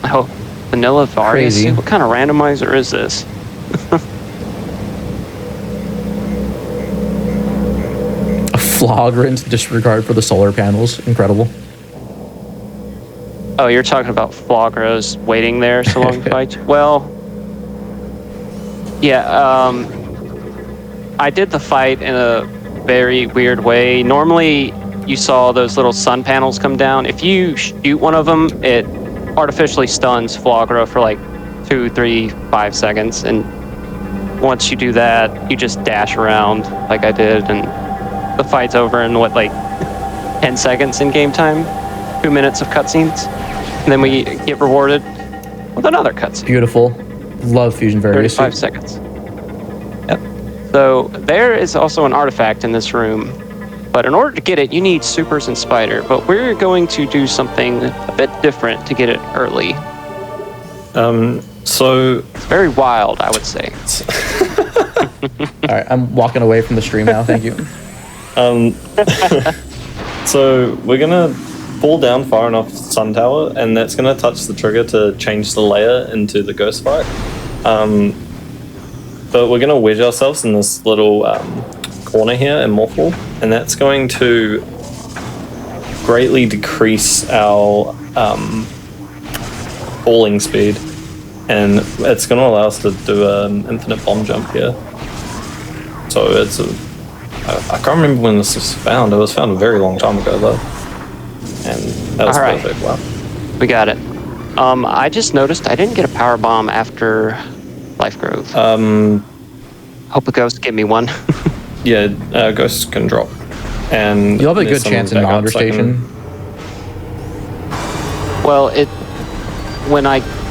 Oh, vanilla Varia. Crazy. What kind of randomizer is this? A flagrant disregard for the solar panels. Incredible. Oh, you're talking about Flagra's waiting there so long to fight? Well, yeah, I did the fight in a very weird way. Normally, you saw those little sun panels come down. If you shoot one of them, it artificially stuns Flagra for like 2, 3, 5 seconds. And once you do that, you just dash around like I did, and the fight's over in what, like 10 seconds in game time? 2 minutes of cutscenes. And then we get rewarded with another cutscene. Beautiful. Love Fusion Various. 35 seconds. Yep. So there is also an artifact in this room. But in order to get it, you need supers and spider. But we're going to do something a bit different to get it early. So It's very wild, I would say. All right, I'm walking away from the stream now. Thank you. So we're gonna fall down far enough Sun Tower, and that's gonna touch the trigger to change the layer into the ghost fight. But we're gonna wedge ourselves in this little corner here in Morphal, and that's going to greatly decrease our falling speed, and it's going to allow us to do an infinite bomb jump here. So it's I can't remember when this was found. It was found a very long time ago though, and that was perfect. Wow, we got it. I just noticed I didn't get a power bomb after Life Grove. Hope a ghost give me one. Yeah, ghosts can drop, and you'll have a good chance in Maunder Station. Well,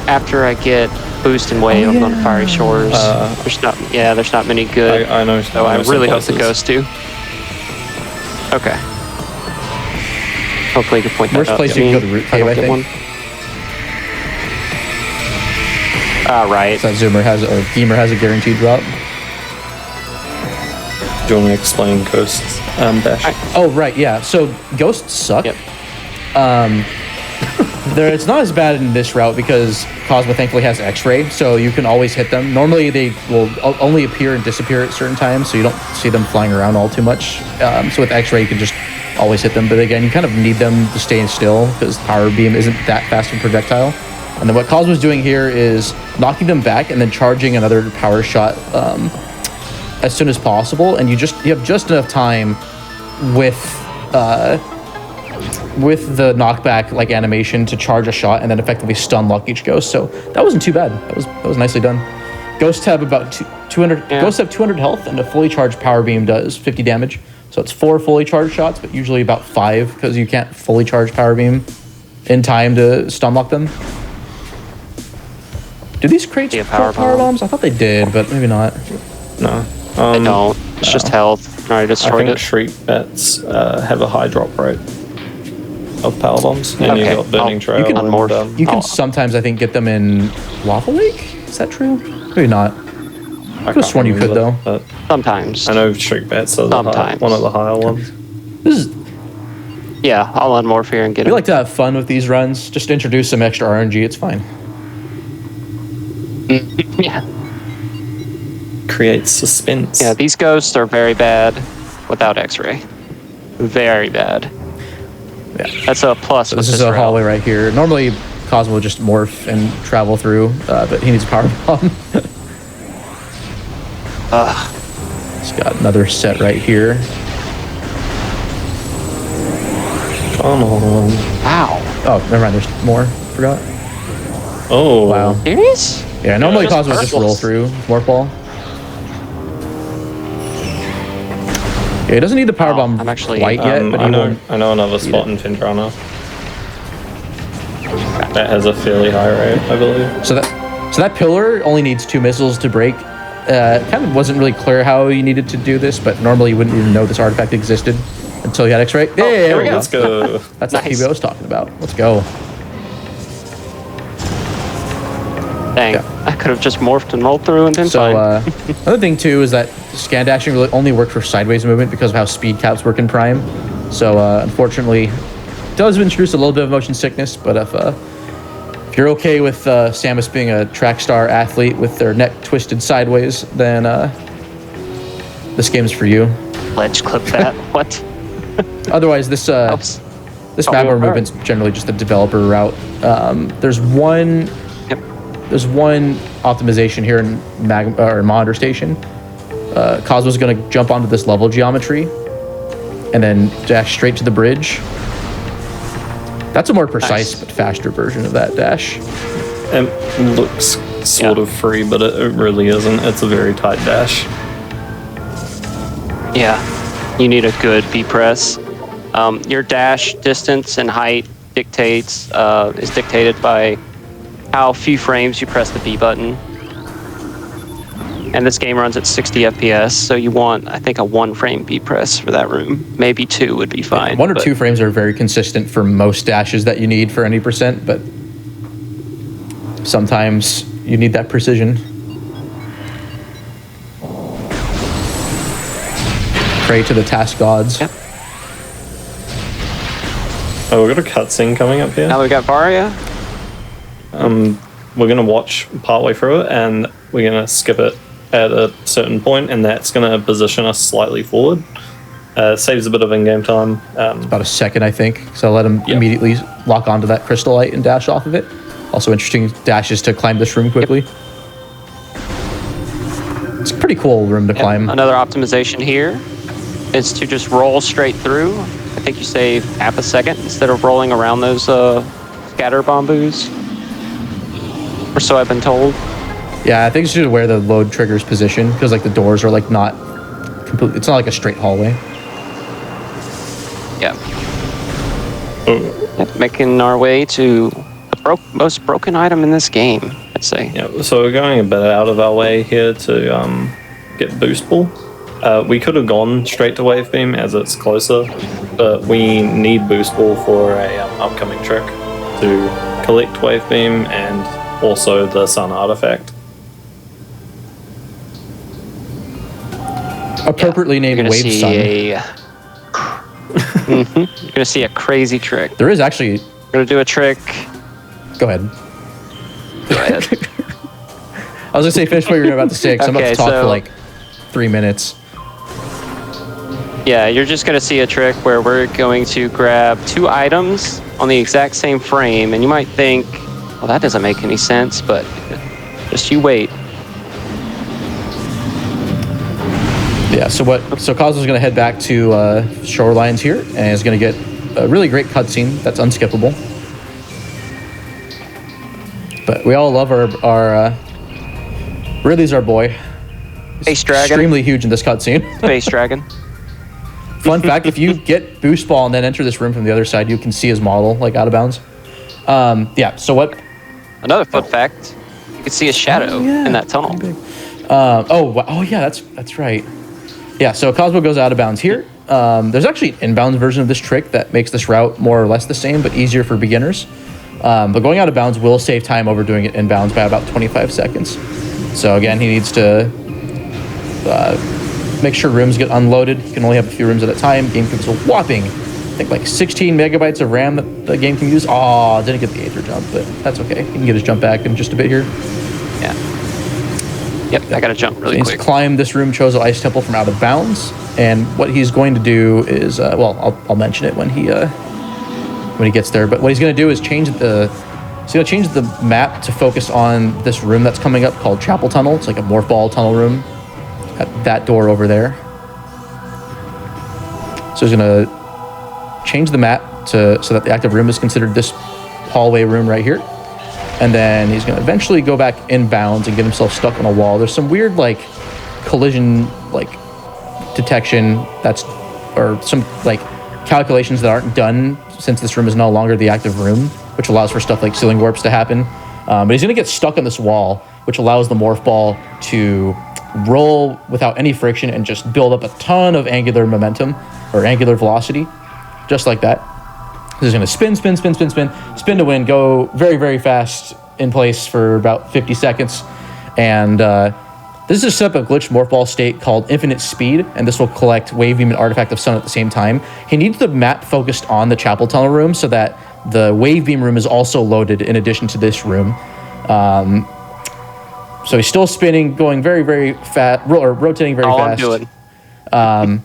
after I get boost and wave, I'm going to Fiery Shores. There's not many good. I know. So I really hope the ghost do. Okay. Hopefully you can point that out. Worst place you can go to Root Cave, I think. Right. So that Gamer has a guaranteed drop. Do you want to explain ghosts, Bash? Oh, right, yeah. So ghosts suck. Yep. It's not as bad in this route because Cosmo thankfully has X-ray, so you can always hit them. Normally they will only appear and disappear at certain times, so you don't see them flying around all too much. So with X-ray you can just always hit them, but again, you kind of need them to stay still because Power Beam isn't that fast of a projectile. And then what Cosmo's doing here is knocking them back and then charging another power shot as soon as possible, and you have just enough time with the knockback like animation to charge a shot and then effectively stun lock each ghost. So that wasn't too bad. That was nicely done. Ghosts have about 200. Yeah. Ghosts have 200 health, and a fully charged Power Beam does 50 damage. So it's 4 fully charged shots, but usually about 5 because you can't fully charge Power Beam in time to stun lock them. Do these crates power bombs? I thought they did, but maybe not. No. They don't. It's just health. I destroyed it. Shriek Bats have a high drop rate of power bombs, and you've got Burning Trail. You can sometimes, I think, get them in Lava Lake. Is that true? Maybe not. I could have sworn you could though. Sometimes. I know Shriek Bats are one of the higher ones. I'll unmorph here and get it. We like to have fun with these runs. Just introduce some extra RNG. It's fine. Yeah. Creates suspense. Yeah, these ghosts are very bad without X-ray. Very bad. Yeah, that's a plus. So this is a hallway right here. Normally, Cosmo would just morph and travel through, but he needs a power bomb. He's got another set right here. Come on. Wow. Oh, never mind. There's more. Forgot. Oh. Wow. Serious? Yeah, normally Cosmo would just roll through Morph Ball. Yeah, he doesn't need the power bomb quite yet, but I know another spot in Findrana that has a fairly high rate, I believe. So that pillar only needs 2 missiles to break. Kind of wasn't really clear how you needed to do this, but normally you wouldn't even know this artifact existed until you had X-ray. There we go. Let's go. That's nice. What I was talking about. Let's go. Dang, yeah. I could have just morphed and rolled through and been fine. Another thing too is that scan dashing really only worked for sideways movement because of how speed caps work in Prime. So unfortunately, it does introduce a little bit of motion sickness. But if you're okay with Samus being a track star athlete with their neck twisted sideways, then this game's for you. Let's clip that. What? Otherwise, this map movement's generally just the developer route. There's one optimization here in Maunder Station. Cosmo's going to jump onto this level geometry and then dash straight to the bridge. That's a more precise but faster version of that dash. It looks sort of free, but it really isn't. It's a very tight dash. Yeah, you need a good B press. Your dash distance and height is dictated by how few frames you press the B button. And this game runs at 60 FPS, so you want, I think, a 1 frame B press for that room. Maybe 2 would be fine. 1 or 2 frames are very consistent for most dashes that you need for any percent, but sometimes you need that precision. Pray to the task gods. Yep. Oh, we've got a cutscene coming up here. Now we got Varia. We're gonna watch partway through it, and we're gonna skip it at a certain point, and that's gonna position us slightly forward. Saves a bit of in-game time. About a second, I think. So I'll let him immediately lock onto that crystal light and dash off of it. Also interesting dashes to climb this room quickly. Yep. It's a pretty cool room to climb. Another optimization here is to just roll straight through. I think you save half a second instead of rolling around those scatter bamboos. Or so I've been told. Yeah, I think it's just where the load trigger's position, because like the doors are like not completely. It's not like a straight hallway. Yeah. Yep, making our way to the most broken item in this game, I'd say. Yeah. So we're going a bit out of our way here to get boost ball. We could have gone straight to wave beam as it's closer, but we need boost ball for a upcoming trick to collect wave beam and also the sun artifact. Appropriately named Wave Sun. You're gonna see a crazy trick. There is actually. We're gonna do a trick. Go ahead. Go ahead. I was gonna say finish what you were about to say, because I'm about to talk for like 3 minutes. Yeah, you're just gonna see a trick where we're going to grab 2 items on the exact same frame, and you might think, well, that doesn't make any sense, but just you wait. Yeah, so Cosmo's going to head back to Shorelines here, and is going to get a really great cutscene that's unskippable. But we all love our Ridley's our boy. Space Dragon. Extremely huge in this cutscene. Space Dragon. Fun fact, if you get Boost Ball and then enter this room from the other side, you can see his model, like, out of bounds. Yeah, so what... Another fun fact, you can see a shadow in that tunnel. Oh, yeah, that's right. Yeah, so Cosmo goes out of bounds here. There's actually an inbounds version of this trick that makes this route more or less the same, but easier for beginners. But going out of bounds will save time over doing it inbounds by about 25 seconds. So again, he needs to make sure rooms get unloaded. You can only have a few rooms at a time. Game gives a whopping, I think, like 16 megabytes of RAM that the game can use. Oh, didn't get the Aether jump, but that's okay. He can get his jump back in just a bit here. Yeah. Yep, I gotta jump really quick. He needs to climb this room, Chozo Ice Temple, from out of bounds. And what he's going to do is, I'll mention it when he gets there. But what he's going to do is change the map to focus on this room that's coming up called Chapel Tunnel. It's like a morph ball tunnel room at that door over there. So he's going to change the map so that the active room is considered this hallway room right here. And then he's going to eventually go back inbounds and get himself stuck on a wall. There's some weird, like, collision, like, detection or some, like, calculations that aren't done since this room is no longer the active room, which allows for stuff like ceiling warps to happen. But he's going to get stuck on this wall, which allows the morph ball to roll without any friction and just build up a ton of angular momentum or angular velocity, just like that. He's going to spin to win, go very, very fast in place for about 50 seconds. And this is a set up a glitch morph ball state called Infinite Speed, and this will collect Wave Beam and Artifact of Sun at the same time. He needs the map focused on the Chapel Tunnel room so that the Wave Beam room is also loaded in addition to this room. So he's still spinning, going very, very fast, or rotating very fast. All I'm doing.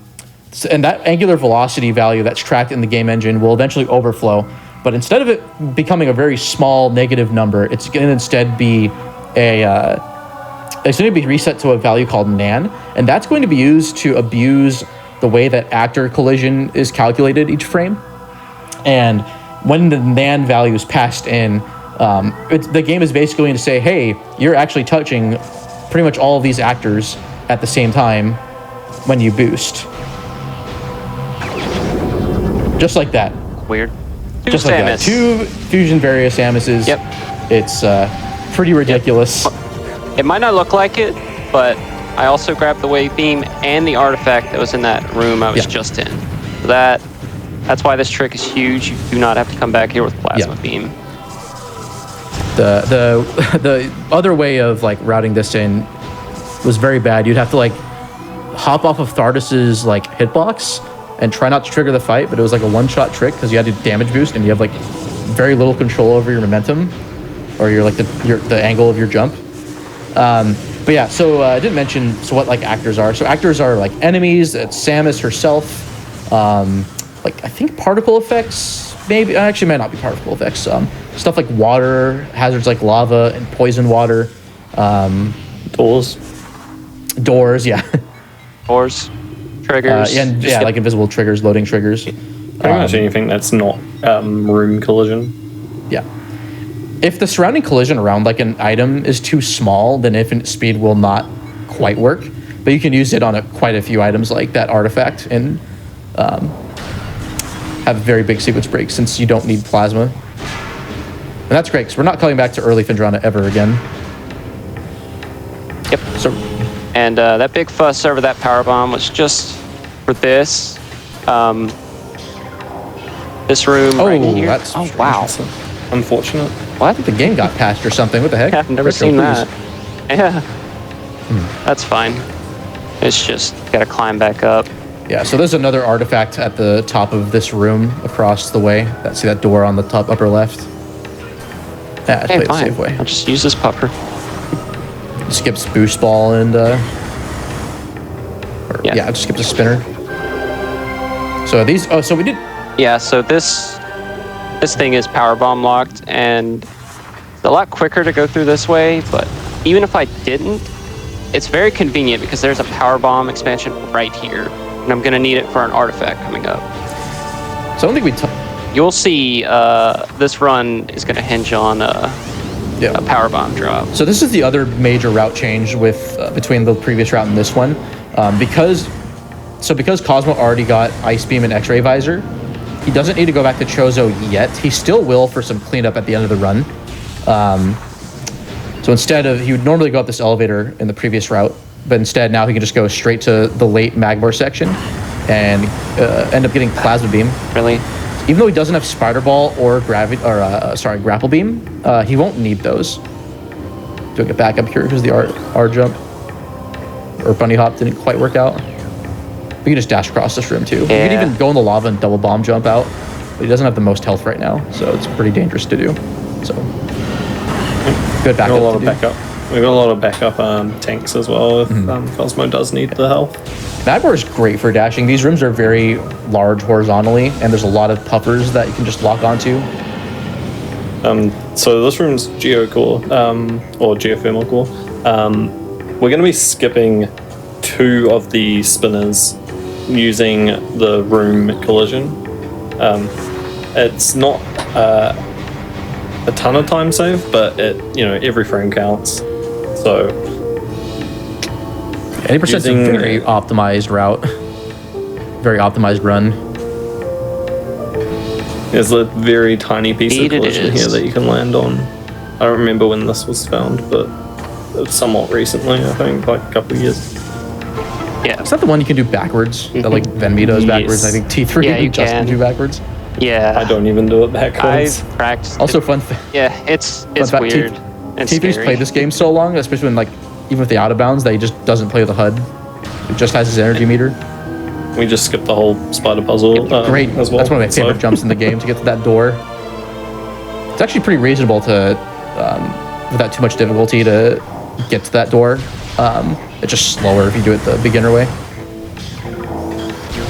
And that angular velocity value that's tracked in the game engine will eventually overflow. But instead of it becoming a very small negative number, it's going to instead be it's going to be reset to a value called nan. And that's going to be used to abuse the way that actor collision is calculated each frame. And when the nan value is passed in, the game is basically going to say, hey, you're actually touching pretty much all of these actors at the same time when you boost. Just like that. Weird. Just like that. 2 Fusion Various Samuses. Yep. It's pretty ridiculous. Yep. It might not look like it, but I also grabbed the wave beam and the artifact that was in that room I was just in. So that's why this trick is huge. You do not have to come back here with plasma beam. The other way of like routing this in was very bad. You'd have to like hop off of Thardus's like hitbox and try not to trigger the fight, but it was like a one-shot trick because you had to damage boost and you have like very little control over your momentum or your like the angle of your jump. But yeah, so I didn't mention what like actors are. So actors are like enemies. It's Samus herself. Like I think particle effects, maybe actually might not be particle effects. Stuff like water, hazards like lava and poison water. Doors, yeah. Doors, triggers. Like invisible triggers, loading triggers. Pretty much anything that's not room collision. Yeah. If the surrounding collision around like an item is too small, then infinite speed will not quite work. But you can use it on quite a few items like that artifact and have very big sequence breaks since you don't need plasma. And that's great because we're not coming back to early Phendrana ever again. Yep. So, and that big fuss over that power bomb was just for this. This room right here. That's wow. Unfortunate. What? The game got patched or something. What the heck? Yeah, I've never seen that. Yeah. That's fine. It's just gotta climb back up. Yeah, so there's another artifact at the top of this room across the way. See that door on the top upper left? Yeah, Okay, play it the fine. safe way. I'll just use this pupper. Skips boost ball and it just skips a spinner. So these so we did Yeah, so this thing is power bomb locked and it's a lot quicker to go through this way, but even if I didn't, it's very convenient because there's a power bomb expansion right here and I'm gonna need it for an artifact coming up. So I don't think You'll see this run is gonna hinge on a power bomb drop. So this is the other major route change with between the previous route and this one. Because Cosmo already got Ice Beam and X-Ray Visor, he doesn't need to go back to Chozo yet. He still will for some cleanup at the end of the run. So instead of, he would normally go up this elevator in the previous route, but instead now he can just go straight to the late Magmor section and end up getting Plasma Beam. Really? Even though he doesn't have Spider Ball or Grapple Beam, he won't need those. Doing it back up here because the R jump or Bunny Hop didn't quite work out. We can just dash across this room too. Yeah. You can even go in the lava and double bomb jump out, but he doesn't have the most health right now, so it's pretty dangerous to do. So good backup. We've got a lot of backup tanks as well if Cosmo does need the health. Magmor is great for dashing. These rooms are very large horizontally, and there's a lot of puffers that you can just lock onto. So this room's geocore, or geothermal core. We're going to be skipping 2 of the spinners using the room collision. It's not a ton of time save, but every frame counts. So 80% is a very optimized route, very optimized run. There's a very tiny piece of collision here that you can land on. I don't remember when this was found, but it's somewhat recently, I think, like a couple of years. Yeah. Is that the one you can do backwards? That like Venmi does backwards? I think T3 you Justin can do backwards. Yeah. I don't even do it backwards. I've practiced. Also fun Yeah, it's weird. T3's played this game so long, especially when even with the out of bounds, that he just doesn't play the HUD. It just has his energy meter. We just skipped the whole spider puzzle. Great. As well. That's one of my favorite jumps in the game to get to that door. It's actually pretty reasonable to, without too much difficulty, to get to that door. It's just slower if you do it the beginner way.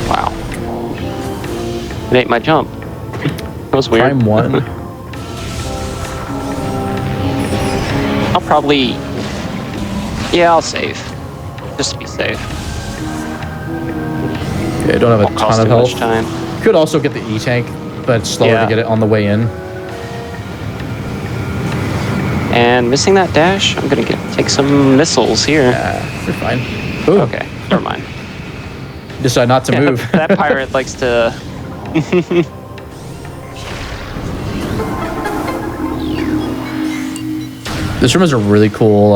Wow. It ate my jump. That was weird. Prime 1. I'll probably... Yeah, I'll save. Just to be safe. Yeah, I don't have a Won't cost ton of too much health. time. Could also get the E-Tank, but it's slower to get it on the way in. And missing that dash, I'm gonna take some missiles here. You're fine. Ooh. Okay, never mind. Decide not to move. That pirate likes to... This room is a really cool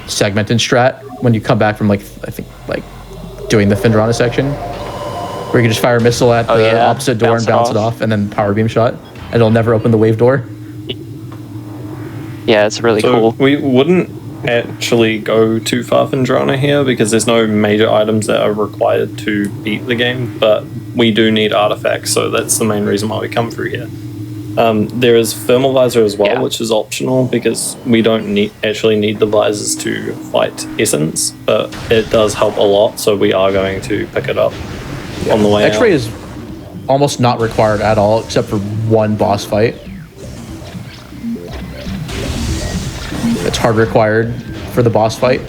segment and strat. when you come back from, like, I think, like, doing the Findrana section, where you can just fire a missile at the opposite door and bounce it off, and then power beam shot, and it'll never open the wave door. Yeah, it's really So cool. we wouldn't actually go too far Findrana here because there's no major items that are required to beat the game, but we do need artifacts, so that's the main reason why we come through here. There is thermal visor as well, which is optional because we don't actually need the visors to fight Essence, but it does help a lot, so we are going to pick it up on the way X-ray out. is almost not required at all, except for one boss fight. It's hard required for the boss fight,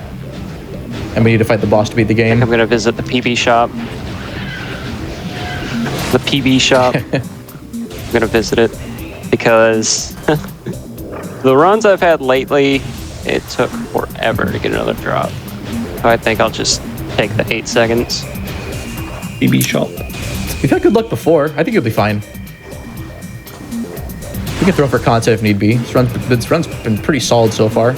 and we need to fight the boss to beat the game. I'm gonna visit the PB shop. The PB shop. I'm gonna visit it because the runs I've had lately, it took forever to get another drop. So I think I'll just take the 8 seconds. PB shop. We've had good luck before. I think you'll be fine. We can throw for content if need be. This run's been pretty solid so far.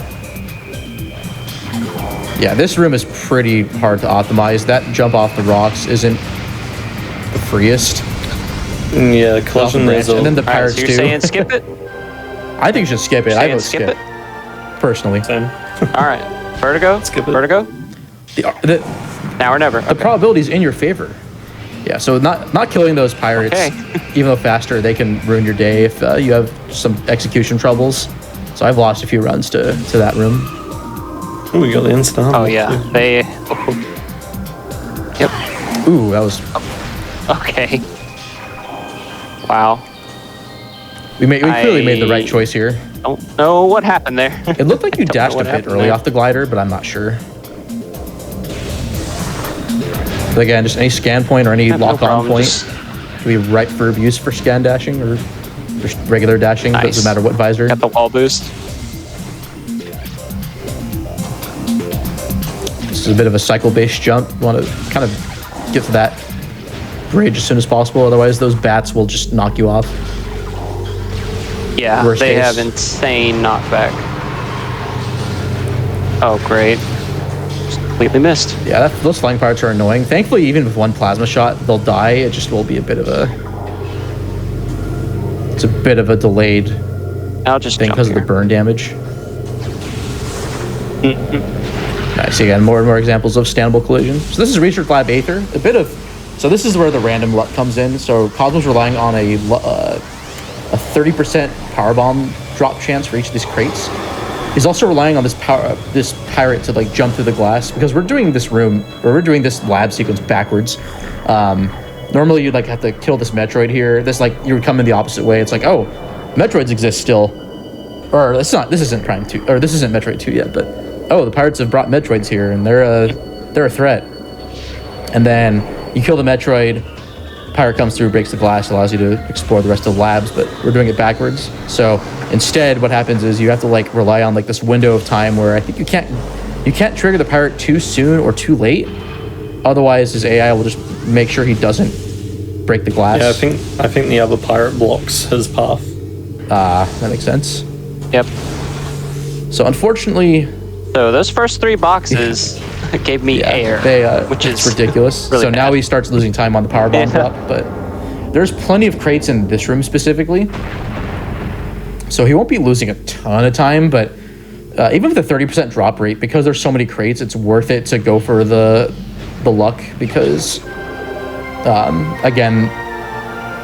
Yeah, this room is pretty hard to optimize. That jump off the rocks isn't the freest. Yeah, collision is and then the pirates so you're too. saying skip it? I think you should skip it. I vote skip skip. Personally. Same. All right, Vertigo. Skip it. Vertigo. The Now or never. The probability is in your favor. Yeah, so not killing those pirates, even though faster, they can ruin your day if you have some execution troubles. So I've lost a few runs to that room. Oh, we got the instant. Oh yeah, they. Yep. Ooh, that was. Okay. Wow. We clearly made the right choice here. Don't know what happened there. It looked like you dashed a what bit happened early there. off the glider, but I'm not sure. But again, just any scan point or any Yeah, no lock-on problem, point just- can be ripe for abuse for scan dashing or just regular dashing. Nice. Doesn't matter what visor. Got the wall boost. This is a bit of a cycle-based jump. You want to kind of get to that bridge as soon as possible. Otherwise, those bats will just knock you off. Yeah, Worst they case. have insane knockback. Oh, great. Just completely missed. Yeah, those flying pirates are annoying. Thankfully, even with one plasma shot, they'll die. It just will be a bit of a... It's a bit of a delayed I'll just thing jump because of the here. burn damage. Nice. Again, more and more examples of standable collision. So this is Research Lab Aether. A bit of... So this is where the random luck comes in. So Cosmo's relying on a 30% power bomb drop chance for each of these crates. He's also relying on this pirate to like jump through the glass because we're doing this lab sequence backwards. Normally you'd like have to kill this Metroid here. This like you would come in the opposite way. It's like, oh, Metroids exist still, or it's not. This isn't Prime 2, or this isn't Metroid 2 yet. But oh, the pirates have brought Metroids here, and they're a threat. And then you kill the Metroid. Pirate comes through, breaks the glass, allows you to explore the rest of the labs, but we're doing it backwards. So instead, what happens is you have to like rely on like this window of time where I think you can't trigger the pirate too soon or too late. Otherwise, his AI will just make sure he doesn't break the glass. Yeah, I think the other pirate blocks his path. That makes sense. Yep. So unfortunately, So those first 3 boxes gave me air, which it's is ridiculous. really So now bad. he starts losing time on the power bomb drop, but there's plenty of crates in this room specifically. So he won't be losing a ton of time, but even with a 30% drop rate, because there's so many crates, it's worth it to go for the luck because, again,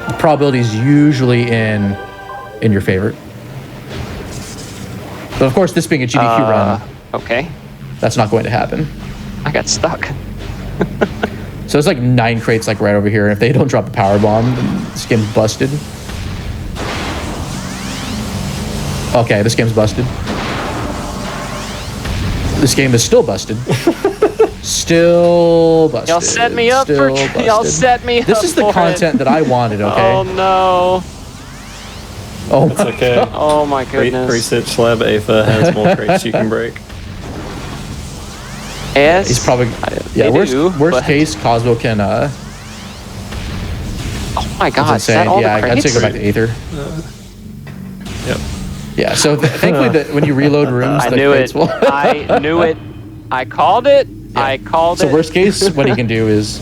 the probability is usually in your favor. But of course, this being a GDQ run, Okay. that's not going to happen. I got stuck. So there's like 9 crates like right over here, and if they don't drop a power bomb, then this game's busted. Okay, this game's busted. This game is still busted. Still busted. Y'all set me up Still for. Y'all busted. set me up. This is the for content it. that I wanted. Okay. Oh no. Oh It's my okay. Oh my goodness. Research Lab Aether has more crates you can break. Yes. He's probably they do, worst but- case Cosmo can Oh my that's god. Is that insane. all Yeah, the I'd say crates? go back to Aether. Yep. Yeah, so thankfully that when you reload rooms, I the knew crates it. will I knew it. I called it. I called So it. worst case, what he can do is,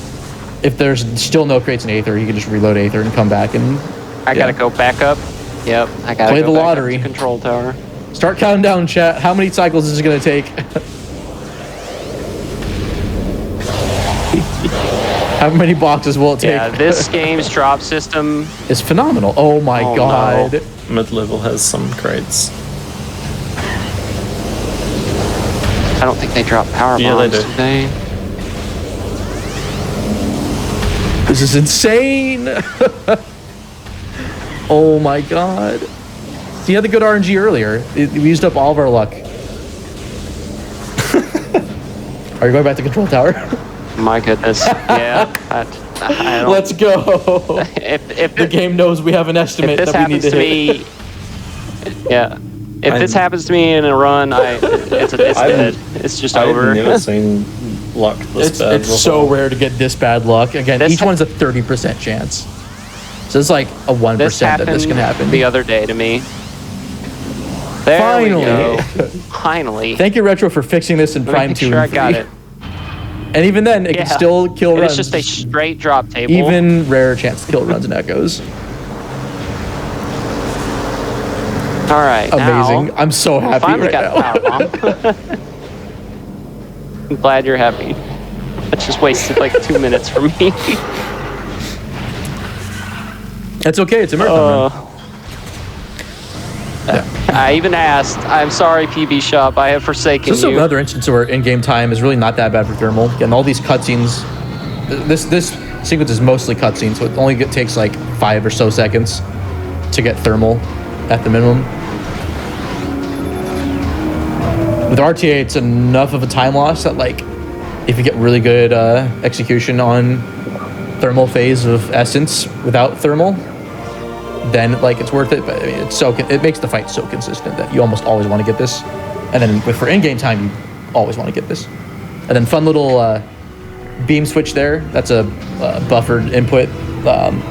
if there's still no crates in Aether, he can just reload Aether and come back and. I gotta go back up. Yep, I gotta Play go the back up lottery. to control tower. Start counting down, chat. How many cycles is it gonna take? How many boxes will it take? Yeah, this game's drop system. Is phenomenal. Oh my god. No. Mid-level has some crates. I don't think they drop power bombs, Yeah, they do. do they? This is insane. Oh my god. He had the good RNG earlier. We used up all of our luck. Are you going back to control tower? My goodness. Yeah. I don't, Let's go. if The game knows we have an estimate this that we need happens to to hit. me, yeah. If this happens to me in a run, it's dead. It's just over. I've never seen luck this bad It's so rare to get this bad luck. Again, This each one's a 30% chance. So it's like a 1% This that happened this can happen. the other day to me. There Finally. we go. Finally. Thank you, Retro, for fixing this in Let me Prime make 2 sure I and got 3. it. And even then, it Yeah. can still kill And runs. it's just a straight drop table. Even rarer chance to kill runs and echoes. All right. Amazing. Now, I'm so happy finally right got now. a power bomb. I'm glad you're happy. That just wasted like 2 minutes for me. It's okay. It's a marathon run. I even asked. I'm sorry, PB Shop. I have forsaken This is you. another instance where in-game time is really not that bad for thermal. Again, all these cutscenes. This sequence is mostly cutscenes, so it only takes like 5 or so seconds to get thermal at the minimum. With RTA, it's enough of a time loss that, like, if you get really good execution on thermal phase of Essence without thermal, then like it's worth it. But I mean, it makes the fight so consistent that you almost always want to get this. And then for in-game time, you always want to get this. And then fun little beam switch there. That's a buffered input.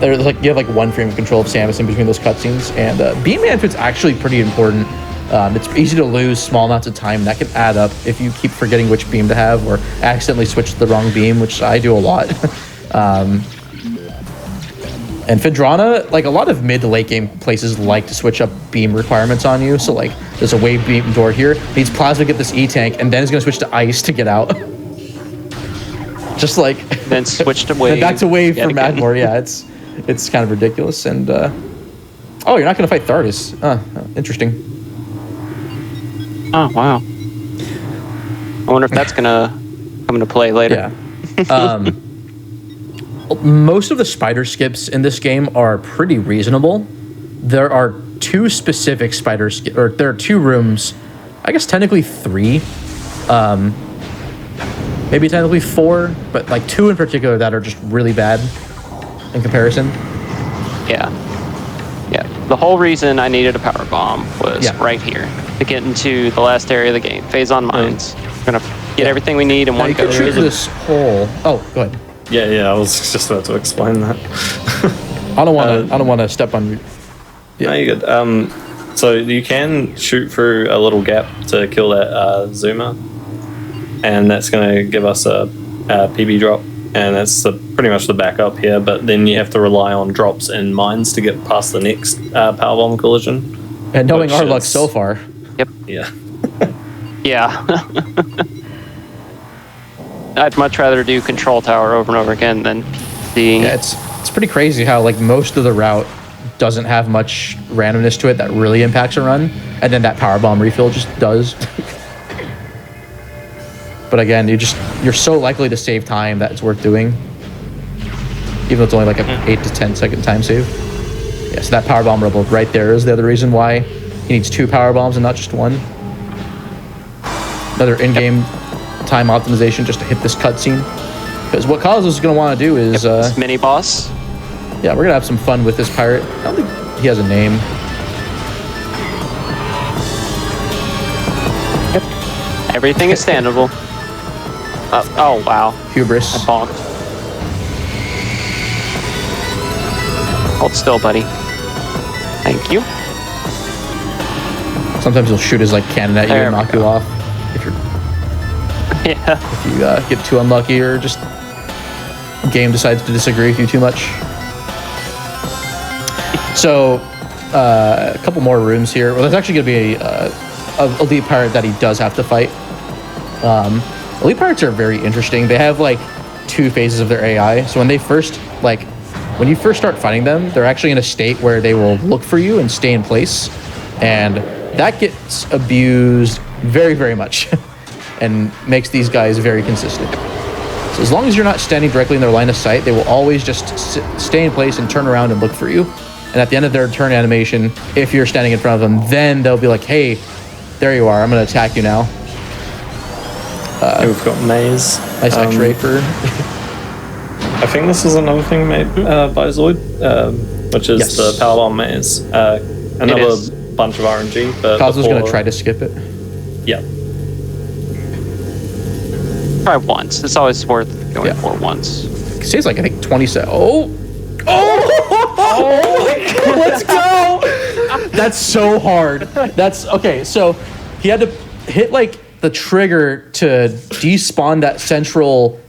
There's like you have like 1 frame of control of Samus in between those cutscenes, and beam management's actually pretty important. It's easy to lose small amounts of time. That can add up if you keep forgetting which beam to have or accidentally switch to the wrong beam, which I do a lot. And Phendrana, like a lot of mid to late game places like to switch up beam requirements on you. So like there's a wave beam door here. Needs Plasma to get this E-Tank, and then he's gonna switch to Ice to get out. Just like Then switch to wave. then back to wave yet for again. Madmore. Yeah, it's kind of ridiculous. And oh, you're not gonna fight Thardus. Interesting. Oh wow. I wonder if that's gonna come into play later. Yeah. Most of the spider skips in this game are pretty reasonable. There are 2 specific spider or there are 2 rooms, I guess technically 3, maybe technically 4, but like 2 in particular that are just really bad in comparison. Yeah. Yeah. The whole reason I needed a power bomb was Yeah. right here to get into the last area of the game. Phase on mines. We're gonna get everything we need in Now one you could go. shoot this hole. Oh, go ahead. Yeah, I was just about to explain that. I don't want to step on. No, you're good. So you can shoot through a little gap to kill that zoomer, and that's going to give us a PB drop, and that's pretty much the backup here. But then you have to rely on drops and mines to get past the next power bomb collision. And knowing which our luck is- so far, Yeah. Yeah. I'd much rather do control tower over and over again than the. yeah, it's pretty crazy how like most of the route doesn't have much randomness to it that really impacts a run, and then that power bomb refill just does. But again, you're so likely to save time that it's worth doing, even though it's only like an 8 to 10 second time save. Yeah, so that power bomb rebel right there is the other reason why he needs 2 power bombs and not just 1. Another in-game time optimization just to hit this cutscene. Because what Cosmos is going to want to do is... this mini boss. yeah, we're going to have some fun with this pirate. I don't think he has a name. Everything is standable. Oh wow. Hubris. I bonked. Hold still, buddy. Thank you. Sometimes he'll shoot his like cannon at you There and we knock you go. off. If you're... Yeah. If you get too unlucky or just game decides to disagree with you too much. So, a couple more rooms here. Well, there's actually going to be a elite pirate that he does have to fight. Elite pirates are very interesting. They have like 2 phases of their AI. So when you first start fighting them, they're actually in a state where they will look for you and stay in place, and that gets abused very, very much, and makes these guys very consistent. So as long as you're not standing directly in their line of sight, they will always just stay in place and turn around and look for you. And at the end of their turn animation, if you're standing in front of them, then they'll be like, hey, there you are, I'm going to attack you now. We've got Maze. Nice X-ray for... I think this is another thing made by Zoid, which is the Powerbomb Maze. Another bunch of RNG, but Cosmo's going to try to skip it. Yeah. Try once. It's always worth going for once. It says like, I think 20 seconds. Let's go! That's so hard. That's okay. So he had to hit like the trigger to despawn that central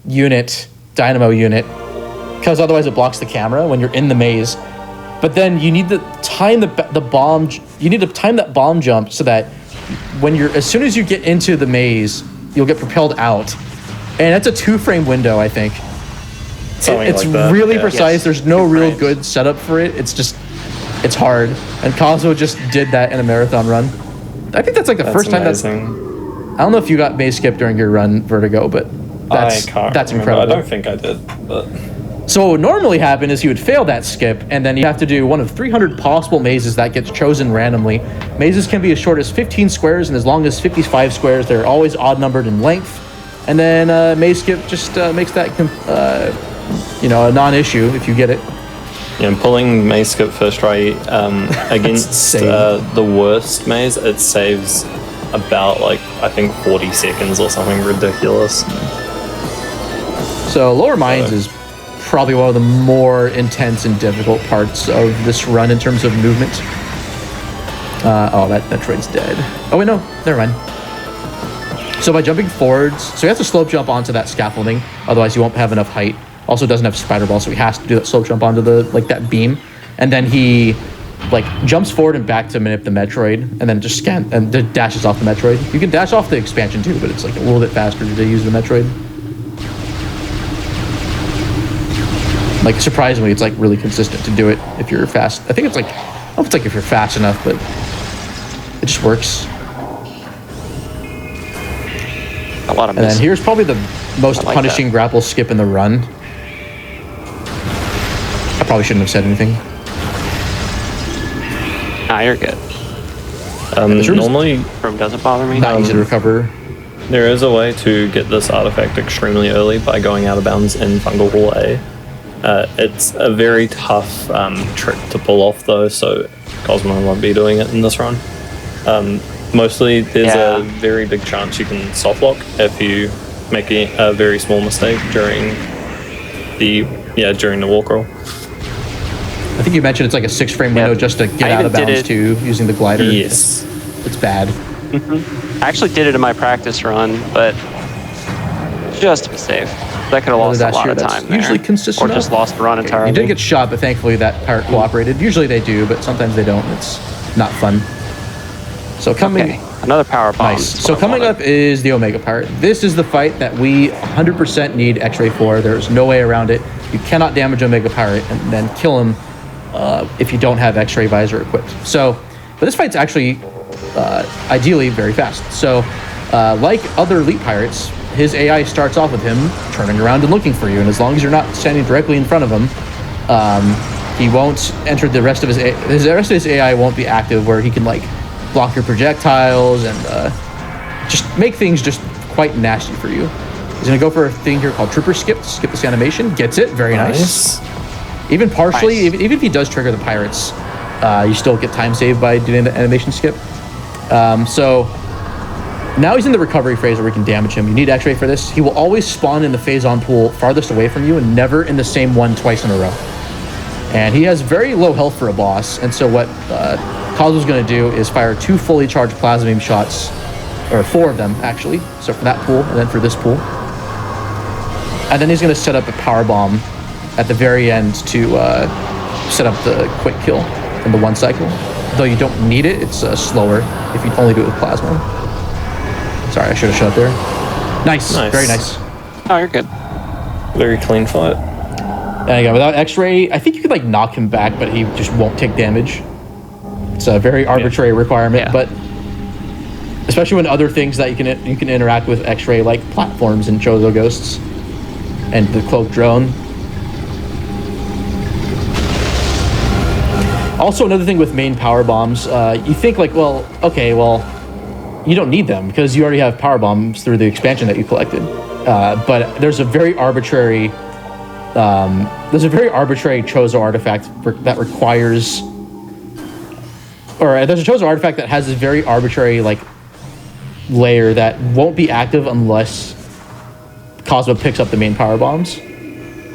unit, dynamo unit, because otherwise it blocks the camera when you're in the maze. But then you need to time the bomb. You need to time that bomb jump so that as soon as you get into the maze, you'll get propelled out. And that's a 2-frame window, I think. It's like really precise. Yes. There's no real good setup for it. It's hard. And Cosmo just did that in a marathon run. I think that's like the first time I don't know if you got maze skip during your run, Vertigo, but that's incredible. I don't think I did, but... So what would normally happen is you would fail that skip, and then you have to do one of 300 possible mazes that gets chosen randomly. Mazes can be as short as 15 squares and as long as 55 squares. They're always odd-numbered in length. And then maze skip just makes that a non-issue if you get it. Yeah, pulling maze skip first try against the worst maze, it saves about like I think 40 seconds or something ridiculous. So Lower Mines is probably one of the more intense and difficult parts of this run in terms of movement. That Metroid's dead. Oh wait, no, never mind. So by jumping forwards, so he has to slope jump onto that scaffolding, otherwise you won't have enough height. Also doesn't have spider ball, so he has to do that slope jump onto that beam, and then he jumps forward and back to manip the Metroid, and then just dashes off the Metroid. You can dash off the expansion too, but it's like a little bit faster to use the Metroid. Like surprisingly, it's like really consistent to do it if you're fast. I think it's like, I don't know if it's like if you're fast enough, but it just works. A lot of and then here's probably the most punishing grapple skip in the run. I probably shouldn't have said anything. Nah, you're good. Normally, room doesn't bother me. Not easy to recover. There is a way to get this artifact extremely early by going out of bounds in Fungal Hall A. It's a very tough trick to pull off though, so Cosmo won't be doing it in this run. Mostly, there's a very big chance you can soft lock if you make a very small mistake during the walk roll. I think you mentioned it's like a 6-frame window just to get out of bounds too, using the glider. Yes. It's bad. I actually did it in my practice run, but just to be safe. That could have lost a lot of time there. Usually consistent or just lost the run entirely. You did get shot, but thankfully that pirate cooperated. Usually they do, but sometimes they don't. It's not fun. So another power bomb. Nice. So coming up is the Omega Pirate. This is the fight that we 100% need X-Ray for. There's no way around it. You cannot damage Omega Pirate and then kill him if you don't have X-Ray visor equipped. But this fight's actually ideally very fast. So like other Elite Pirates, his AI starts off with him turning around and looking for you, and as long as you're not standing directly in front of him, he won't enter the rest of his AI won't be active where he can like block your projectiles and just make things just quite nasty for you. He's gonna go for a thing here called Trooper Skip. Skip this animation, gets it, very nice. Even partially, even if he does trigger the pirates, you still get time saved by doing the animation skip. So now he's in the recovery phase where we can damage him. You need X-Ray for this. He will always spawn in the phase-on pool farthest away from you and never in the same one twice in a row. And he has very low health for a boss, and so what Cosmo's going to do is fire 2 fully charged plasma beam shots or 4 of them actually. So for that pool, and then for this pool. And then he's going to set up a power bomb at the very end to set up the quick kill in the 1 cycle. Though you don't need it, it's slower if you only do it with plasma. Sorry, I should have shut up there. Nice. Very nice. Oh, you're good. Very clean fight. And again, without X-ray, I think you could like knock him back, but he just won't take damage. It's a very arbitrary requirement, but especially when other things that you can interact with X-ray, like platforms and Chozo ghosts and the cloak drone. Also, another thing with main power bombs, you think like, well, okay, well, you don't need them because you already have power bombs through the expansion that you collected. But there's a very arbitrary Chozo artifact that requires, or there's a Chozo artifact that has this very arbitrary like layer that won't be active unless Cosmo picks up the main power bombs.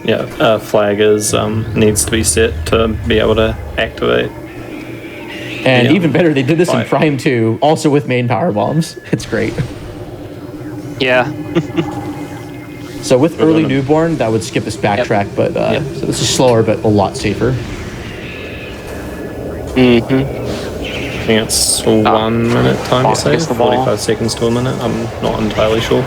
Yeah, flag needs to be set to be able to activate. And even better, they did this in Prime 2, also with main power bombs. It's great. Yeah. So with early newborn, that would skip this backtrack, but so this is slower, but a lot safer. I think it's 1 minute time to save, 45 seconds to a minute. I'm not entirely sure.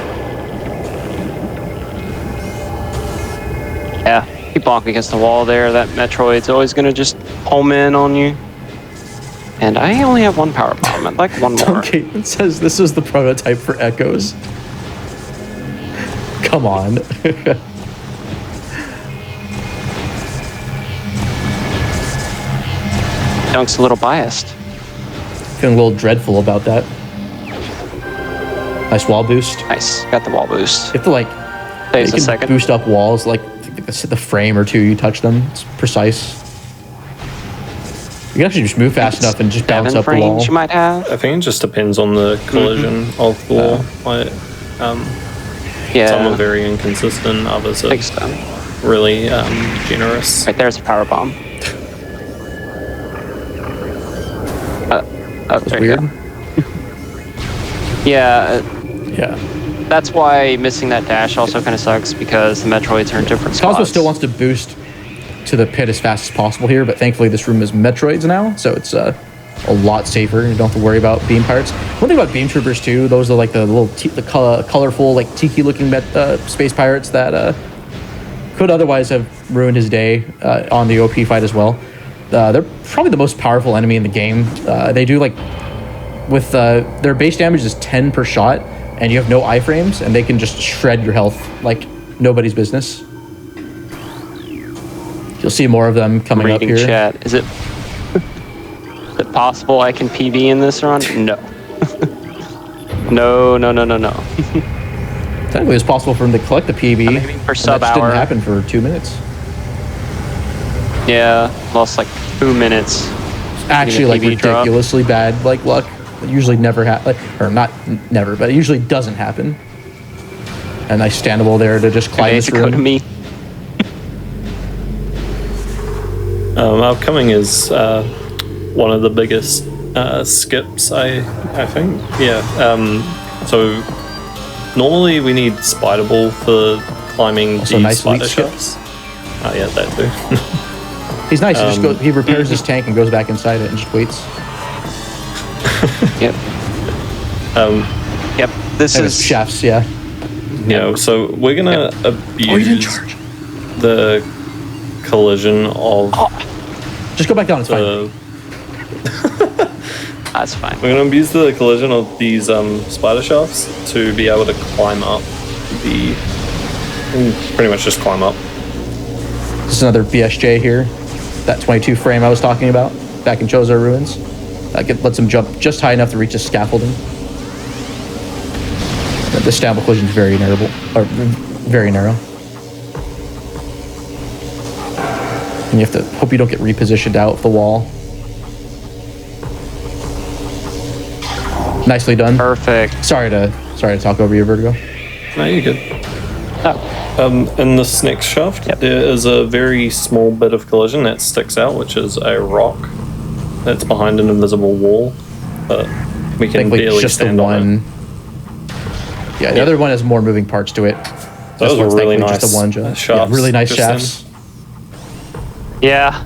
Yeah, you bonk against the wall there. That Metroid's always going to just home in on you. And I only have 1 power bomb. I'd like 1 more. Okay, it says this is the prototype for Echoes. Come on. Dunk's a little biased. Feeling a little dreadful about that. Nice wall boost. Nice, got the wall boost. You have to like Saves a second. boost up walls like the frame or 2 you touch them. It's precise. You can actually just move fast enough and just bounce up the wall. You might have. I think it just depends on the collision of the wall. Like, some are very inconsistent, others are really generous. Right there's a power bomb. That's weird. Yeah. Yeah. That's why missing that dash also kind of sucks because the Metroids are in different spots. Cosmo still wants to boost to the pit as fast as possible here, but thankfully this room is Metroids now, so it's a lot safer. You don't have to worry about beam pirates. One thing about beam troopers too, those are like the little colorful, like tiki-looking space pirates that could otherwise have ruined his day on the OP fight as well. They're probably the most powerful enemy in the game. They do like with their base damage is 10 per shot, and you have no iframes, and they can just shred your health like nobody's business. You'll see more of them coming up here. Chat. Is it possible I can PB in this run? No. no. Technically, it's possible for him to collect the PB. For sub that hour. Didn't happen for 2 minutes. Yeah, lost like 2 minutes. Actually, like ridiculously bad like luck. It usually never or not never, but it usually doesn't happen. A nice standable there to just climb this room. Go to me. Upcoming is one of the biggest skips, I think. Yeah. So normally we need Spider Ball for climbing also the nice spider shafts. Oh yeah, that too. He's nice. He repairs his tank and goes back inside it and just waits. Yep. Yep. This is chefs. Yeah. Yeah. So we're gonna abuse the collision of. Just go back down. It's fine. That's fine. We're gonna abuse the collision of these spider shafts to be able to climb up the. Pretty much just climb up. This is another BSJ here. That 22 frame I was talking about back in Chozo Ruins. Lets him jump just high enough to reach the scaffolding. The stamble collision is very narrow. And you have to hope you don't get repositioned out of the wall. Nicely done. Perfect. Sorry to talk over you, Vertigo. No, you're good. In this next shaft, there is a very small bit of collision that sticks out, which is a rock that's behind an invisible wall. But we can barely just stand the on one Yeah, the other one has more moving parts to it. Those This one's are really thankfully nice just a one jump. shafts Yeah, really nice just then. shafts. Yeah.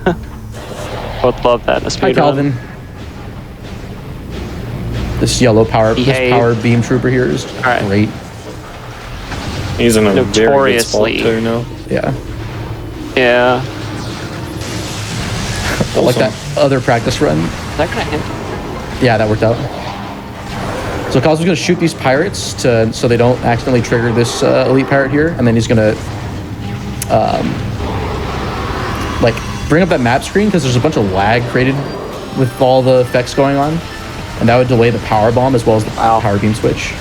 Would love that in a Hi, speedrun. Calvin. This yellow power, this Behave. power beam trooper here is right. great. He's in a very good spot Notoriously. too now. Yeah. Yeah. I like that other practice run. Is that gonna hit? Yeah, that worked out. So Cosmo's gonna shoot these pirates so they don't accidentally trigger this elite pirate here, and then he's gonna like bring up that map screen because there's a bunch of lag created with all the effects going on, and that would delay the power bomb as well as the power beam switch.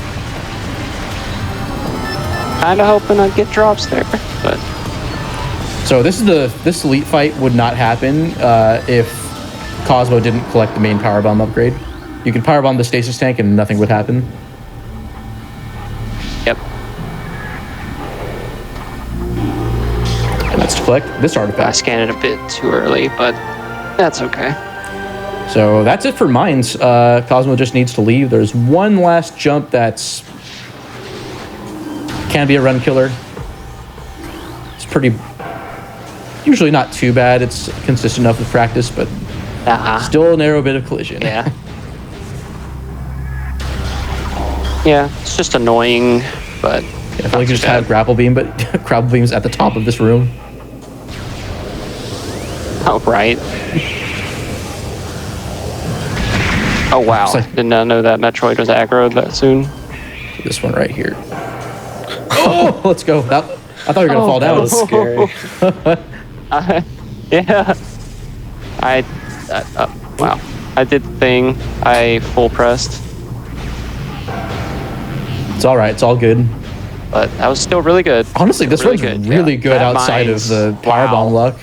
Kinda hoping I'd get drops there, but So this elite fight would not happen if Cosmo didn't collect the main power bomb upgrade. You could power bomb the stasis tank and nothing would happen. yep. And let's collect this I artifact. scanned it a bit too early, but that's okay. So that's it for mines. Cosmo just needs to leave. There's one last jump that's can be a run killer. It's pretty, usually not too bad. It's consistent enough with practice, but still a narrow bit of collision. Yeah. Yeah, it's just annoying, but I feel like you just have grapple beam, but grapple beam's at the top of this room. oh right. Oh wow! It's like- Did not know that Metroid was aggroed that soon. This one right here. Oh, let's go. I thought you were gonna fall That down. was scary. Yeah. Wow. I did the thing. I full pressed, It's all right. It's all good. but that was still really good. Honestly, this Really one's good, really yeah. good That outside mines- of the wow. powerbomb luck.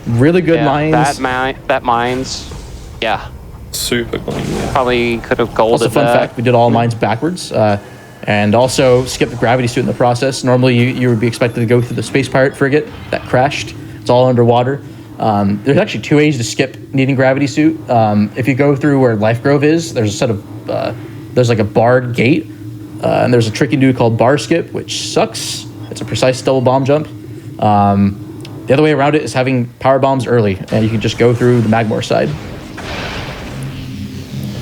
Really good Yeah, mines. that mines. Yeah. Super clean. Yeah. Probably could have Also, golded fun that. fact: we did all mines backwards, and also skipped the gravity suit in the process. Normally, you would be expected to go through the space pirate frigate that crashed. It's all underwater. There's actually 2 ways to skip needing gravity suit. If you go through where Life Grove is, there's a set of there's like a barred gate, and there's a trick you can do called bar skip, which sucks. It's a precise double bomb jump. The other way around it is having power bombs early, and you can just go through the Magmore side.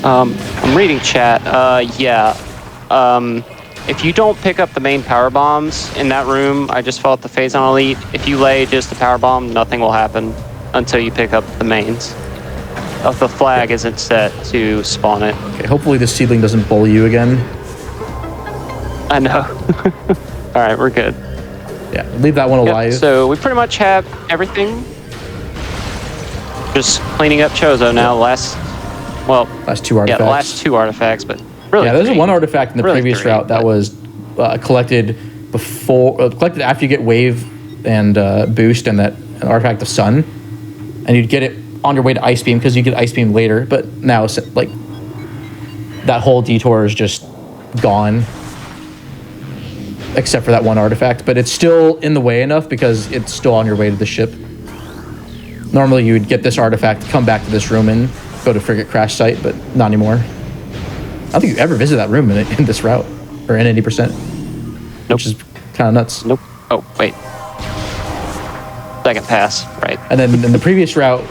I'm reading chat. Yeah. If you don't pick up the main power bombs in that room, I just fought the Phazon Elite. If you lay just the power bomb, nothing will happen until you pick up the mains. If the flag isn't set to spawn it. Okay, hopefully this seedling doesn't bully you again. I know. All right, we're good. Yeah, leave that one Yep, alive. so we pretty much have everything. Just cleaning up Chozo now. Last 2 yeah, artifacts. the last 2 artifacts, but really. Yeah, there's three. one artifact in the Really previous three, route that but- was collected collected after you get wave and boost and an artifact of sun, and you'd get it on your way to ice beam because you get ice beam later. But now it's like that whole detour is just gone, except for that one artifact. But it's still in the way enough because it's still on your way to the ship. Normally you would get this artifact, come back to this room and go to frigate crash site, but not anymore. I don't think you ever visit that room in this route, or in 80%. Nope. Which is kind of nuts. Nope. Oh, wait. Second pass, right. And then in the previous route,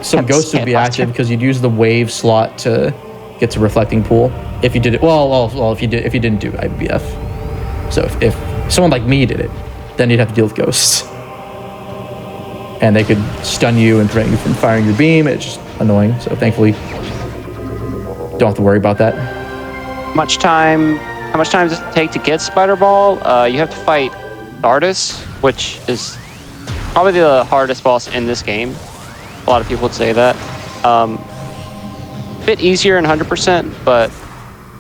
some ghosts would Can't be watch active it. because you'd use the wave slot to get to reflecting pool. If you did it, well, if you didn't do IBF. So if someone like me did it, then you'd have to deal with ghosts, and they could stun you and prevent you from firing your beam. It's just annoying. So thankfully, don't have to worry about that. How much time does it take to get Spider Ball? You have to fight Artis, which is probably the hardest boss in this game. A lot of people would say that. A bit easier in 100%, but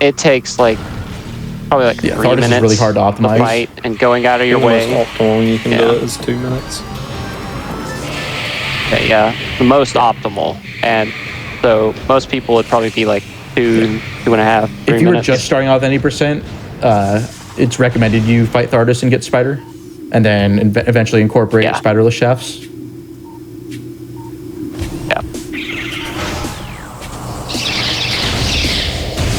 it takes probably 3 Artis minutes. is really hard to optimize. Fight and going out of your The most way. optimal you can do Yeah. it is 2 minutes. Okay, yeah, the most optimal, and so most people would probably be 2.5, 3 If you were minutes. just starting off with 80%, it's recommended you fight Thardus and get Spider, and then eventually incorporate Yeah. Spiderless shafts. Yeah.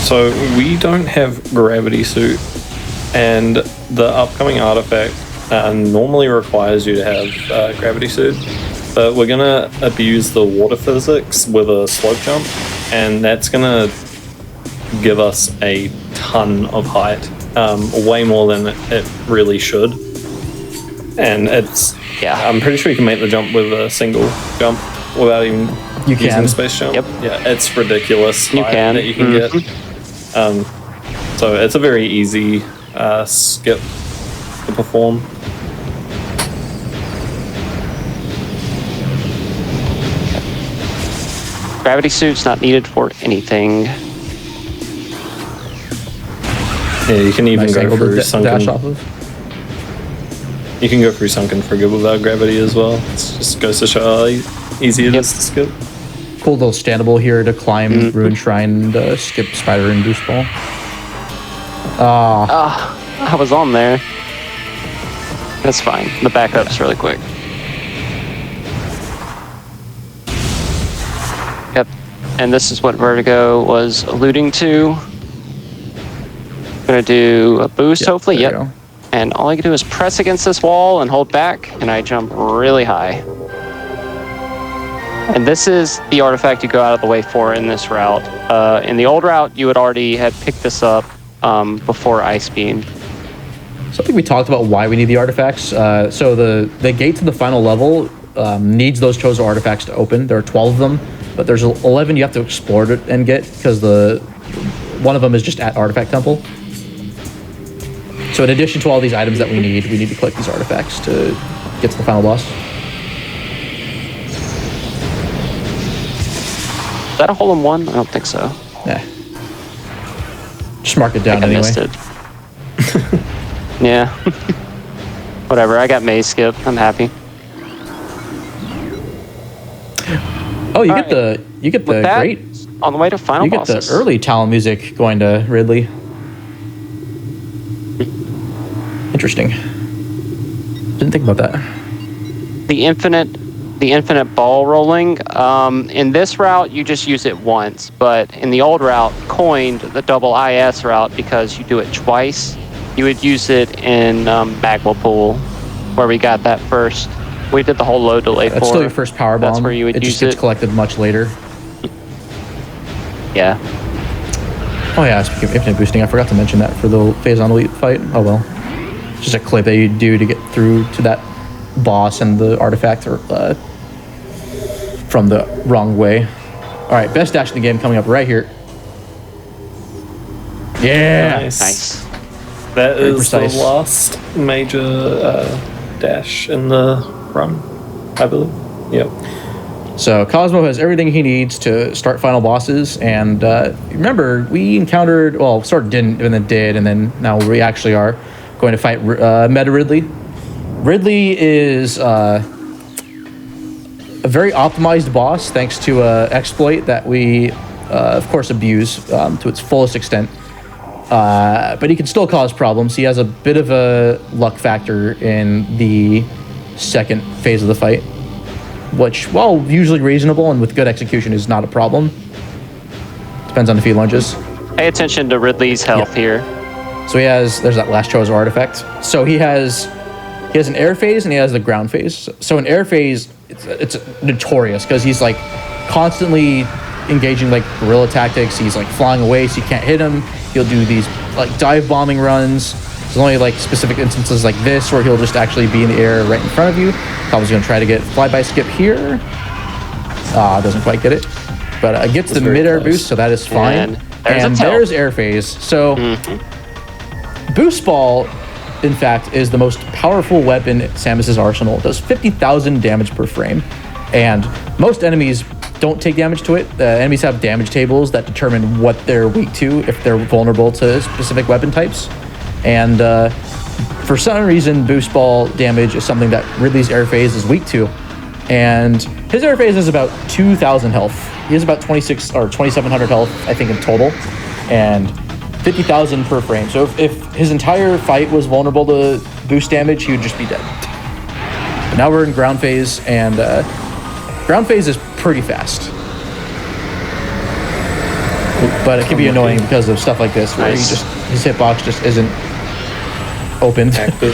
So we don't have gravity suit And the upcoming artifact normally requires you to have gravity suit, but we're gonna abuse the water physics with a slope jump, and that's gonna give us a ton of height, way more than it really should. And I'm pretty sure you can make the jump with a single jump without even using the space jump. Yep. Yeah, it's ridiculous height that you can get. So it's a very easy skip to perform. Gravity suit's not needed for anything. Yeah, you can even Nice go angle to through dash sunken. off of. You can go through sunken frigate without gravity as well. It just goes to show how easy it is to skip. Cool little standable here to climb Ruin Shrine and skip Spider and Boost Ball. I was on there. That's fine. The backup's really quick. Yep. And this is what Vertigo was alluding to. Gonna do a boost, hopefully. there Yep. you go. And all I can do is press against this wall and hold back, and I jump really high. And this is the artifact you go out of the way for in this route. In the old route, you would already had picked this up before Ice Beam. Something we talked about why we need the artifacts. So the gate to the final level needs those chosen artifacts to open. There are 12 of them, but there's 11 you have to explore and get because one of them is just at Artifact Temple. So in addition to all these items that we need to collect these artifacts to get to the final boss. Is that a hole in one? I don't think so. Yeah. Just mark it down I anyway. missed it. Yeah. Whatever. I got maze skip. I'm happy. Oh, you All get the With that, great. on the way to final You get bosses. the early Talon music going to Ridley. Interesting. Didn't think about that. The infinite ball rolling. In this route, you just use it once, but in the old route, coined the double IS route because you do it twice. You would use it in Magma Pool, where we got that first. We did the whole load delay for. That's still your first power bomb. That's where you would it use just gets it. collected much later. Yeah. Oh yeah, speaking of infinite boosting, I forgot to mention that for the Phase on Elite fight. Oh well. Just a clip that you do to get through to that boss and the artifact from the wrong way. Alright, best dash in the game coming up right here. Yeah! Nice. That Very is precise. the last major dash in the run, I believe. Yep. So Cosmo has everything he needs to start final bosses, and remember, we encountered, well, sort of didn't, and then did, and then now we actually are going to fight Meta Ridley. Ridley is a very optimized boss, thanks to an exploit that we, of course, abuse to its fullest extent. But he can still cause problems. He has a bit of a luck factor in the second phase of the fight, which, while usually reasonable and with good execution, is not a problem. Depends on if he lunges. Pay attention to Ridley's health here. So there's that last chosen artifact. So he has an air phase and he has the ground phase. So in air phase, it's notorious because he's like constantly engaging like guerrilla tactics. He's like flying away so you can't hit him. He'll do these like dive bombing runs. There's only like specific instances like this where he'll just actually be in the air right in front of you. Probably gonna try to get flyby skip here. Doesn't quite get it, but gets the mid-air boost, so that is fine. And there's air phase. So boost ball, in fact, is the most powerful weapon in Samus's arsenal. It does 50,000 damage per frame, and most enemies don't take damage to it. Enemies have damage tables that determine what they're weak to if they're vulnerable to specific weapon types. And for some reason, boost ball damage is something that Ridley's air phase is weak to. And his air phase is about 2,000 health. He has about 26 or 2,700 health, I think, in total, and 50,000 per frame. So if his entire fight was vulnerable to boost damage, he would just be dead. But now we're in ground phase, and ground phase is pretty fast. But it can be annoying because of stuff like this, where his hitbox just isn't opened. active.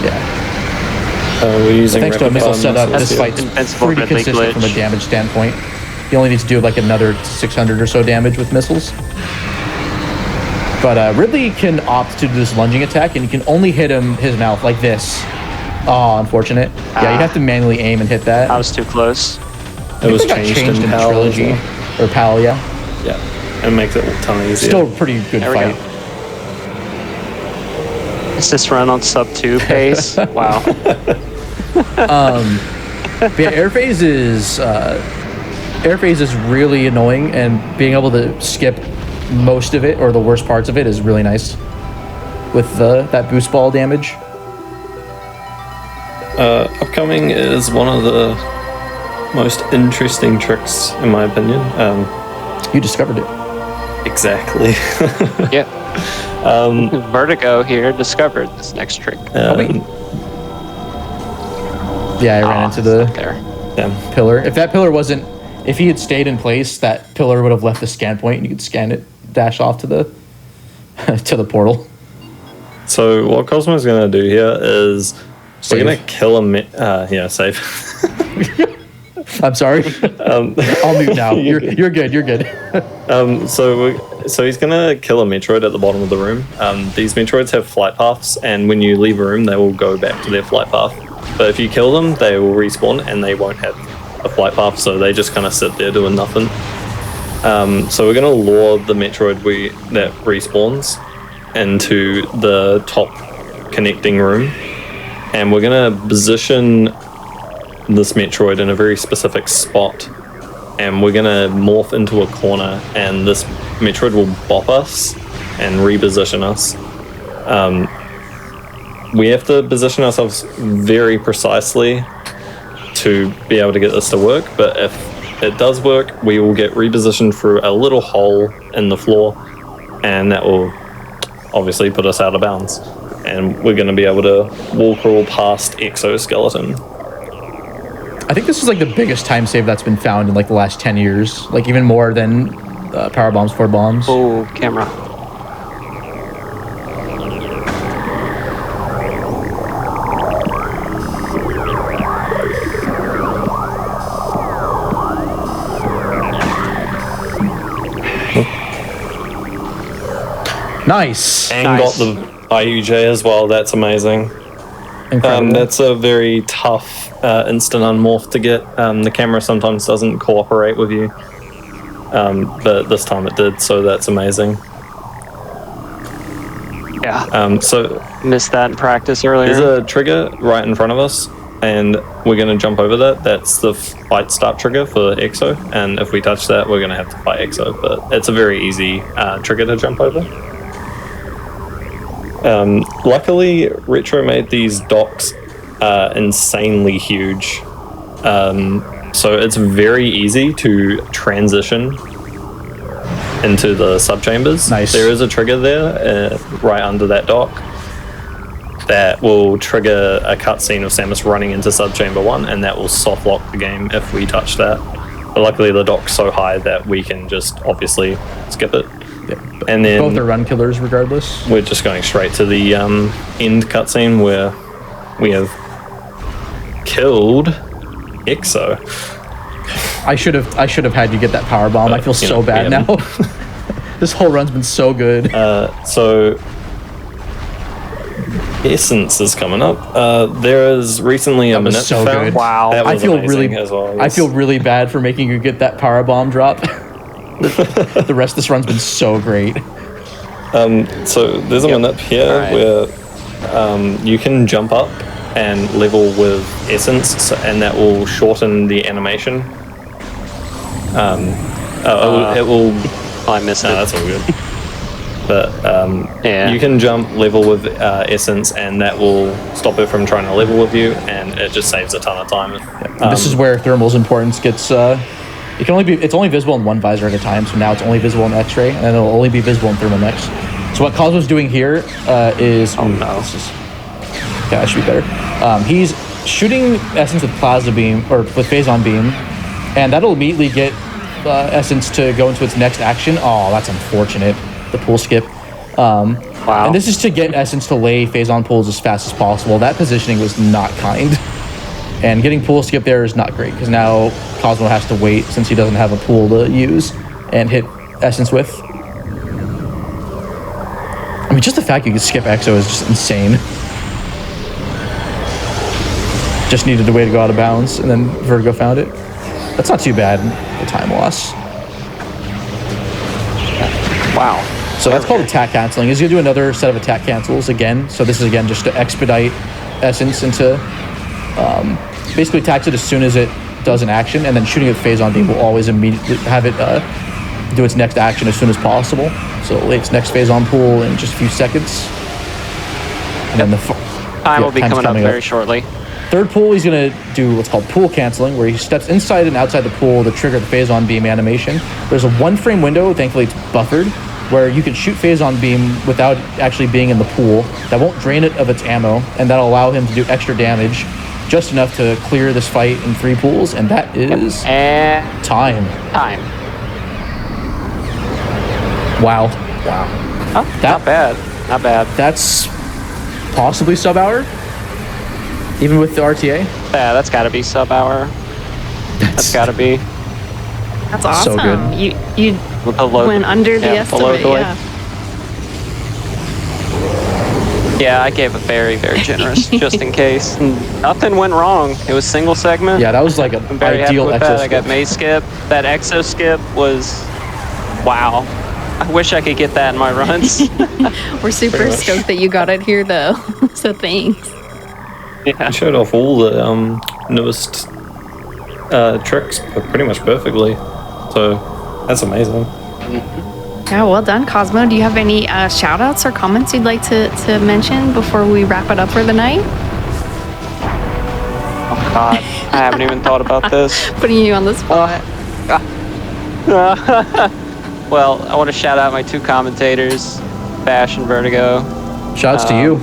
Yeah. We're using Thanks to a rapid missile fire setup, missiles this here. fight's Invincible pretty Ridley consistent from a glitch. damage standpoint. You only need to do like another 600 or so damage with missiles. But Ridley can opt to do this lunging attack, and you can only hit his mouth like this. Oh, unfortunate. Yeah, you have to manually aim and hit that. I was too close. It was I think changed, in PAL as Trilogy well. or PAL, yeah. Yeah, it makes it a ton easier. Still a pretty good There we fight. go. Is this run on sub 2 pace? Wow. But yeah, air phase is really annoying, and being able to skip most of it or the worst parts of it is really nice with that boost ball damage. Upcoming is one of the most interesting tricks, in my opinion. You discovered it. Exactly. Yep. Vertigo here discovered this next trick. Yeah, I ran into the There. Yeah. pillar. If that pillar wasn't, if he had stayed in place, that pillar would have left the scan point, and you could scan it, dash off to the to the portal. So what Cosmo's gonna do here is Save. we're gonna kill a save. I'm sorry. I'll mute now. You're good. You're good. So he's gonna kill a Metroid at the bottom of the room. These Metroids have flight paths, and when you leave a room, they will go back to their flight path. But if you kill them, they will respawn, and they won't have a flight path, so they just kind of sit there doing nothing. So we're gonna lure the Metroid that respawns into the top connecting room, and we're gonna position this Metroid in a very specific spot, and we're gonna morph into a corner, and this Metroid will bop us and reposition us. We have to position ourselves very precisely to be able to get this to work, but if it does work, we will get repositioned through a little hole in the floor, and that will obviously put us out of bounds, and we're going to be able to wall crawl past Exoskeleton. I think this is like the biggest time save that's been found in like the last 10 years, like even more than power bombs, 4 bombs. Oh, camera. Nice. And Nice. got the IUJ as well, that's amazing. Incredible. That's a very tough instant unmorph to get. The camera sometimes doesn't cooperate with you, but this time it did, so that's amazing. Yeah. So Missed that in practice earlier. there's a trigger right in front of us, and we're going to jump over that. That's the fight start trigger for Exo, and if we touch that, we're going to have to fight Exo, but it's a very easy trigger to jump over. Luckily, Retro made these docks insanely huge, so it's very easy to transition into the subchambers. Nice. There is a trigger there right under that dock that will trigger a cutscene of Samus running into subchamber 1, and that will soft lock the game if we touch that. But luckily the dock's so high that we can just obviously skip it. And then Both are run killers regardless. we're just going straight to the end cutscene where we have killed Exo. I should have had you get that power bomb. I feel you so know, bad we now. haven't. This whole run's been so good. So Essence is coming up. There is recently a That was minute so found. good. Wow. That I was feel amazing really as well. I feel really bad for making you get that power bomb drop. The rest of this run's been so great. So there's a minute here Alright. where you can jump up and level with Essence, and that will shorten the animation. It will. Oh, I missed No, it. that's all good. But Yeah. you can jump level with Essence, and that will stop it from trying to level with you, and it just saves a ton of time. This is where thermal's importance gets. It's only visible in one visor at a time. So now it's only visible in X-ray, and then it'll only be visible in thermal next. So what Cosmo's doing here is. Oh, no. This is, yeah, that should be better. He's shooting Essence with plasma beam or with phazon beam, and that'll immediately get Essence to go into its next action. Oh, that's unfortunate. The pool skip. Wow. And this is to get Essence to lay phase-on pools as fast as possible. That positioning was not kind. And getting pools to get there is not great, because now Cosmo has to wait since he doesn't have a pool to use and hit Essence with. I mean, just the fact you can skip Exo is just insane. Just needed a way to go out of bounds, and then Vertigo found it. That's not too bad, the time loss. Wow. So that's called attack canceling. He's going to do another set of attack cancels again. So this is, again, just to expedite Essence into... basically attacks it as soon as it does an action, and then shooting with phase on beam will always immediately have it do its next action as soon as possible. So its next phase on pool in just a few seconds. And then the time will be coming up very shortly. Third pool, he's going to do what's called pool canceling, where he steps inside and outside the pool to trigger the phase on beam animation. There's a 1-frame window, thankfully it's buffered, where you can shoot phase on beam without actually being in the pool. That won't drain it of its ammo, and that'll allow him to do extra damage, just enough to clear this fight in 3 pools, and that is time. Wow. Oh, not bad. Not bad. That's possibly sub-hour, even with the RTA. Yeah, that's got to be sub-hour. That's got to be. That's awesome. So good. You went under the estimate, yeah. Yeah, I gave a very, very generous, just in case. Nothing went wrong. It was single segment. Yeah, that was like an I'm very ideal happy with exo that. skip. I got maze skip. That exo skip was, wow. I wish I could get that in my runs. We're super stoked that you got it here, though. So thanks. Yeah. You showed off all the newest tricks pretty much perfectly. So that's amazing. Yeah, well done, Cosmo. Do you have any shout outs or comments you'd like to mention before we wrap it up for the night? Oh, God. I haven't even thought about this. Putting you on the spot. Well, I want to shout out my 2 commentators, Bash and Vertigo. Shouts to you.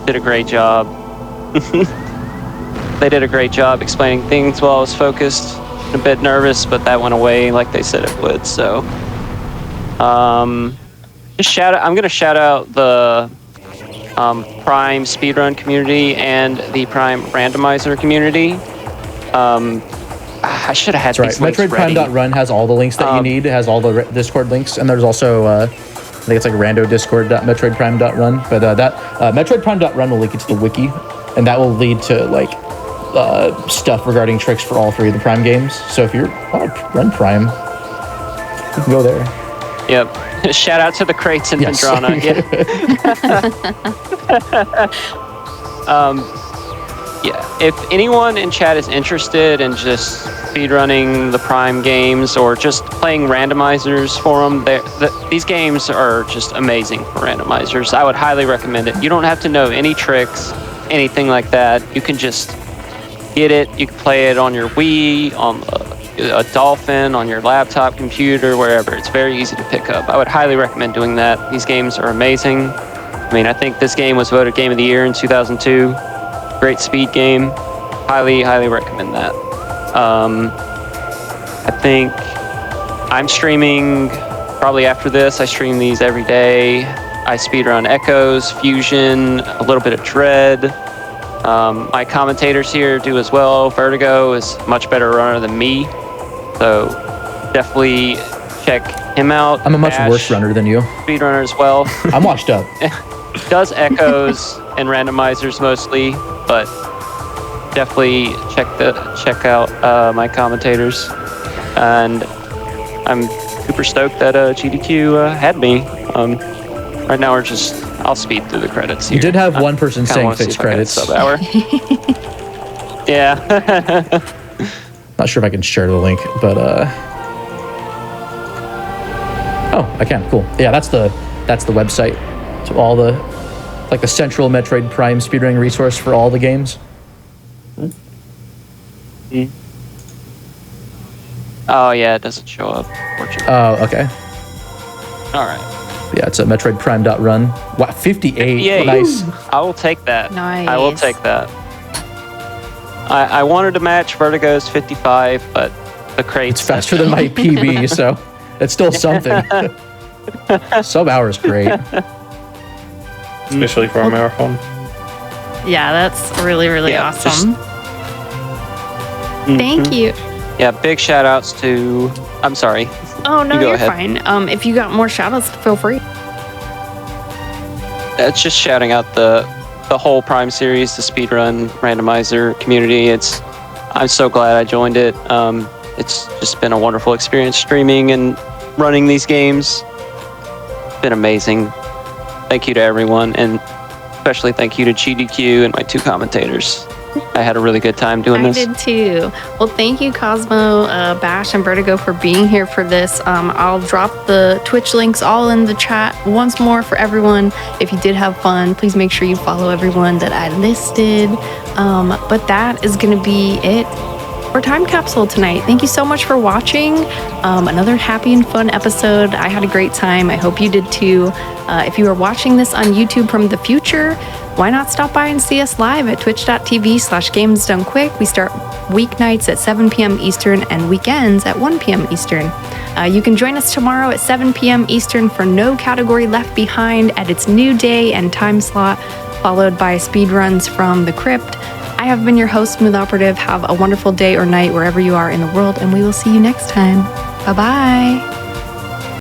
Did a great job. They did a great job explaining things while I was focused. A bit nervous, but that went away like they said it would. So, just I'm gonna shout out the Prime speedrun community and the Prime randomizer community. I should have had these links Metroid ready. Prime.run has all the links that you need. It has all the Discord links, and there's also I think it's like rando discord.metroidprime.run. But that Metroid Prime.run will link you to the wiki, and that will lead to like stuff regarding tricks for all 3 of the Prime games. So if you're run Prime, you can go there. Yep. Shout out to the crates in Vendrana. Yeah. If anyone in chat is interested in just speedrunning the Prime games or just playing randomizers for them, these games are just amazing for randomizers. I would highly recommend it. You don't have to know any tricks, anything like that. You can just get it. You can play it on your Wii, on a Dolphin, on your laptop computer, wherever. It's very easy to pick up. I would highly recommend doing that. These games are amazing. I mean, I think this game was voted Game of the Year in 2002. Great speed game. Highly, highly recommend that. I think I'm streaming probably after this. I stream these every day. I speedrun Echoes, Fusion, a little bit of Dread. My commentators here do as well. Vertigo is a much better runner than me. So definitely check him out. I'm a much worse runner than you. Speedrunner as well. I'm washed up. Does echoes and randomizers mostly, but definitely check out my commentators. And I'm super stoked that GDQ had me. Right now I'll speed through the credits here. You did have one person saying fixed credits. Sub-hour. Yeah. Not sure if I can share the link, but oh, I can. Cool. Yeah, that's the website. So all the like the central Metroid Prime speedrunning resource for all the games. Oh yeah, it doesn't show up. Unfortunately. Oh, okay. All right. Yeah, it's at metroidprime.run. Wow, 58. Nice. I will take that. Nice. I will take that. I wanted to match Vertigo's 55, but the crates. It's faster than my PB, so it's still something. Sub hour is great. especially for a marathon. Yeah, that's really, really Yeah, awesome. Thank you. Yeah, big shout outs to. I'm sorry. Oh, no, You go you're ahead. fine. If you got more shout outs, feel free. It's just shouting out the whole Prime series, the speedrun randomizer community. I'm so glad I joined it. It's just been a wonderful experience streaming and running these games. It's been amazing. Thank you to everyone, and especially thank you to GDQ and my 2 commentators. I had a really good time doing I this. did too. Well, thank you, Cosmo, Bash, and Vertigo for being here for this. I'll drop the Twitch links all in the chat once more for everyone. If you did have fun, please make sure you follow everyone that I listed. But that is going to be it for Time Capsule tonight. Thank you so much for watching. Another happy and fun episode. I had a great time. I hope you did too. If you are watching this on YouTube from the future, why not stop by and see us live at twitch.tv/gamesdonequick. We start weeknights at 7 p.m. Eastern and weekends at 1 p.m. Eastern. You can join us tomorrow at 7 p.m. Eastern for No Category Left Behind at its new day and time slot, followed by speedruns from the Crypt. I have been your host, Smooth Operative. Have a wonderful day or night wherever you are in the world, and we will see you next time. Bye-bye.